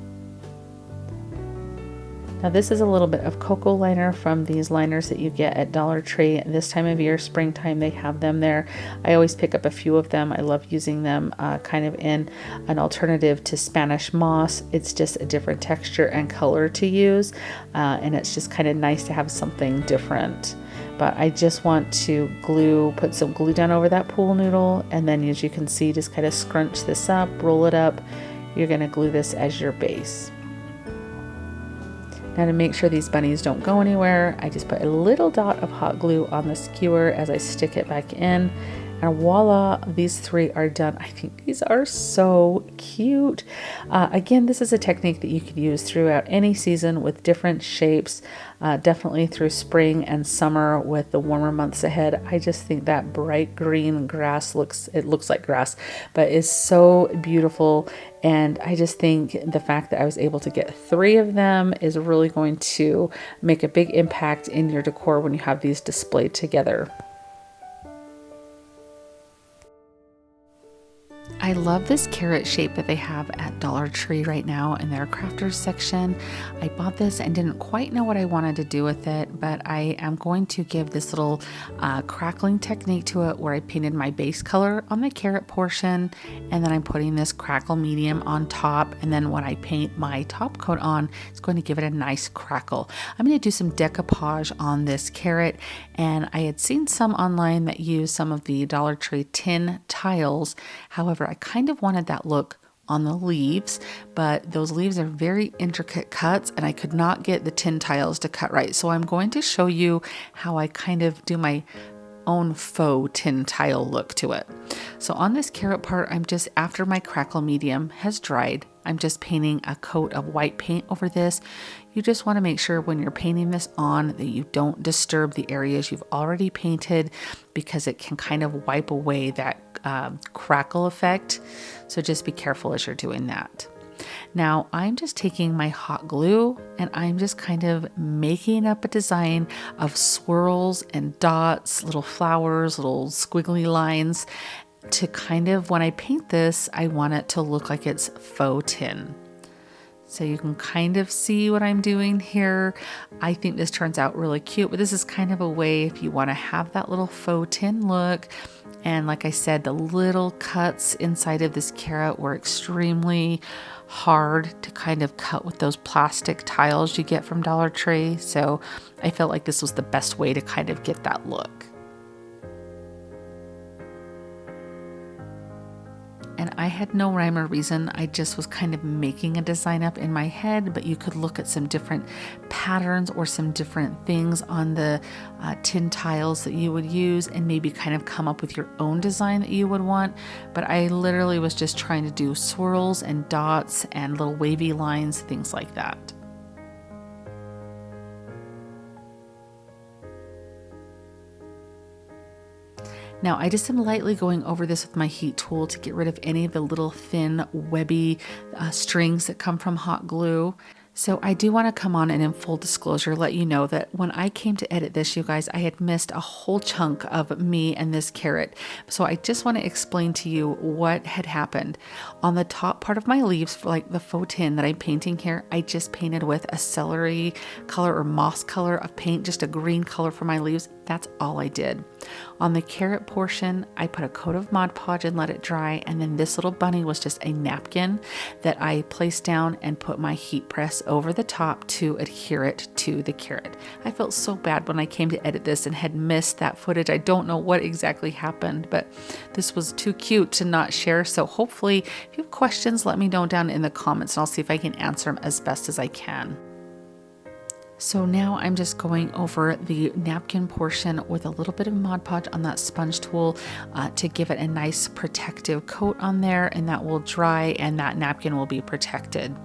Speaker 1: Now this is a little bit of cocoa liner from these liners that you get at Dollar Tree. This time of year, springtime, they have them there. I always pick up a few of them. I love using them kind of in an alternative to Spanish moss. It's just a different texture and color to use, and it's just kind of nice to have something different. But I just want to put some glue down over that pool noodle, and then as you can see, just kind of scrunch this up, roll it up. You're going to glue this as your base. Now to make sure these bunnies don't go anywhere, I just put a little dot of hot glue on the skewer as I stick it back in. And voila, these three are done. I think these are so cute. Again, this is a technique that you could use throughout any season with different shapes, definitely through spring and summer with the warmer months ahead. I just think that bright green grass looks like grass, but is so beautiful. And I just think the fact that I was able to get 3 of them is really going to make a big impact in your decor when you have these displayed together. I love this carrot shape that they have at Dollar Tree right now in their crafters section. I bought this and didn't quite know what I wanted to do with it, but I am going to give this little crackling technique to it where I painted my base color on the carrot portion, and then I'm putting this crackle medium on top, and then when I paint my top coat on, it's going to give it a nice crackle. I'm going to do some decoupage on this carrot, and I had seen some online that use some of the Dollar Tree tin tiles. However, I kind of wanted that look on the leaves, but those leaves are very intricate cuts and I could not get the tin tiles to cut right. So I'm going to show you how I kind of do my own faux tin tile look to it. So on this carrot part, I'm just, after my crackle medium has dried, I'm just painting a coat of white paint over this. You just want to make sure when you're painting this on that you don't disturb the areas you've already painted, because it can kind of wipe away that crackle effect. So just be careful as you're doing that. Now I'm just taking my hot glue and I'm just kind of making up a design of swirls and dots, little flowers, little squiggly lines to kind of, when I paint this, I want it to look like it's faux tin. So you can kind of see what I'm doing here. I think this turns out really cute, but this is kind of a way if you want to have that little faux tin look. And like I said, the little cuts inside of this carrot were extremely hard to kind of cut with those plastic tiles you get from Dollar Tree. So I felt like this was the best way to kind of get that look. And I had no rhyme or reason. I just was kind of making a design up in my head, but you could look at some different patterns or some different things on the tin tiles that you would use and maybe kind of come up with your own design that you would want. But I literally was just trying to do swirls and dots and little wavy lines, things like that. Now I just am lightly going over this with my heat tool to get rid of any of the little thin webby strings that come from hot glue. So I do want to come on and in full disclosure let you know that when I came to edit this, you guys, I had missed a whole chunk of me and this carrot. So I just want to explain to you what had happened. On the top part of my leaves, like the faux tin that I'm painting here, I just painted with a celery color or moss color of paint, just a green color for my leaves. That's all I did. On the carrot portion, I put a coat of Mod Podge and let it dry, and then this little bunny was just a napkin that I placed down and put my heat press over the top to adhere it to the carrot. I felt so bad when I came to edit this and had missed that footage. I don't know what exactly happened, but this was too cute to not share. So hopefully, if you have questions, let me know down in the comments and I'll see if I can answer them as best as I can. So now I'm just going over the napkin portion with a little bit of Mod Podge on that sponge tool to give it a nice protective coat on there, and that will dry and that napkin will be protected.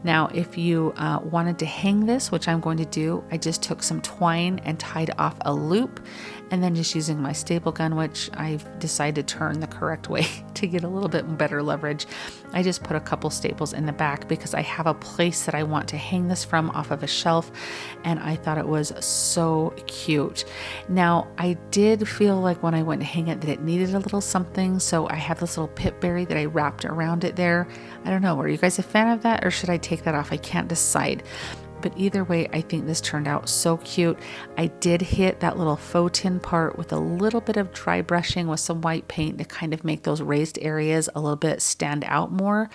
Speaker 1: Now, if you wanted to hang this, which I'm going to do, I just took some twine and tied off a loop, and then just using my staple gun, which I've decided to turn the correct way to get a little bit better leverage, I just put a couple staples in the back because I have a place that I want to hang this from off of a shelf, and I thought it was so cute. Now, I did feel like when I went to hang it that it needed a little something, so I have this little pip berry that I wrapped around it there. I don't know, are you guys a fan of that, or should I take that off? I can't decide. But either way, I think this turned out so cute. I did hit that little faux tin part with a little bit of dry brushing with some white paint to kind of make those raised areas a little bit stand out more.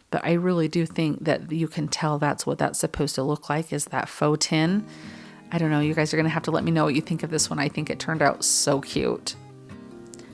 Speaker 1: But I really do think that you can tell that's what that's supposed to look like, is that faux tin. I don't know, you guys are going to have to let me know what you think of this one. I think it turned out so cute.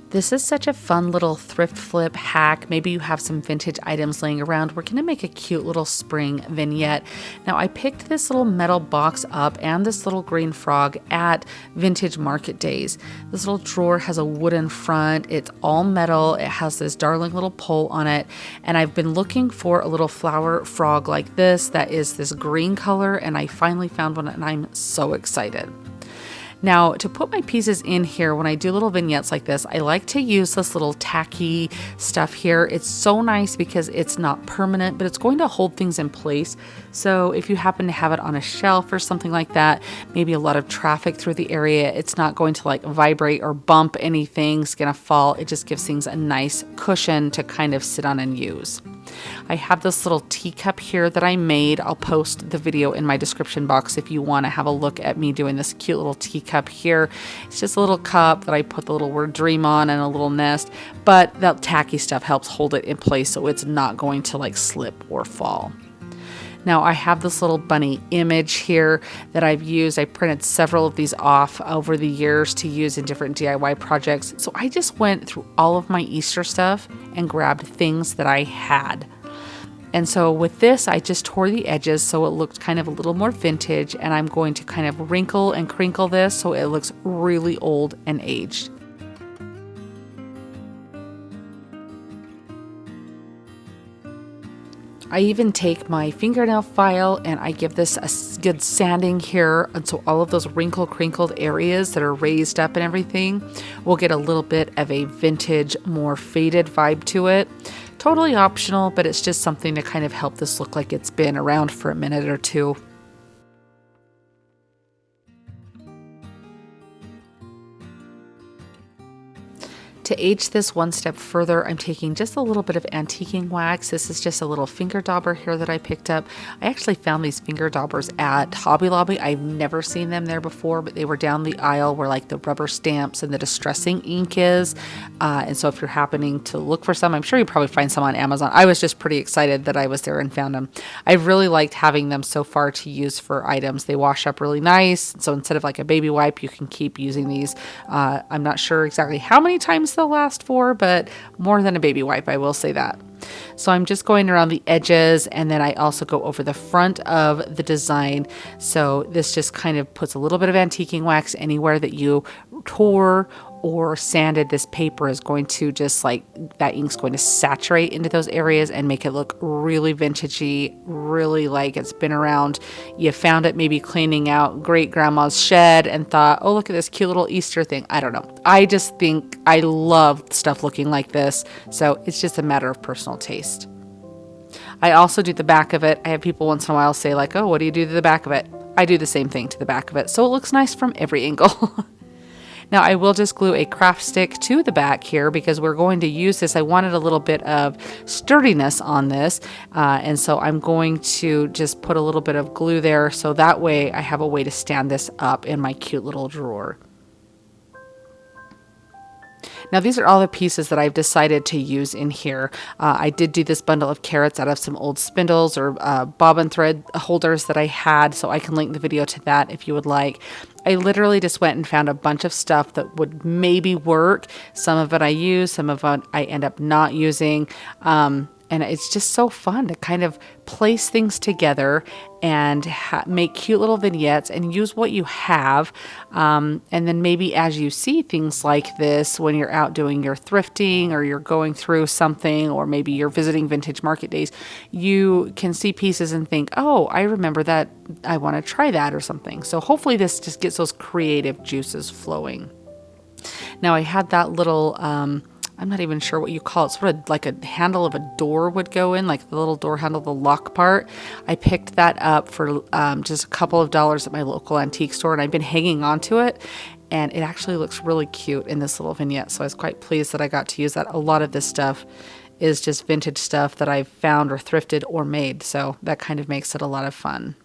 Speaker 1: This is such a fun little thrift flip hack. Maybe you have some vintage items laying around. We're gonna make a cute little spring vignette. Now, I picked this little metal box up and this little green frog at Vintage Market Days. This little drawer has a wooden front. It's all metal. It has this darling little pole on it. And I've been looking for a little flower frog like this that is this green color, and I finally found one, and I'm so excited. Now, to put my pieces in here, when I do little vignettes like this, I like to use this little tacky stuff here. It's so nice because it's not permanent, but it's going to hold things in place. So if you happen to have it on a shelf or something like that, maybe a lot of traffic through the area, it's not going to like vibrate or bump anything. It's going to fall. It just gives things a nice cushion to kind of sit on and use. I have this little teacup here that I made. I'll post the video in my description box if you want to have a look at me doing this cute little teacup here. It's just a little cup that I put the little word dream on and a little nest, but that tacky stuff helps hold it in place so it's not going to like slip or fall. Now, I have this little bunny image here that I've used. I printed several of these off over the years to use in different DIY projects. So I just went through all of my Easter stuff and grabbed things that I had. And so with this, I just tore the edges so it looked kind of a little more vintage, and I'm going to kind of wrinkle and crinkle this so it looks really old and aged. I even take my fingernail file and I give this a good sanding here, and so all of those crinkled areas that are raised up and everything will get a little bit of a vintage, more faded vibe to it. Totally optional, but it's just something to kind of help this look like it's been around for a minute or two. To age this one step further, I'm taking just a little bit of antiquing wax. This is just a little finger dauber here that I picked up. I actually found these finger daubers at Hobby Lobby. I've never seen them there before, but they were down the aisle where like the rubber stamps and the distressing ink is. And so if you're happening to look for some, I'm sure you probably find some on Amazon. I was just pretty excited that I was there and found them. I've really liked having them so far to use for items. They wash up really nice. So instead of like a baby wipe, you can keep using these. I'm not sure exactly how many times they'll last for, but more than a baby wipe, I will say that. So I'm just going around the edges, and then I also go over the front of the design. So this just kind of puts a little bit of antiquing wax anywhere that you tore or sanded. This paper is going to just like, that ink's going to saturate into those areas and make it look really vintagey, really like it's been around. You found it maybe cleaning out great grandma's shed and thought, oh, look at this cute little Easter thing. I don't know. I just think I love stuff looking like this. So it's just a matter of personal taste. I also do the back of it. I have people once in a while say like, oh, what do you do to the back of it? I do the same thing to the back of it. So it looks nice from every angle. Now I will just glue a craft stick to the back here because we're going to use this. I wanted a little bit of sturdiness on this. And so I'm going to just put a little bit of glue there. So that way I have a way to stand this up in my cute little drawer. Now these are all the pieces that I've decided to use in here. I did do this bundle of carrots out of some old spindles or bobbin thread holders that I had, so I can link the video to that if you would like. I literally just went and found a bunch of stuff that would maybe work. Some of it I use, some of it I end up not using. And it's just so fun to kind of place things together and make cute little vignettes and use what you have. And then maybe as you see things like this, when you're out doing your thrifting or you're going through something, or maybe you're visiting vintage market days, you can see pieces and think, oh, I remember that. I want to try that or something. So hopefully this just gets those creative juices flowing. Now I had that little, I'm not even sure what you call it, sort of like a handle of a door would go in, like the little door handle, the lock part. I picked that up for just a couple of dollars at my local antique store, and I've been hanging on to it, and it actually looks really cute in this little vignette. So I was quite pleased that I got to use that. A lot of this stuff is just vintage stuff that I've found or thrifted or made, so that kind of makes it a lot of fun.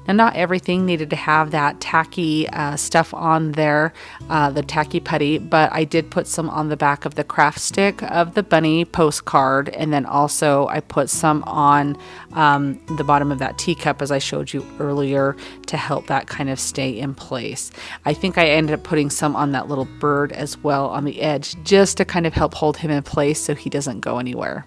Speaker 1: Now, not everything needed to have that tacky stuff on there, the tacky putty, but I did put some on the back of the craft stick of the bunny postcard, and then also I put some on the bottom of that teacup, as I showed you earlier, to help that kind of stay in place. I think I ended up putting some on that little bird as well on the edge, just to kind of help hold him in place so he doesn't go anywhere.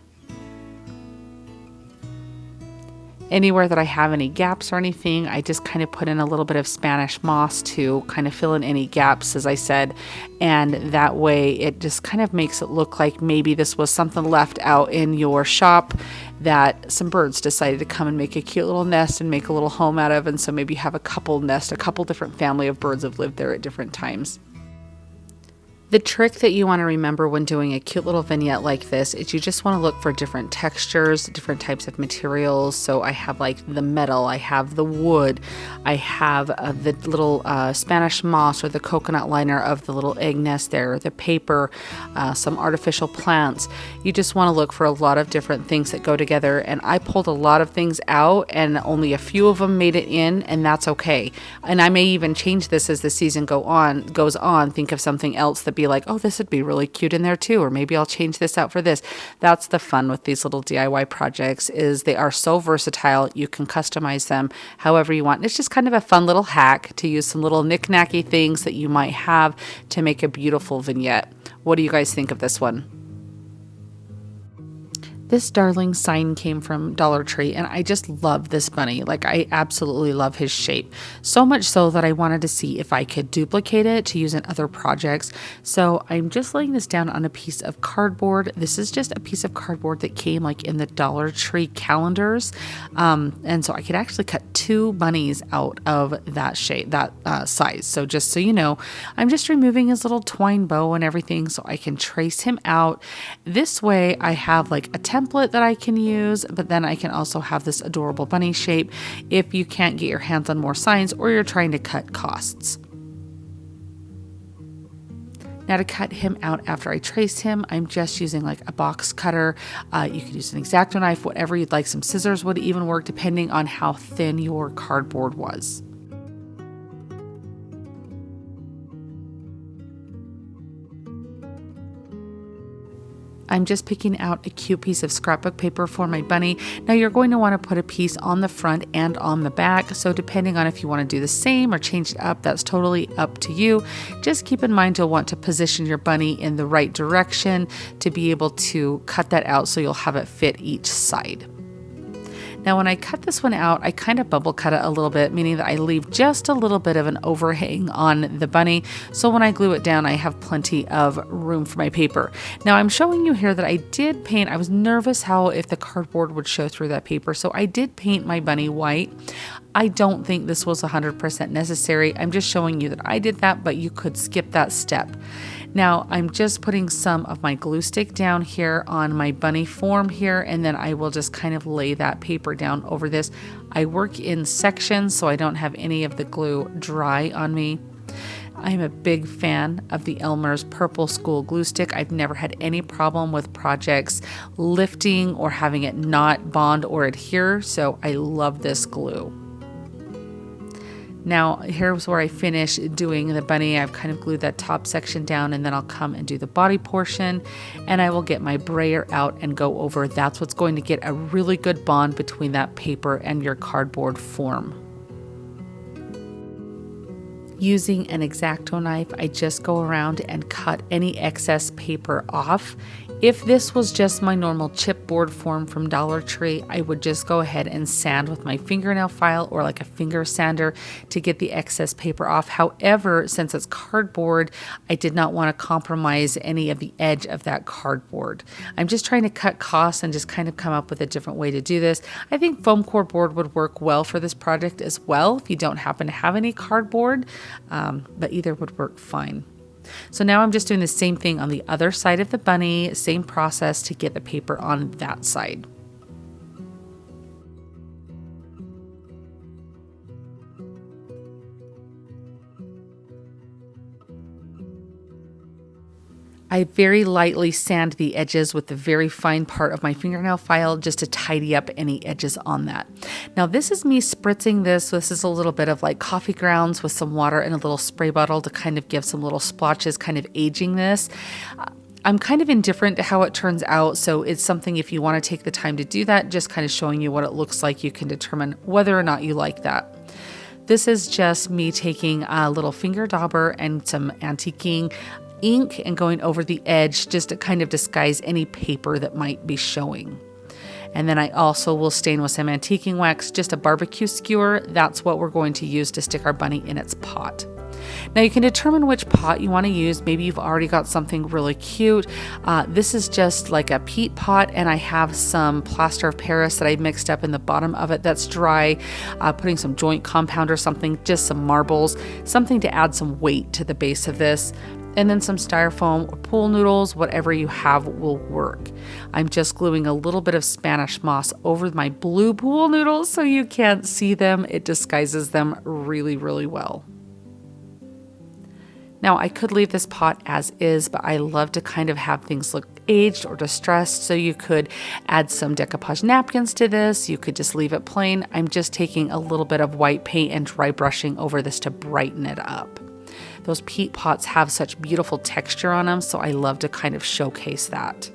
Speaker 1: Anywhere that I have any gaps or anything, I just kind of put in a little bit of Spanish moss to kind of fill in any gaps, as I said, and that way it just kind of makes it look like maybe this was something left out in your shop that some birds decided to come and make a cute little nest and make a little home out of, and so maybe you have a couple different family of birds have lived there at different times. The trick that you want to remember when doing a cute little vignette like this is you just want to look for different textures, different types of materials. So I have like the metal, I have the wood, I have the little Spanish moss or the coconut liner of the little egg nest there, the paper, some artificial plants. You just want to look for a lot of different things that go together. And I pulled a lot of things out and only a few of them made it in, and that's okay. And I may even change this as the season goes on, think of something else that be like, oh, this would be really cute in there too, or maybe I'll change this out for this. That's the fun with these little DIY projects, is they are so versatile. You can customize them however you want. It's just kind of a fun little hack to use some little knick-knacky things that you might have to make a beautiful vignette. What do you guys think of this one? This darling sign came from Dollar Tree, and I just love this bunny. Like, I absolutely love his shape. So much so that I wanted to see if I could duplicate it to use in other projects. So I'm just laying this down on a piece of cardboard. This is just a piece of cardboard that came like in the Dollar Tree calendars. And so I could actually cut two bunnies out of that shape, that size. So just so you know, I'm just removing his little twine bow and everything so I can trace him out. This way I have like a template that I can use, but then I can also have this adorable bunny shape if you can't get your hands on more signs or you're trying to cut costs. Now, to cut him out after I trace him, I'm just using like a box cutter. You could use an X-Acto knife, whatever you'd like. Some scissors would even work depending on how thin your cardboard was. I'm just picking out a cute piece of scrapbook paper for my bunny. Now you're going to want to put a piece on the front and on the back. So depending on if you want to do the same or change it up, that's totally up to you. Just keep in mind you'll want to position your bunny in the right direction to be able to cut that out so you'll have it fit each side. Now, when I cut this one out, I kind of bubble cut it a little bit, meaning that I leave just a little bit of an overhang on the bunny. So when I glue it down, I have plenty of room for my paper. Now, I'm showing you here that I did paint. I was nervous if the cardboard would show through that paper. So I did paint my bunny white. I don't think this was 100% necessary. I'm just showing you that I did that, but you could skip that step. Now I'm just putting some of my glue stick down here on my bunny form here, and then I will just kind of lay that paper down over this. I work in sections so I don't have any of the glue dry on me. I'm a big fan of the Elmer's Purple School glue stick. I've never had any problem with projects lifting or having it not bond or adhere, so I love this glue. Now, here's where I finish doing the bunny. I've kind of glued that top section down, and then I'll come and do the body portion, and I will get my brayer out and go over. That's what's going to get a really good bond between that paper and your cardboard form. Using an X-Acto knife, I just go around and cut any excess paper off. If this was just my normal chipboard form from Dollar Tree, I would just go ahead and sand with my fingernail file or like a finger sander to get the excess paper off. However, since it's cardboard, I did not want to compromise any of the edge of that cardboard. I'm just trying to cut costs and just kind of come up with a different way to do this. I think foam core board would work well for this project as well if you don't happen to have any cardboard, but either would work fine. So now I'm just doing the same thing on the other side of the bunny, same process to get the paper on that side. I very lightly sand the edges with the very fine part of my fingernail file just to tidy up any edges on that. Now this is me spritzing this. This is a little bit of like coffee grounds with some water and a little spray bottle to kind of give some little splotches, kind of aging this. I'm kind of indifferent to how it turns out, so it's something if you want to take the time to do that, just kind of showing you what it looks like, you can determine whether or not you like that. This is just me taking a little finger dauber and some antiquing ink and going over the edge just to kind of disguise any paper that might be showing. And then I also will stain with some antiquing wax, just a barbecue skewer. That's what we're going to use to stick our bunny in its pot. Now you can determine which pot you want to use. Maybe you've already got something really cute. This is just like a peat pot, and I have some plaster of Paris that I mixed up in the bottom of it that's dry, putting some joint compound or something, just some marbles, something to add some weight to the base of this. And then some styrofoam or pool noodles, whatever you have will work. I'm just gluing a little bit of Spanish moss over my blue pool noodles so you can't see them. It disguises them really, really well. Now I could leave this pot as is, but I love to kind of have things look aged or distressed. So you could add some decoupage napkins to this. You could just leave it plain. I'm just taking a little bit of white paint and dry brushing over this to brighten it up. Those peat pots have such beautiful texture on them, so I love to kind of showcase that.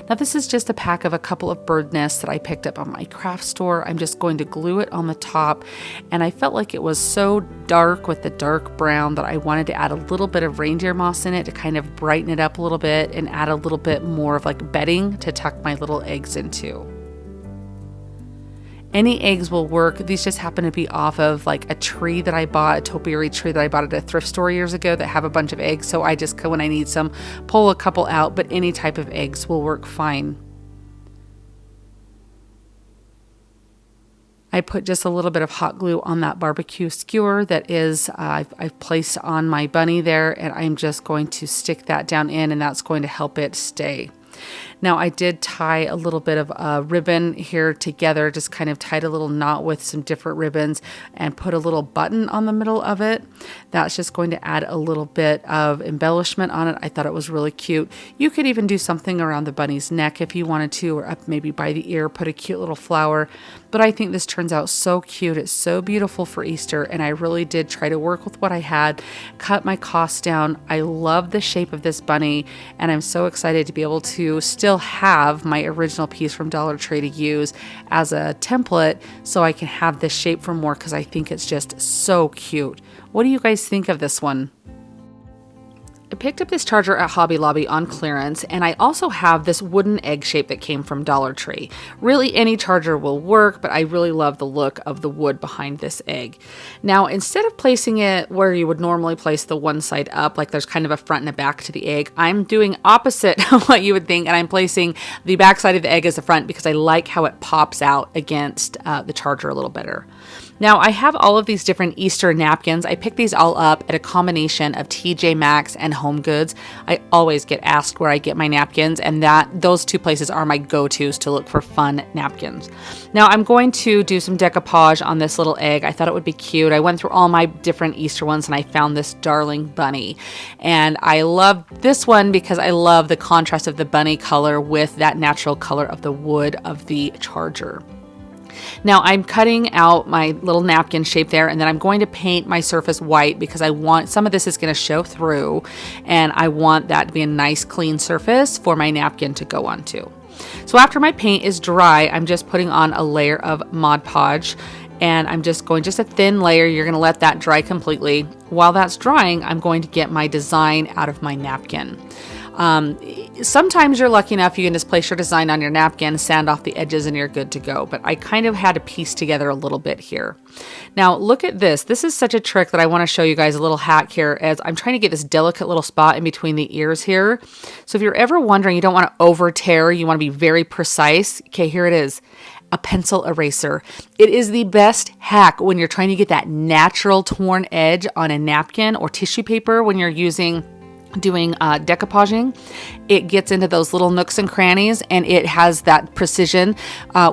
Speaker 1: Now this is just a pack of a couple of bird nests that I picked up on my craft store. I'm just going to glue it on the top, and I felt like it was so dark with the dark brown that I wanted to add a little bit of reindeer moss in it to kind of brighten it up a little bit and add a little bit more of like bedding to tuck my little eggs into. Any eggs will work. These just happen to be off of like a tree that I bought, a topiary tree that I bought at a thrift store years ago that have a bunch of eggs. So I just, when I need some, pull a couple out, but any type of eggs will work fine. I put just a little bit of hot glue on that barbecue skewer that is I've placed on my bunny there, and I'm just going to stick that down in, and that's going to help it stay. Now I did tie a little bit of a ribbon here together, just kind of tied a little knot with some different ribbons and put a little button on the middle of it. That's just going to add a little bit of embellishment on it. I thought it was really cute. You could even do something around the bunny's neck if you wanted to, or up maybe by the ear, put a cute little flower. But I think this turns out so cute. It's so beautiful for Easter, and I really did try to work with what I had, cut my costs down. I love the shape of this bunny, and I'm so excited to be able to still have my original piece from Dollar Tree to use as a template so I can have this shape for more, because I think it's just so cute. What do you guys think of this one? I picked up this charger at Hobby Lobby on clearance, and I also have this wooden egg shape that came from Dollar Tree. Really, any charger will work, but I really love the look of the wood behind this egg. Now, instead of placing it where you would normally place the one side up, like there's kind of a front and a back to the egg, I'm doing opposite of what you would think, and I'm placing the back side of the egg as the front because I like how it pops out against the charger a little better. Now I have all of these different Easter napkins. I picked these all up at a combination of TJ Maxx and Home Goods. I always get asked where I get my napkins, and those two places are my go-tos to look for fun napkins. Now I'm going to do some decoupage on this little egg. I thought it would be cute. I went through all my different Easter ones and I found this darling bunny. And I love this one because I love the contrast of the bunny color with that natural color of the wood of the charger. Now I'm cutting out my little napkin shape there, and then I'm going to paint my surface white because I want some of this is going to show through, and I want that to be a nice clean surface for my napkin to go onto. So after my paint is dry, I'm just putting on a layer of Mod Podge, And I'm just going just a thin layer. You're going to let that dry completely. While that's drying, I'm going to get my design out of my napkin. Sometimes you're lucky enough you can just place your design on your napkin, sand off the edges, and you're good to go. But I kind of had to piece together a little bit here. Now look at this. This is such a trick that I want to show you guys, a little hack here, as I'm trying to get this delicate little spot in between the ears here. So if you're ever wondering, you don't want to over tear, you want to be very precise. Okay, here it is. A pencil eraser. It is the best hack when you're trying to get that natural torn edge on a napkin or tissue paper when you're doing decoupaging. It gets into those little nooks and crannies, and it has that precision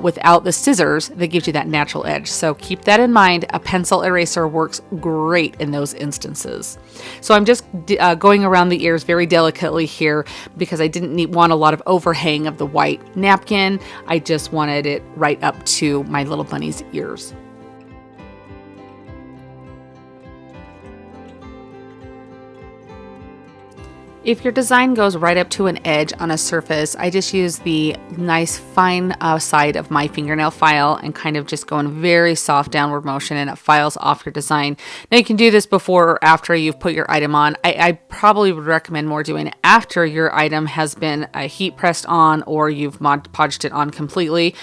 Speaker 1: without the scissors that gives you that natural edge. So keep that in mind. A pencil eraser works great in those instances. So I'm just going around the ears very delicately here because I didn't want a lot of overhang of the white napkin. I just wanted it right up to my little bunny's ears. If your design goes right up to an edge on a surface, I just use the nice fine side of my fingernail file and kind of just go in very soft downward motion, and it files off your design. Now you can do this before or after you've put your item on. I probably would recommend more doing it after your item has been heat pressed on or you've Mod Podged it on completely.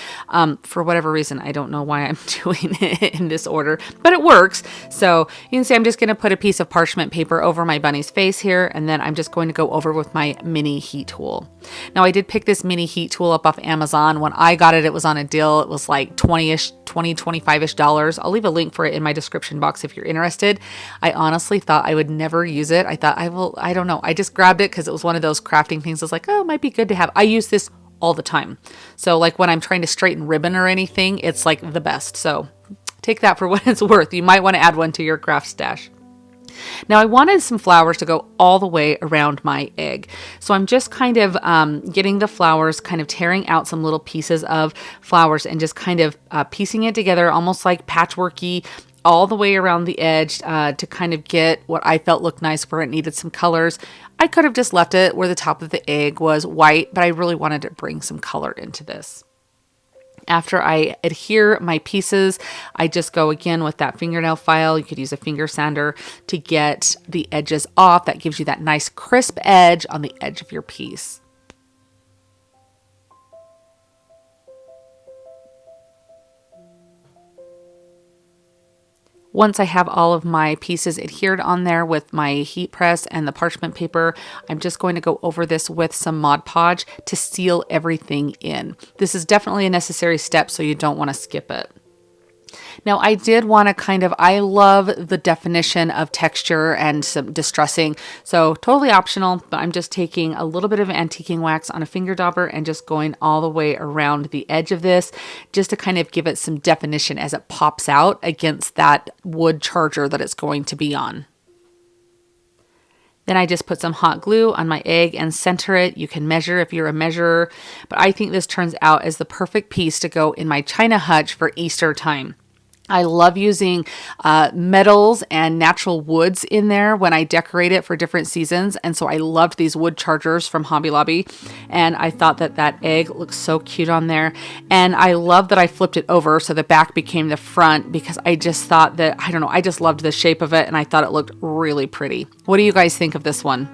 Speaker 1: For whatever reason, I don't know why I'm doing it in this order, but it works. So you can see I'm just going to put a piece of parchment paper over my bunny's face here, and then I'm just going to go over with my mini heat tool. Now I did pick this mini heat tool up off Amazon. When I got it, it was on a deal. It was like $25-ish. I'll leave a link for it in my description box if you're interested. I honestly thought I would never use it. I thought I don't know. I just grabbed it because it was one of those crafting things. I was like, oh, it might be good to have. I use this all the time. So like when I'm trying to straighten ribbon or anything, it's like the best. So take that for what it's worth. You might want to add one to your craft stash. Now I wanted some flowers to go all the way around my egg. So I'm just kind of getting the flowers, kind of tearing out some little pieces of flowers and just kind of piecing it together almost like patchworky all the way around the edge to kind of get what I felt looked nice where it needed some colors. I could have just left it where the top of the egg was white, but I really wanted to bring some color into this. After I adhere my pieces, I just go again with that fingernail file. You could use a finger sander to get the edges off. That gives you that nice crisp edge on the edge of your piece. Once I have all of my pieces adhered on there with my heat press and the parchment paper, I'm just going to go over this with some Mod Podge to seal everything in. This is definitely a necessary step, so you don't want to skip it. Now I did want to I love the definition of texture and some distressing, so totally optional, but I'm just taking a little bit of antiquing wax on a finger dauber and just going all the way around the edge of this just to kind of give it some definition as it pops out against that wood charger that it's going to be on. Then I just put some hot glue on my egg and center it. You can measure if you're a measurer, but I think this turns out as the perfect piece to go in my china hutch for Easter time. I love using metals and natural woods in there when I decorate it for different seasons. And so I loved these wood chargers from Hobby Lobby. And I thought that that egg looks so cute on there. And I love that I flipped it over so the back became the front because I just thought that, I don't know, I just loved the shape of it and I thought it looked really pretty. What do you guys think of this one?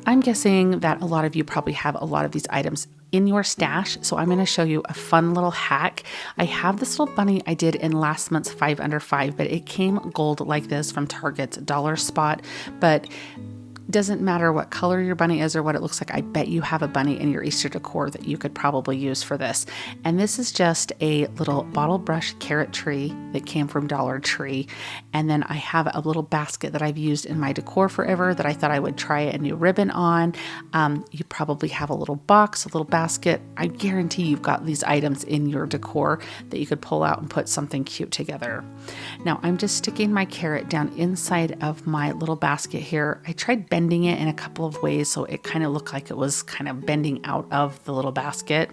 Speaker 1: I'm guessing that a lot of you probably have a lot of these items in your stash, so I'm going to show you a fun little hack. I have this little bunny I did in last month's 5 Under 5, but it came gold like this from Target's dollar spot, but doesn't matter what color your bunny is or what it looks like. I bet you have a bunny in your Easter decor that you could probably use for this. And this is just a little bottle brush carrot tree that came from Dollar Tree. And then I have a little basket that I've used in my decor forever that I thought I would try a new ribbon on. You probably have a little box, a little basket. I guarantee you've got these items in your decor that you could pull out and put something cute together. Now I'm just sticking my carrot down inside of my little basket here. I tried bending it in a couple of ways so it kind of looked like it was kind of bending out of the little basket.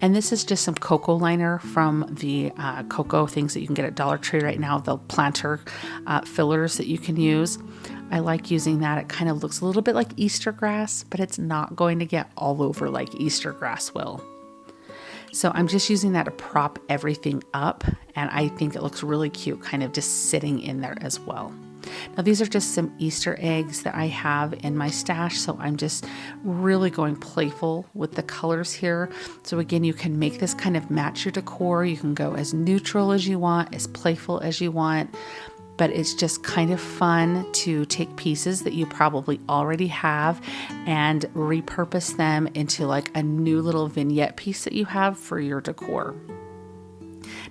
Speaker 1: And this is just some cocoa liner from the cocoa things that you can get at Dollar Tree right now, the planter fillers that you can use. I like using that. It kind of looks a little bit like Easter grass, but it's not going to get all over like Easter grass will. So I'm just using that to prop everything up, and I think it looks really cute kind of just sitting in there as well. Now these are just some Easter eggs that I have in my stash, so I'm just really going playful with the colors here. So again, you can make this kind of match your decor. You can go as neutral as you want, as playful as you want, but it's just kind of fun to take pieces that you probably already have and repurpose them into like a new little vignette piece that you have for your decor.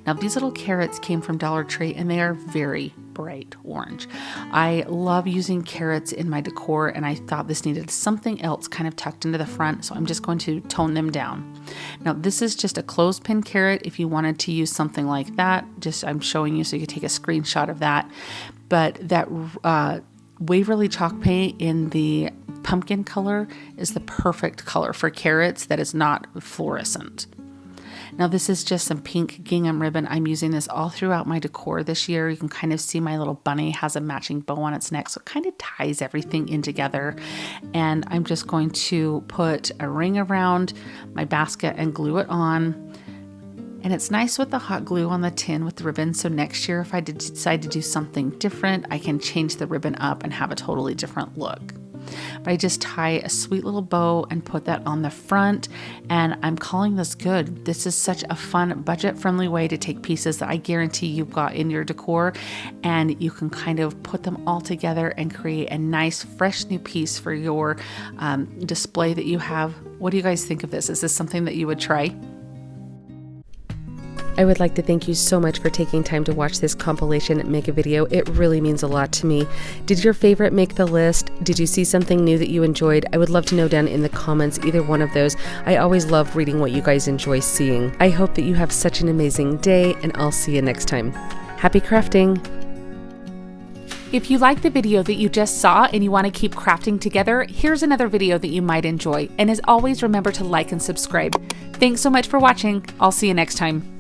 Speaker 1: Now these little carrots came from Dollar Tree and they are very bright orange. I love using carrots in my decor, and I thought this needed something else kind of tucked into the front, so I'm just going to tone them down. Now this is just a clothespin carrot. If you wanted to use something like that, just I'm showing you so you could take a screenshot of that. But that Waverly chalk paint in the pumpkin color is the perfect color for carrots that is not fluorescent. Now this is just some pink gingham ribbon. I'm using this all throughout my decor this year. You can kind of see my little bunny has a matching bow on its neck, so it kind of ties everything in together. And I'm just going to put a ring around my basket and glue it on. And it's nice with the hot glue on the tin with the ribbon, so next year if I decide to do something different, I can change the ribbon up and have a totally different look. But I just tie a sweet little bow and put that on the front, and I'm calling this good. This is such a fun, budget-friendly way to take pieces that I guarantee you've got in your decor, and you can kind of put them all together and create a nice, fresh new piece for your display that you have. What do you guys think of this? Is this something that you would try?
Speaker 2: I would like to thank you so much for taking time to watch this compilation make a video. It really means a lot to me. Did your favorite make the list? Did you see something new that you enjoyed? I would love to know down in the comments, either one of those. I always love reading what you guys enjoy seeing. I hope that you have such an amazing day, and I'll see you next time. Happy crafting!
Speaker 1: If you like the video that you just saw and you want to keep crafting together, here's another video that you might enjoy. And as always, remember to like and subscribe. Thanks so much for watching. I'll see you next time.